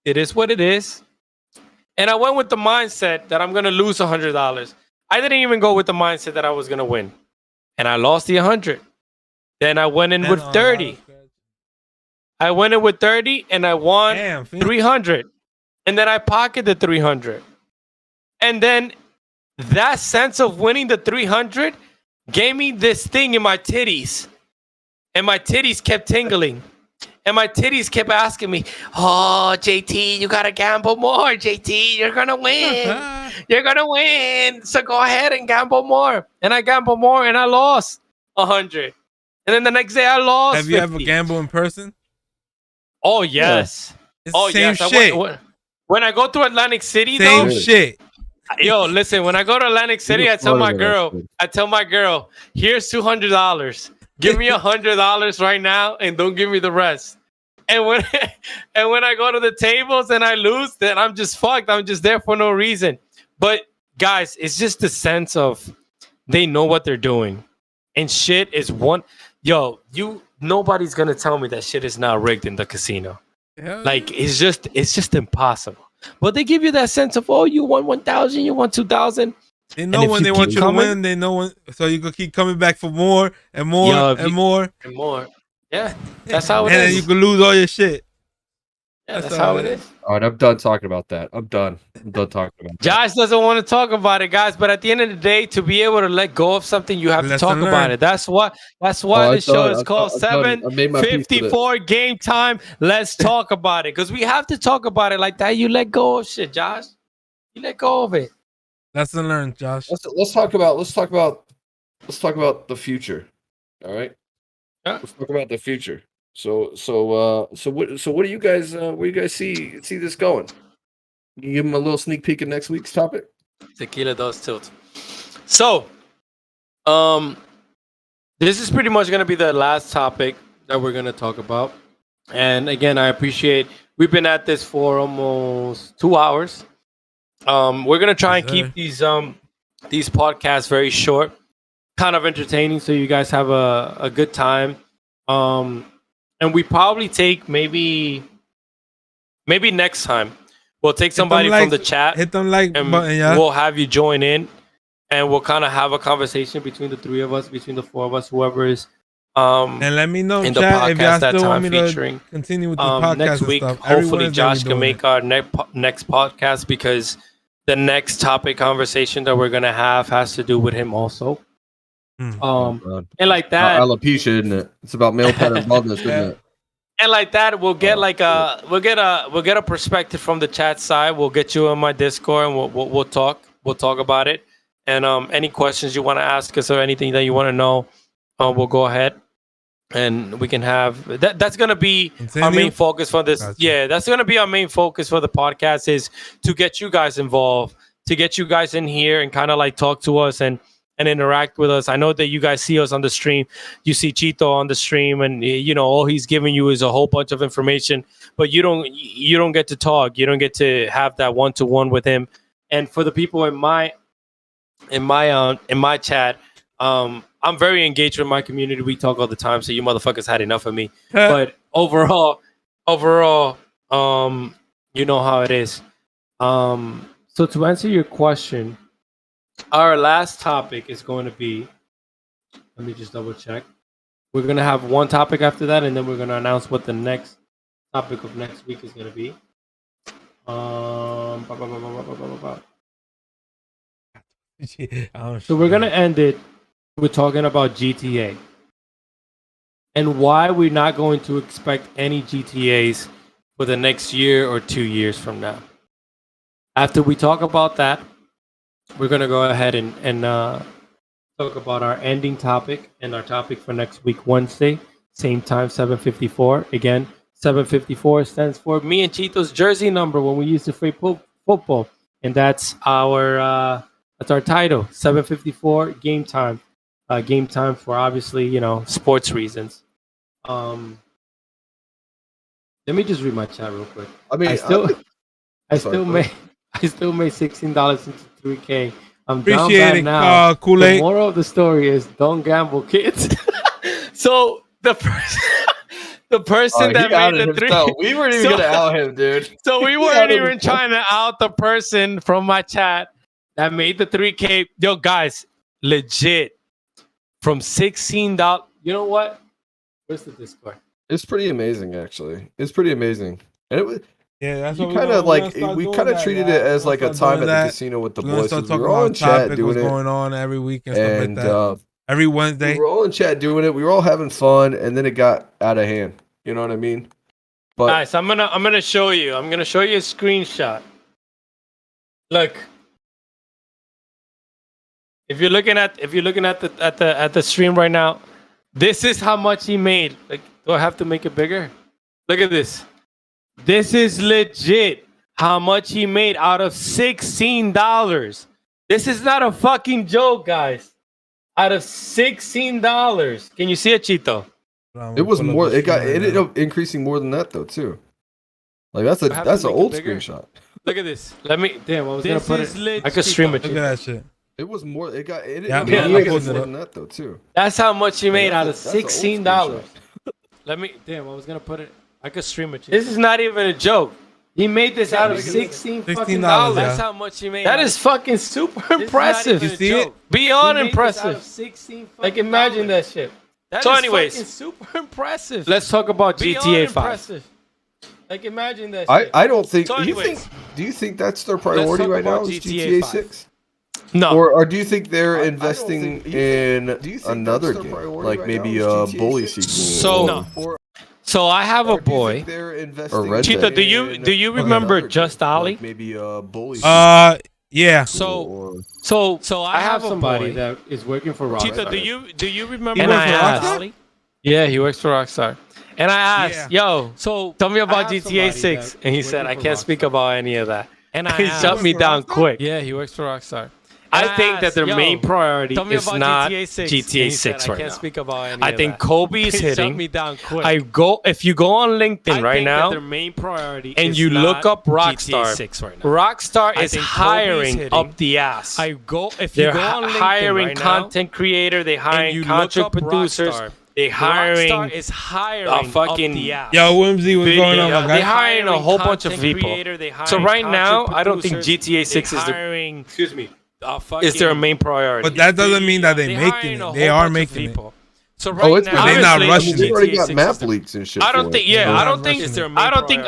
It is what it is. And I went with the mindset that I'm gonna lose $100. I didn't even go with the mindset that I was gonna win, and I lost the 100. Then I went in with 30. I went in with 30, and I won 300. And then I pocketed the 300. And then that sense of winning the 300 gave me this thing in my titties. And my titties kept tingling. And my titties kept asking me, oh, JT, you got to gamble more, JT. You're going to win. You're going to win. So go ahead and gamble more. And I gambled more, and I lost 100. And then the next day, I lost Have you 50. ever gambled in person? Oh, yes. It's Oh, the same yes. shit. When I go to Atlantic City, Same though, shit. yo, listen, when I go to Atlantic City, I tell my girl, here's $200. Give me $100 right now and don't give me the rest. And when I go to the tables and I lose, then I'm just fucked. I'm just there for no reason. But guys, it's just the sense of they know what they're doing. And shit is nobody's gonna tell me that shit is not rigged in the casino. Like it's just impossible. But they give you that sense of, oh, you won 1,000, you won 2,000. They know when they want you to win. They know when, so you can keep coming back for more and more and more and more. Yeah, that's how it is. And then you can lose all your shit. Yeah, that's how it is. All right, I'm done talking about that. I'm done talking about that. Josh doesn't want to talk about it, guys. But at the end of the day, to be able to let go of something, you have to talk about it. That's why the show is called 754 Game Time. Let's talk about it, because we have to talk about it like that. You let go of shit, Josh. You let go of it. Lesson learned, Josh. Let's talk about the future. All right. Yeah. Let's talk about the future. So what do you guys where you guys see this going? You give them a little sneak peek of next week's topic. Tequila does tilt. So, this is pretty much going to be the last topic that we're going to talk about. And again, I appreciate we've been at this for almost 2 hours. We're going to try and keep these podcasts very short, kind of entertaining, so you guys have a good time. And we probably take maybe next time we'll take somebody from the chat, hit them like and button, yeah. We'll have you join in, and we'll kind of have a conversation between the three of us, between the four of us, whoever is. And let me know in the podcast if y'all still want me to continue with the podcast next week. and stuff. Hopefully, Josh can make our next podcast, because the next topic conversation that we're gonna have has to do with him also. And like that, alopecia, isn't it? It's about male pattern baldness, isn't it? And like that, we'll get we'll get a perspective from the chat side. We'll get you on my Discord, and we'll talk about it. And any questions you want to ask us or anything that you want to know, we'll go ahead and we can have that. That's gonna be our main focus for this. Gotcha. Yeah, that's gonna be our main focus for the podcast, is to get you guys involved, to get you guys in here and kind of like talk to us and interact with us. I know that you guys see us on the stream. You see Chito on the stream, and you know all he's giving you is a whole bunch of information, but you don't get to talk. You don't get to have that one-to-one with him. And for the people in my chat, I'm very engaged with my community. We talk all the time, so you motherfuckers had enough of me. But overall, you know how it is. So to answer your question, our last topic is going to be, let me just double check. We're going to have one topic after that, and then we're going to announce what the next topic of next week is going to be. So we're going to end it with talking about GTA and why we're not going to expect any GTAs for the next year or 2 years from now. After we talk about that, we're gonna go ahead and talk about our ending topic and our topic for next week, Wednesday, same time, 7:54. Again, 7:54 stands for me and Chito's jersey number when we used to play football, and that's our title. 7:54 game time. Game time for obviously sports reasons. Let me just read my chat real quick. I mean, I still made $16 into 3K. I'm down Appreciate bad it, now. Kool-Aid. The moral of the story is don't gamble, kids. So the person that made the 3. We weren't even So- gonna out him, dude. So we He weren't outed even himself. trying to out the person from my chat that made the 3K. Yo, guys, legit from $16. You know what? Where's the Discord? It's pretty amazing, actually. It's pretty amazing, and it was. Yeah, that's You what kind of like we kind of treated it as like a time at the casino with the We're gonna boys. start 'Cause we talking were all about in chat topic, doing what's it, going on every week and stuff like and that. Every Wednesday. we were all in chat doing it. We were all having fun, and then it got out of hand. You know what I mean? But Guys, I'm gonna show you. I'm gonna show you a screenshot. Look. If you're looking at the stream right now, this is how much he made. Like, do I have to make it bigger? Look at this. This is legit how much he made out of $16. This is not a fucking joke, guys. Out of $16. Can you see it, Chito? it was more. It ended up increasing more than that though too. Like that's I have to an make it old bigger? screenshot. Look at this. Let me. Damn, I was This gonna put is it. I could stream it. Look at that shit. It was more. It got. It Yeah, ended up yeah, increasing look more at than that though too. That's how much he made out of That's an old $16. screenshot. Let me. Damn, I was gonna put it. I could stream it. This is not even a joke. He made this out of $16 fucking dollars. yeah. That's how much he made. That is fucking super impressive. You see it? Beyond impressive. Like imagine that shit. So, anyways, super impressive. Let's talk about GTA 5. Like imagine that. Shit. I don't think. So Do you anyways, think? Do you think that's their priority talk right now? about Is GTA GTA 6? No. Or do you think they're investing in another game, like maybe a bully sequel? So- or So I have a boy. they're investing or Red Cheetah, Dead do you remember another Just game, Ali? like maybe a bully Yeah. So I have somebody that is working for Rockstar. Cheetah, do you remember? He works for Rockstar? Yeah, he works for Rockstar. And I asked, yo, so tell me about GTA 6, and he said I can't speak about any of that. And he shut me down quick. Yeah, he works for Rockstar. I think that their main priority is not GTA 6 right now. I think Kobe is hitting. Me down quick. If you go on LinkedIn right now, their main priority and you look up Rockstar. Rockstar is hiring up the ass. They're hiring content creator. They hiring content producers. They hiring fucking Yo, Whimsy, what's going on, my They guy? hiring a whole bunch of people. So right now, I don't think GTA 6 is the. Excuse me. Is their main priority? But that doesn't mean that they're making it. They are making it. So Oh, right it's now, they're not obviously, rushing They've already GTA got 6 map is the- leaks and shit. I don't for think. it. Yeah, They're I not don't think. rushing it.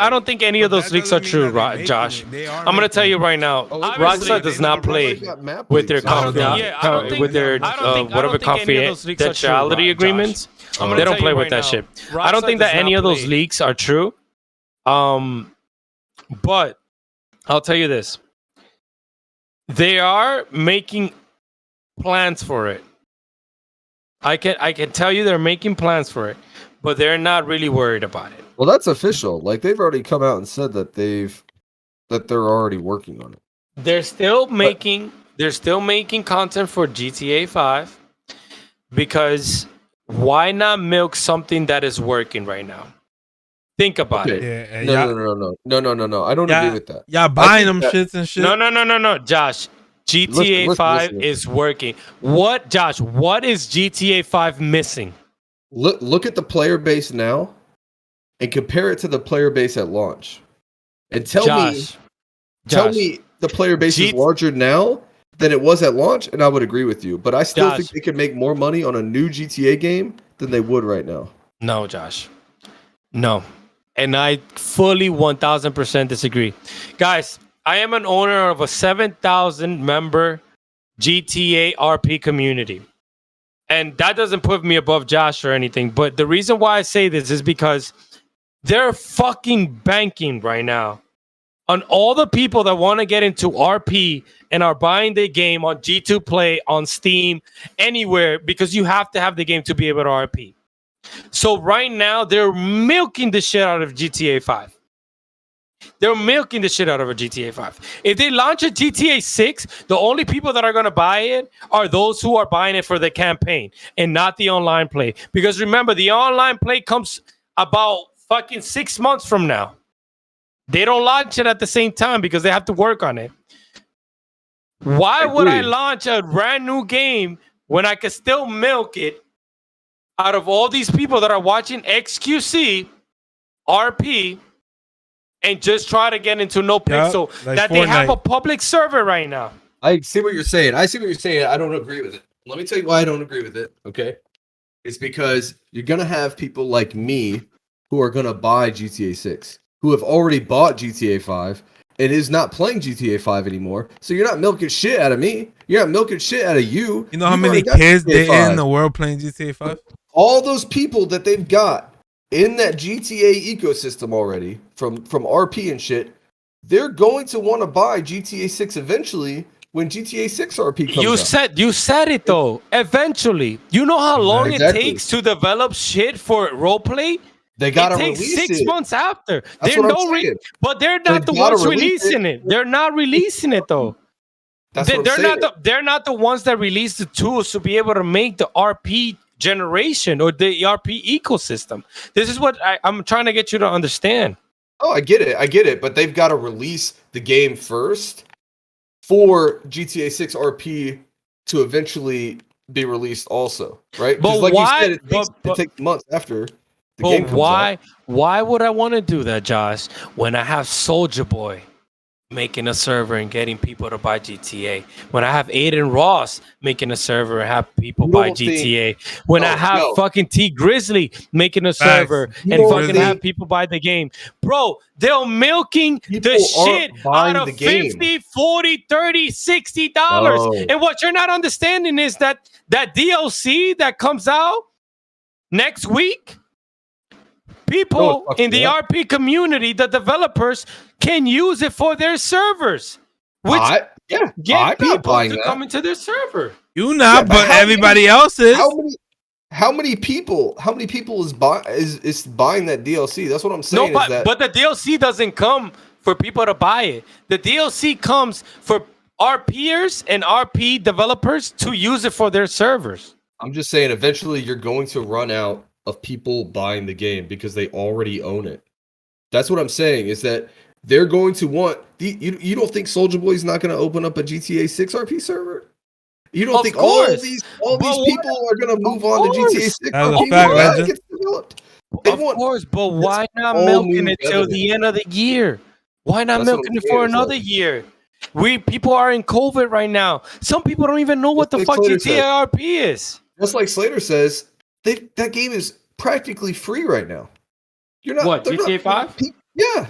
I don't think any of those leaks are true, Josh. I'm gonna tell you right now. Rockstar does not play with their whatever confidentiality agreements. They don't play with that shit. I don't think that any of those leaks are true. But I'll tell you this: they are making plans for it. I can tell you they're making plans for it, but they're not really worried about it. Well, that's official. Like they've already come out and said that they're already working on it. They're still making content for GTA 5 because why not milk something that is working right now? Think about it. Yeah, No. I don't agree with that. Y'all buying them that- shits and shit. No, Josh. GTA 5 is working. What, Josh? What is GTA 5 missing? Look at the player base now, and compare it to the player base at launch, and tell me the player base is larger now than it was at launch, and I would agree with you. But I still think they could make more money on a new GTA game than they would right now. No, Josh. No. And I fully 1000% disagree. Guys, I am an owner of a 7,000 member GTA RP community. And that doesn't put me above Josh or anything. But the reason why I say this is because they're fucking banking right now on all the people that want to get into RP and are buying the game on G2 Play, on Steam, anywhere, because you have to have the game to be able to RP. So right now, they're milking the shit out of GTA 5. They're milking the shit out of a GTA 5. If they launch a GTA 6, the only people that are going to buy it are those who are buying it for the campaign and not the online play. Because remember, the online play comes about fucking 6 months from now. They don't launch it at the same time because they have to work on it. Why would I launch a brand new game when I could still milk it out of all these people that are watching XQC, RP, and just try to get into no pixel that they have a public server right now? I see what you're saying. I don't agree with it. Let me tell you why I don't agree with it, okay? It's because you're going to have people like me who are going to buy GTA 6, who have already bought GTA 5, and is not playing GTA 5 anymore. So you're not milking shit out of me. You're not milking shit out of you. You know how many kids there in the world playing GTA 5? All those people that they've got in that GTA ecosystem already, from RP and shit, they're going to want to buy GTA 6 eventually when GTA 6 RP comes out. You said it though. Eventually. You know how long it takes to develop shit for roleplay? They gotta it takes release 6 months after. That's what I'm saying. But they're not the ones releasing it. They're not releasing it though. They're not the ones that release the tools to be able to make the RP generation or the RP ecosystem. This is what I'm trying to get you to understand. Oh, I get it. But they've got to release the game first for GTA 6 RP to eventually be released also, right? But like why? You said, it takes months after the game comes out. Why would I want to do that, Josh, when I have Soulja Boy making a server and getting people to buy GTA? When I have Aiden Ross making a server and have people buy GTA? When I have fucking T Grizzly making a server and fucking have people buy the game? Bro, they're milking the shit out of $50, $40, $30, $60. And what you're not understanding is that DLC that comes out next week, people in the RP community, the developers, can use it for their servers, which get people to come into their server. You not, but everybody else is. How many people is buying that DLC? That's what I'm saying. No, but the DLC doesn't come for people to buy it. The DLC comes for RPers and RP developers to use it for their servers. I'm just saying, eventually you're going to run out of people buying the game because they already own it. That's what I'm saying, is that they're going to want you don't think Soulja Boy's not going to open up a GTA 6 RP server? You don't think all these people are going to move on to GTA 6 RP? Of course, but why not milking it till the end of the year? Why not milking it for another year? People are in COVID right now. Some people don't even know what the fuck GTA RP is. Just like Slater says, that game is practically free right now. You're not what, GTA 5? Yeah.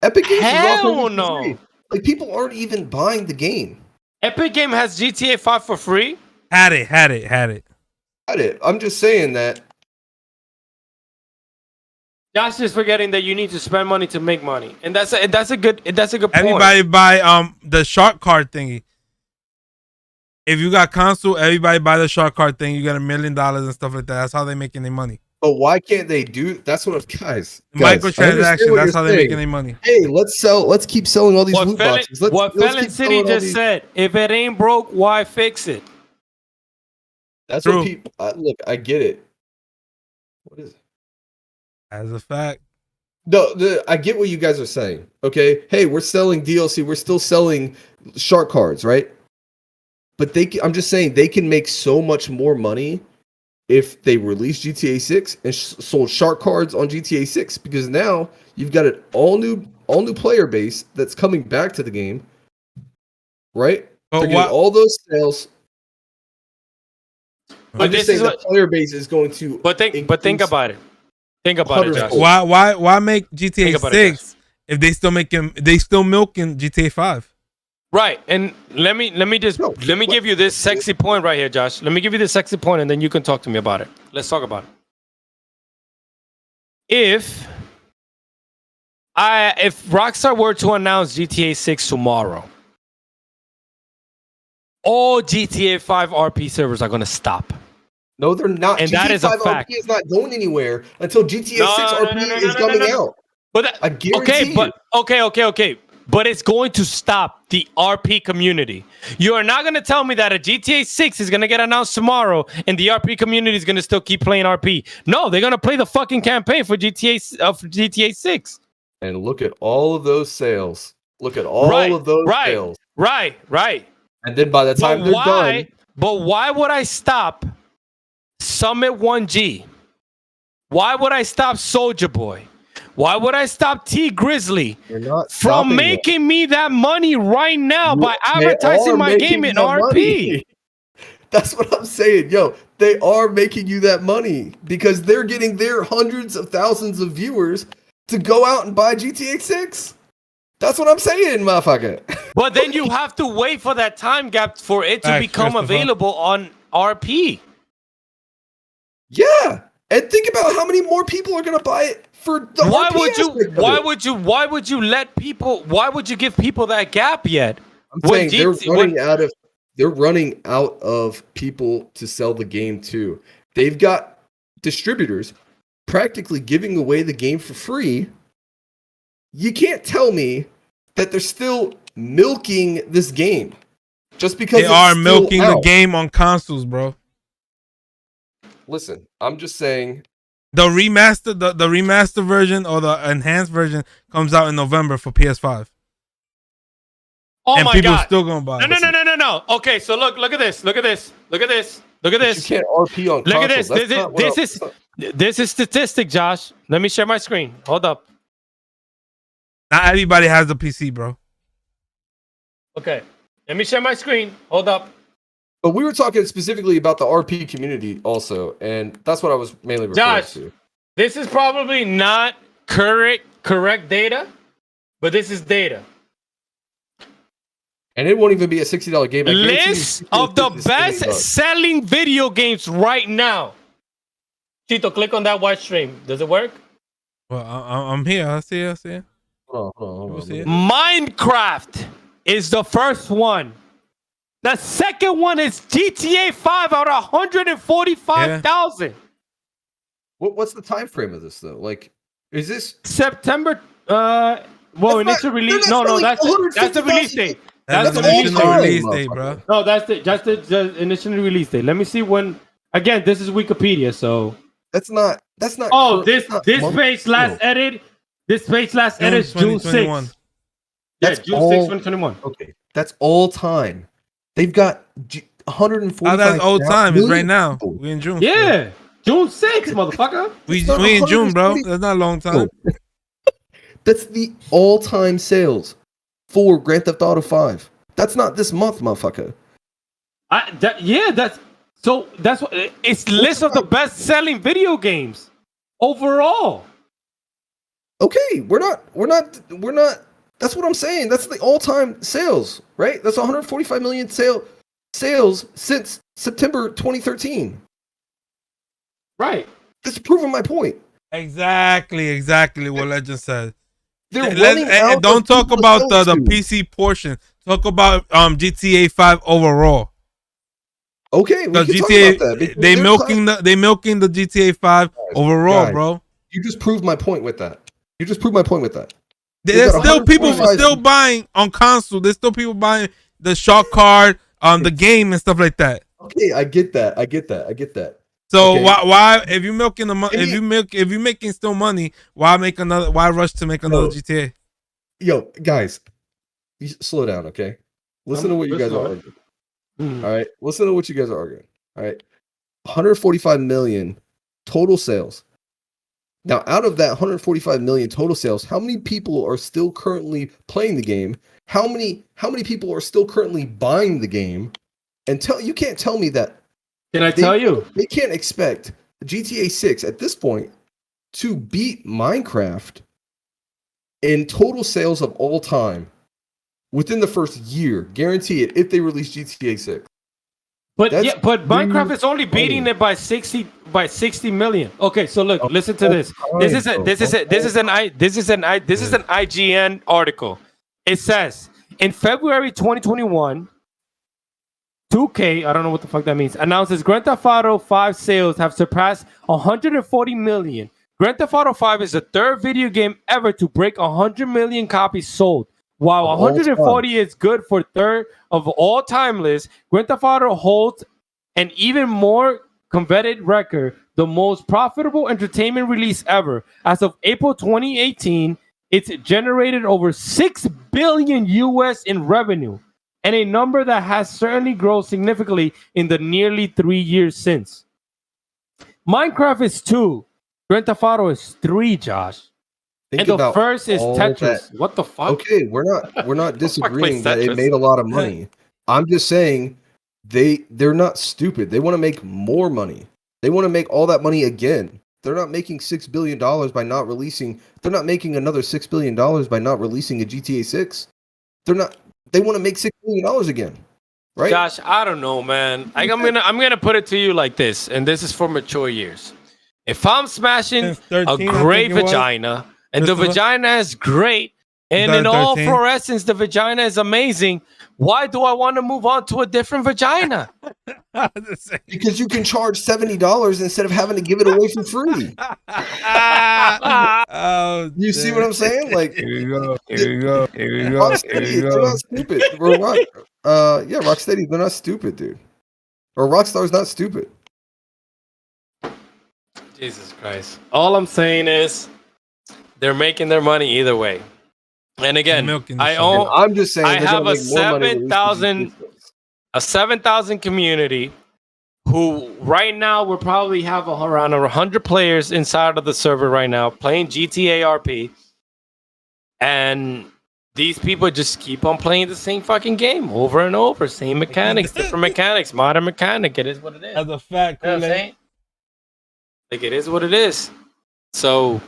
Epic Games Hell no. Free. Like, people aren't even buying the game. Epic Game has GTA 5 for free? Had it. I'm just saying that. Josh is forgetting that you need to spend money to make money. And that's a good point. Everybody buy the shark card thingy. If you got console, everybody buy the shark card thing. You get $1 million and stuff like that. That's how they making their money. But why can't they do? That's what guys. Microtransaction. That's how they're making their money. Hey, let's keep selling all these loot boxes. What Felon City just said: if it ain't broke, why fix it? That's what people look. I get it. What is it? As a fact. No, I get what you guys are saying. Okay, hey, we're selling DLC. We're still selling shark cards, right? But I'm just saying they can make so much more money if they release GTA 6 and sold shark cards on GTA 6, because now you've got an all new player base that's coming back to the game, right? They're getting all those sales. But I'm just saying the player base is going to. But think about it. Think about it, Josh. Why make GTA 6 if they still milking GTA 5? Right, and let me give you this sexy point right here, Josh. Let me give you this sexy point, and then you can talk to me about it. Let's talk about it. If If Rockstar were to announce GTA 6 tomorrow, all GTA 5 RP servers are going to stop. No, they're not. And GTA that is a 5 fact. RP is not going anywhere until GTA 6 RP is coming out. But I guarantee you. Okay. But it's going to stop the RP community. You are not going to tell me that a GTA 6 is going to get announced tomorrow and the RP community is going to still keep playing RP. No, they're going to play the fucking campaign for GTA 6. And look at all of those sales. Look at all of those sales. Right. And then by the time they're done. But why would I stop Summit 1G? Why would I stop Soulja Boy? Why would I stop T Grizzly from making me that money right now by advertising my game in RP? That's what I'm saying. Yo, they are making you that money because they're getting their hundreds of thousands of viewers to go out and buy GTA 6. That's what I'm saying, motherfucker. But then you have to wait for that time gap for it to become available on RP. Yeah. And think about how many more people are going to buy it for the why RP would you aspect of why it. would you why would you let people why would you give people that gap yet? I'm saying they're running out of people to sell the game to. They've got distributors practically giving away the game for free. You can't tell me that they're still milking this game just because they are milking the game on consoles, bro. Listen, I'm just saying the remaster version or the enhanced version comes out in November for PS5. Oh and my people God. still gonna buy it. No. Okay, so look at this. Look at this. You can't RP on look consoles. at this. This is statistic, Josh. Let me share my screen. Hold up. Not everybody has a PC, bro. Okay. Let me share my screen. Hold up. But we were talking specifically about the RP community also, and that's what I was mainly referring to. This is probably not correct data, but this is data. And it won't even be a $60 game. List of the best selling video games right now. Tito, click on that watch stream. Does it work? Well, I'm here. I see it. Hold on. Minecraft is the first one. The second one is GTA 5 out of 145,000. What's the time frame of this though? Like, is this September? Initial release. No, that's the release date. That's the initial release date, bro. No, that's the initial release date. Let me see when. Again, this is Wikipedia, so that's not. Oh, this page last edit. This page last edit is June 6th. That's June 6th, 2021. Okay, that's all time. They've got 145. Oh, that's old time. It's right now. We in June. Yeah, June 6th, motherfucker. We in June, bro. That's not a long time. That's the all-time sales for Grand Theft Auto 5. That's not this month, motherfucker. That's what it's list of the best-selling video games overall. Okay, we're not. That's what I'm saying. That's the all-time sales, right? That's 145 million sales since September 2013. Right. That's proving my point. Exactly what Legend said. Don't talk about the PC portion. Talk about GTA 5 overall. Okay, we can GTA, talk about that. They milking the GTA 5 overall, bro. You just proved my point with that. There's still people still buying on console. There's still people buying the shot card, the game and stuff like that. Okay, I get that. So okay. why if you're milking the money, if you're making still money, why rush to make another GTA? Yo, guys, you slow down, okay? Listen to what you guys are arguing. All right, listen to what you guys are arguing. All right, 145 million total sales. Now, out of that 145 million total sales, how many people are still currently playing the game? How many people are still currently buying the game? And you can't tell me that. Can I tell you? They can't expect GTA 6 at this point to beat Minecraft in total sales of all time within the first year. Guarantee it if they release GTA 6. But That's yeah, but Minecraft free is only beating money. it by 60 million. Okay, so look, listen to this. This is time, an IGN article. It says in February 2021, 2K, I don't know what the fuck that means, announces Grand Theft Auto 5 sales have surpassed 140 million. Grand Theft Auto 5 is the third video game ever to break 100 million copies sold. While Of all 140 is good for third of all time list, Grand Theft Auto holds an even more coveted record, the most profitable entertainment release ever. As of April 2018, it's generated over 6 billion US in revenue, and a number that has certainly grown significantly in the nearly 3 years since. Minecraft is 2. Grand Theft Auto is 3, Josh. Think And the about first is all Tetris. that- What the fuck? Okay, we're not disagreeing that it Tetris? made a lot of money. I'm just saying they're not stupid. They want to make more money. They want to make all that money again. They're not making $6 billion by not releasing. They're not making another $6 billion by not releasing a GTA 6. They're not. They want to make $6 billion again, right? Josh, I don't know, man. I'm gonna put it to you like this, and this is for mature years. If I'm smashing Since 13, a I great think it was. vagina, and the Christopher? vagina is great, and in all 2013? fluorescence, the vagina is amazing, why do I want to move on to a different vagina? Because you can charge $70 instead of having to give it away for free. Oh, You see what I'm saying? Like, Here we go. Here we go. Here we go. Here Rocksteady, we they're go. not stupid. Rocksteady, they're not stupid, dude. Or Rockstar's not stupid. Jesus Christ. All I'm saying is they're making their money either way. And again, milking the I shit. own I'm just saying I they're have gonna a make more money releasing 7,000 GTA 6. a 7,000 community who right now we probably have around 100 players inside of the server right now playing GTA RP. And these people just keep on playing the same fucking game over and over. Same mechanics, different mechanics, modern mechanic. It is what it is. As a fact, You know what I'm saying? Like it is what it is. So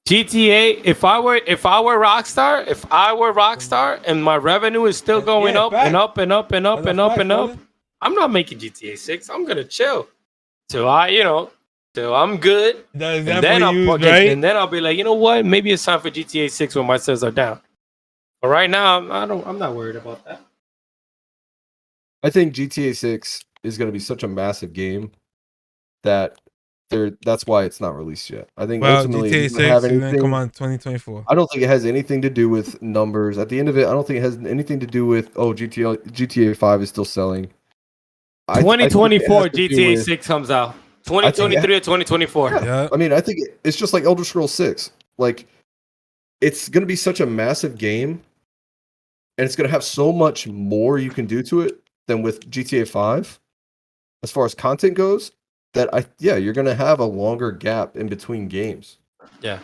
GTA, if I were Rockstar and my revenue is still going up and up and up and up As a and up fact, and up, brother. I'm not making GTA 6. I'm gonna chill till I'm good. The And example then you used, fucking- right? and then I'll be like, you know what? Maybe it's time for GTA 6 when my sales are down. But right now, I'm not worried about that. I think GTA 6 is going to be such a massive game that that's why it's not released yet. I think Well, ultimately GTA it 6 doesn't have is gonna anything. come on 2024. I don't think it has anything to do with numbers. At the end of it, I don't think it has anything to do with GTA 5 is still selling. I think it 2024 has to do GTA with- 6 comes out. 2023 or 2024. Yeah. I mean, I think it's just like Elder Scrolls 6. Like, it's going to be such a massive game, and it's going to have so much more you can do to it than with GTA 5, as far as content goes, that you're going to have a longer gap in between games. Yeah.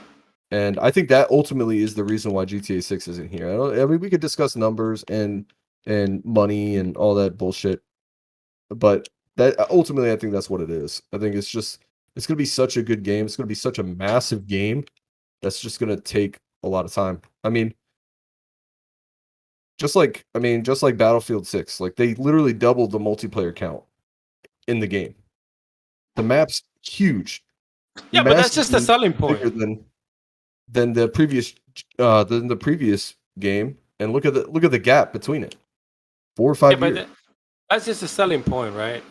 And I think that ultimately is the reason why GTA 6 isn't here. I mean, we could discuss numbers and money and all that bullshit, but that ultimately, I think that's what it is. I think it's going to be such a good game. It's going to be such a massive game that's just going to take a lot of time. I mean, just like Battlefield 6, like they literally doubled the multiplayer count in the game. The map's huge. Yeah, but that's just the Massively selling bigger point. than the previous game, and look at the gap between it. 4 or 5 Yeah, but years. that's just a selling point, right?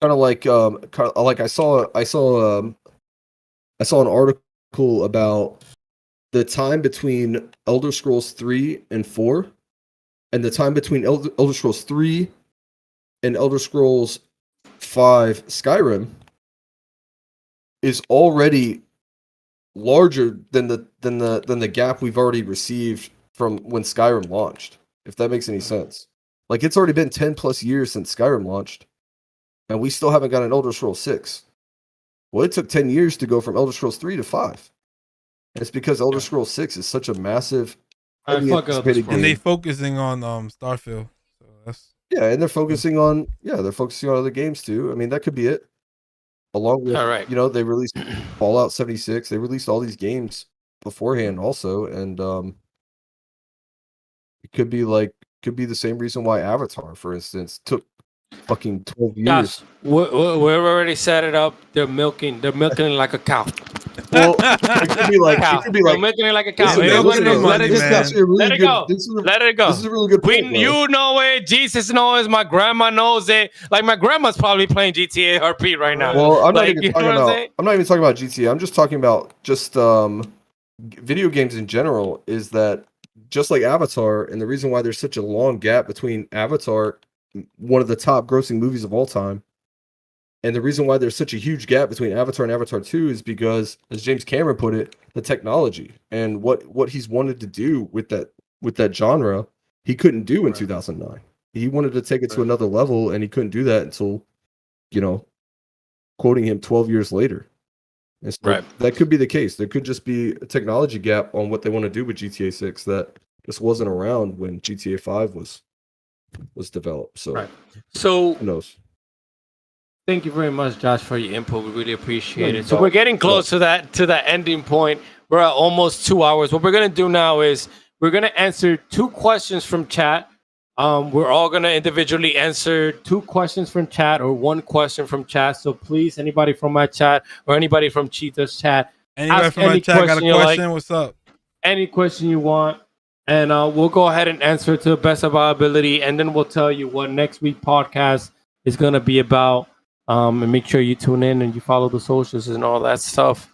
Kind of like I saw an article about the time between Elder Scrolls 3 and 4, and the time between Elder Scrolls 3 and Elder Scrolls 5 Skyrim is already larger than the gap we've already received from when Skyrim launched, if that makes any sense. Like, it's already been 10 plus years since Skyrim launched, and we still haven't got an Elder Scrolls 6. Well, it took 10 years to go from Elder Scrolls 3 to 5. And it's because Elder Scrolls 6 is such a massive, I heavily fuck Elder anticipated Scrolls. And they game. focusing on Starfield. So that's Yeah, and they're focusing on other games too. I mean, that could be it. along with All right. they released Fallout 76. They released all these games beforehand also, and it could be the same reason why Avatar, for instance, took fucking 12 years. Josh, we've already set it up. They're milking it like a cow. Well, it could be like Cow. it could be They're like milking it like a cow. Listen, It is what it listen, is. Let it money, just man. go. actually a really Let it good. go. Let it go. This is a really good point, bro. You know it. Jesus knows. My grandma knows it. Like my grandma's probably playing GTA RP right now. Well, I'm not Like, even you know talking what I'm about. saying? I'm not even talking about GTA. I'm just talking about video games in general. Is that just like Avatar, and the reason why there's such a long gap between Avatar, one of the top grossing movies of all time, and the reason why there's such a huge gap between Avatar and Avatar 2 is because, as James Cameron put it, the technology and what he's wanted to do with that genre, he couldn't do in 2009. He wanted to take it to another level, and he couldn't do that until, quoting him 12 years later. And so that could be the case. There could just be a technology gap on what they want to do with GTA 6 that just wasn't around when GTA 5 was developed. So, So who knows? thank you very much, Josh, for your input. We really appreciate it. So we're getting close to that ending point. We're at almost 2 hours. What we're gonna do now is we're gonna answer 2 questions from chat. We're all gonna individually answer 2 questions from chat or 1 question from chat. So please, anybody from my chat or anybody from Cheetah's chat, Anybody ask from my any chat got a question you like. question? What's up? Any question you want, and we'll go ahead and answer it to the best of our ability, and then we'll tell you what next week podcast is gonna be about. And make sure you tune in and you follow the socials and all that stuff.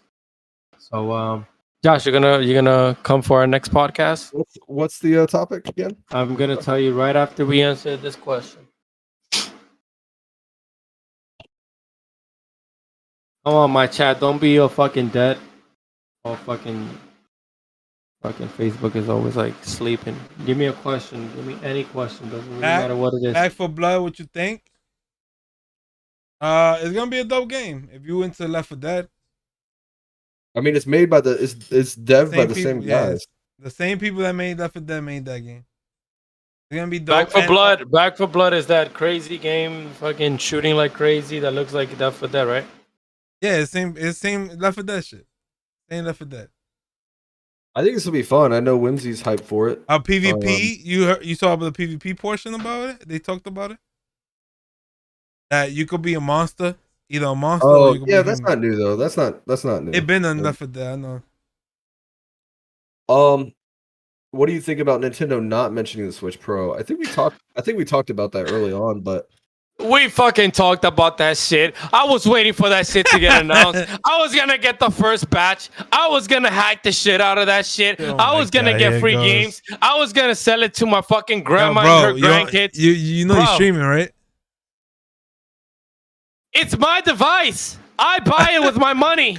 So, Josh, you're gonna come for our next podcast. What's the topic again? I'm gonna tell you right after we answer this question. Come on, my chat, don't be fucking dead. Oh, fucking Facebook is always like sleeping. Give me a question. Give me any question. Doesn't really matter what it is. Back for Blood, what you think? It's gonna be a dope game. If you into Left 4 Dead, I mean, it's made by it's dev by the same yeah, guys. the same people that made Left 4 Dead made that game. It's gonna be dope. Back for Blood is that crazy game, fucking shooting like crazy that looks like Left 4 Dead, right? Yeah, it's same Left 4 Dead shit. Same Left 4 Dead. I think this will be fun. I know Whimsy's hyped for it. PvP, you saw the PvP portion about it? They talked about it. That you could be a monster, either a monster or you could be that's human. not new though. That's not new. It been on Left 4 Dead, I know. What do you think about Nintendo not mentioning the Switch Pro? I think we talked about that early on, but We fucking talked about that shit. I was waiting for that shit to get announced. I was gonna get the first batch. I was gonna hack the shit out of that shit. I was gonna get free games. I was gonna sell it to my fucking grandma and her grandkids. You know you're streaming, right? It's my device. I buy it with my money.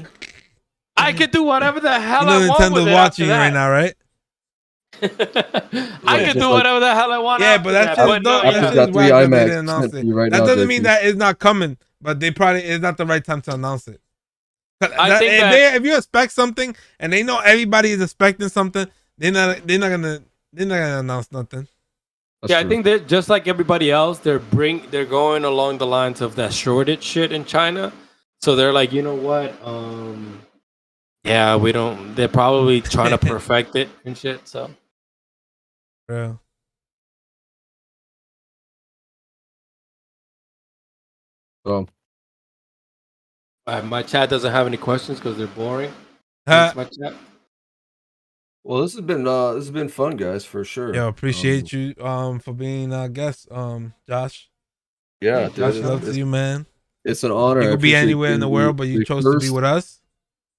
I could do whatever the hell I want Nintendo's with it watching you after right now, right? I could do whatever the hell I want. Yeah, but that's just dope. I've That's got just 3 whack that they IMAX didn't announce sent to it. you right That now, doesn't JT. mean that it's not coming, but it's not the right time to announce it. If you expect something and they know everybody is expecting something, they're not gonna announce nothing. That's I true. think that just like everybody else, they're going along the lines of that shortage shit in China. So they're like, you know what? Yeah, we don't. They're probably trying to perfect it and shit. So Yeah. my chat doesn't have any questions because they're boring. Thanks, my chat. Well, this has been fun, guys, for sure. Yo, appreciate you for being our guest, Josh. Yeah, Josh, dude, love to you, man. It's an honor. You I could be appreciate anywhere in the world, but you chose to be with us.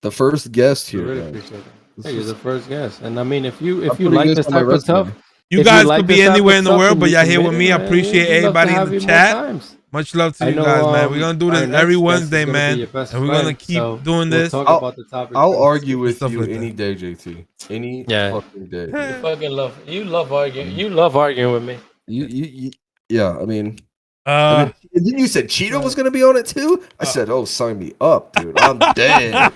The first guest I here. really man. appreciate it. Hey, you're the first guest, and I mean, if you putting like this this on my type of stuff, resume. You if guys like could be this type anywhere of in the stuff world, and but you y'all here submit with it, me. I man, appreciate we'd love to everybody in have the you more chat. times. Much love to I you know, guys, man. We're gonna do our this next every guest is Wednesday, gonna be man, your best and we're gonna friend, keep so doing we'll this. talk about the topic. I'll argue with stuff you like any that. day, JT. Any Yeah. fucking day. You fucking love. You love arguing. You love arguing with me. You yeah. I mean, Uh, and then you said Cheeto was gonna be on it too. I said, "Oh, sign me up, dude. I'm dead.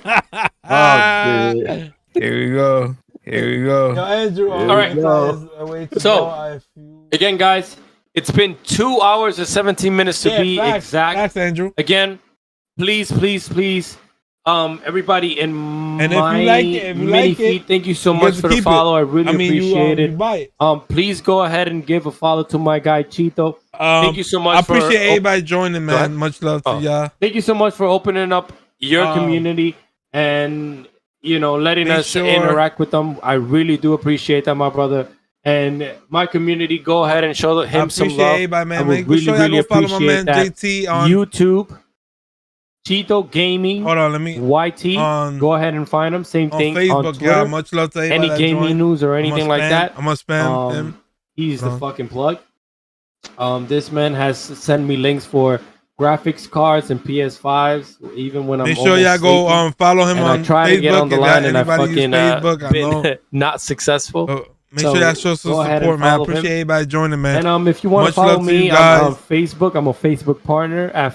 I'm dead." Here we go. Here we go. Yo, Andrew, Here All right. we go. is a way to So, go. I feel- Again, guys, it's been 2 hours and 17 minutes to be facts, exact. Facts, Andrew. Again, please, everybody in And if my you like it, if you mini like feed, it, thank you so you much get to for the keep it. follow. I really I mean, appreciate you it. buy it. Please go ahead and give a follow to my guy Chito. Thank you so much. I appreciate everybody joining, Go ahead. man. Much love to y'all. Thank you so much for opening up your community and letting make us sure- interact with them. I really do appreciate that, my brother. And my community, go ahead and show him some appreciate love. everybody, man. I would Make sure y'all go follow my man that. JT on YouTube, Chito Gaming. Hold on, let me YT. Go ahead and find him. Same on thing Facebook, on Twitter. y'all. Much love to everybody Any that gaming joined. news or anything like that. I'm gonna spam him. He's the fucking plug. This man has sent me links for graphics cards and PS5s. Even when I'm Make sure y'all go sleeping. follow him And on I try Facebook. to get on the If line and I anybody use fucking Facebook, I know. been not successful. Make sure y'all show some go ahead support, and man. I follow appreciate him. everybody joining, man. And if you want to Much follow love to you me, guys. I'm on Facebook. I'm a Facebook partner at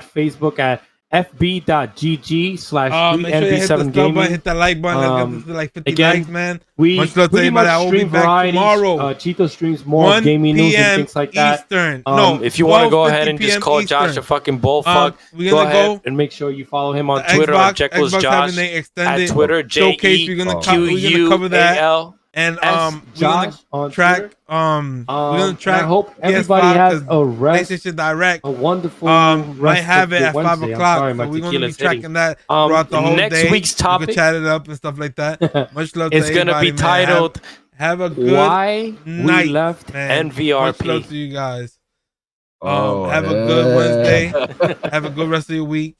Facebook at fb.gg/3nv7 make sure you hit the sub gaming. button, hit that like button. Let's get this to like 50 again, likes, man. We Much love to pretty everybody. much I will be stream back varieties. tomorrow. Cheeto streams more 1 gaming news and p.m. things like that. Eastern. If you want to go 12:50 ahead and just p.m. call Josh Eastern. a fucking bullfuck, we're go gonna ahead go and make sure you follow him on the Twitter Xbox, at Jekyll's Xbox Josh having their extended at Twitter showcase. We're gonna cover that. JEQUAL. And Josh we're gonna on track Twitter. we're gonna track. I hope everybody PS5 has 'cause a rest, PlayStation Direct. a wonderful might rest have of it your at 5 Wednesday. I'm o'clock. sorry, my So we're gonna be tequila's hitting. tracking that throughout the whole next day. week's We topic could chat it up and stuff like that. Much love to is going to be everybody, man. titled Have a good Why night, We Left man. NVRP. Much love to you guys. Oh, have a good Wednesday. Have a good rest of your week.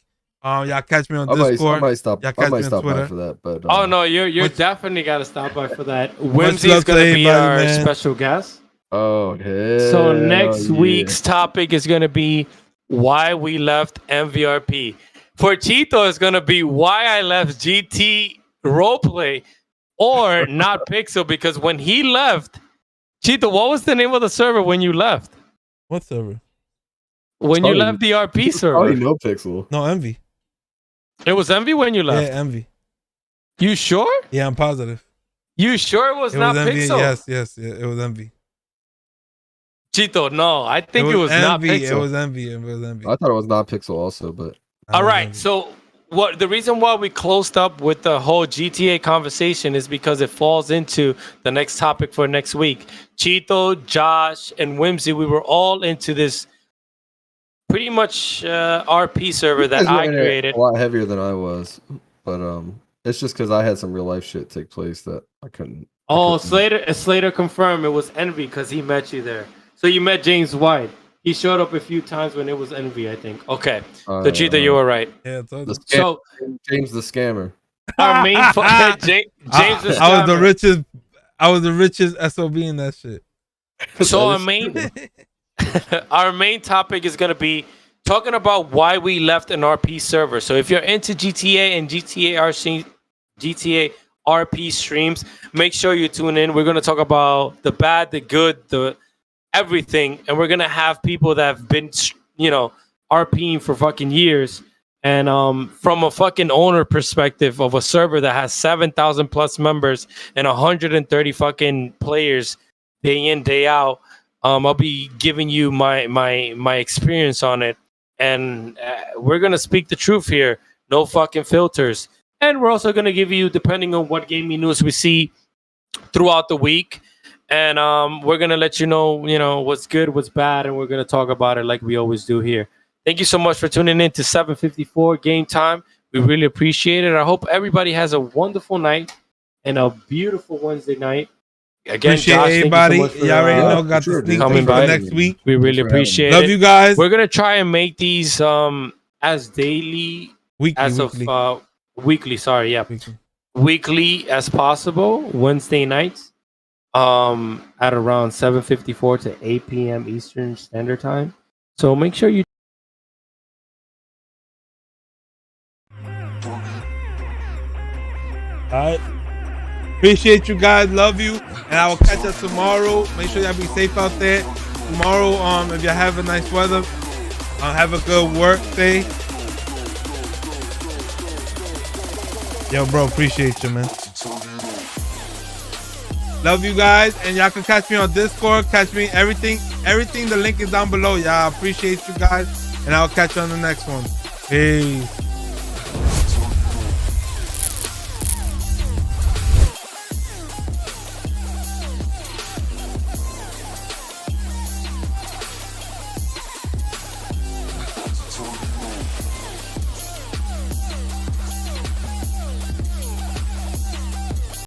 Y'all catch me on Discord. I might stop. Y'all I catch might me on stop by Twitter. for that. But Oh no, you're definitely got to stop by for that. love Whimsy's to going to be everybody, our man. special guest. oh, hell So next yeah. week's topic is going to be why we left MVRP. For Chito, it's going to be why I left GT Roleplay or not Pixel, because when he left, Chito, what was the name of the server when you left? What server? When you left the RP server? Probably no Pixel. No, Envy. It was Envy when you left. Yeah, Envy. You sure? Yeah, I'm positive. You sure it was not Envy. Pixel? Yes, it was Envy. Chito, no, I think it was not Envy. Pixel. It was Envy. It was Envy. I thought it was not Pixel also, but All right, so what the reason why we closed up with the whole GTA conversation is because it falls into the next topic for next week. Chito, Josh, and Whimsy, we were all into this pretty much RP server that I created. a lot heavier than I was, but it's just because I had some real life shit take place that I couldn't. Oh, Slater confirmed it was Envy because he met you there. So you met James White. He showed up a few times when it was Envy, I think. Okay, so Chito, you were right. Yeah, So James the scammer. our main James the I was the scammer. richest. I was the richest SOB in that shit. So our main topic is gonna be talking about why we left an RP server. So if you're into GTA and GTA RP streams, make sure you tune in. We're gonna talk about the bad, the good, the everything, and we're gonna have people that have been, RPing for fucking years. And from a fucking owner perspective of a server that has 7,000 plus members and 130 fucking players day in, day out, I'll be giving you my experience on it. And we're going to speak the truth here. No fucking filters. And we're also going to give you, depending on what gaming news we see throughout the week. And we're going to let you know, what's good, what's bad. And we're going to talk about it like we always do here. Thank you so much for tuning in to 754 Game Time. We really appreciate it. I hope everybody has a wonderful night and a beautiful Wednesday night. Again, Appreciate Josh, everybody. thank you so much for, Y'all already know. Got the sneak coming peek for by next week. We really appreciate it. Love you guys. We're gonna try and make these as daily weekly. Sorry, yeah, weekly as possible. Wednesday nights, at around 7:54 to 8 p.m. Eastern Standard Time. So make sure you. All right. Appreciate you guys. Love you. And I will catch us tomorrow. Make sure y'all be safe out there. Tomorrow, if y'all have a nice weather, have a good work day. Yo, bro, appreciate you, man. Love you guys. And y'all can catch me on Discord. Catch me everything. The link is down below. Y'all appreciate you guys. And I'll catch you on the next one. Peace.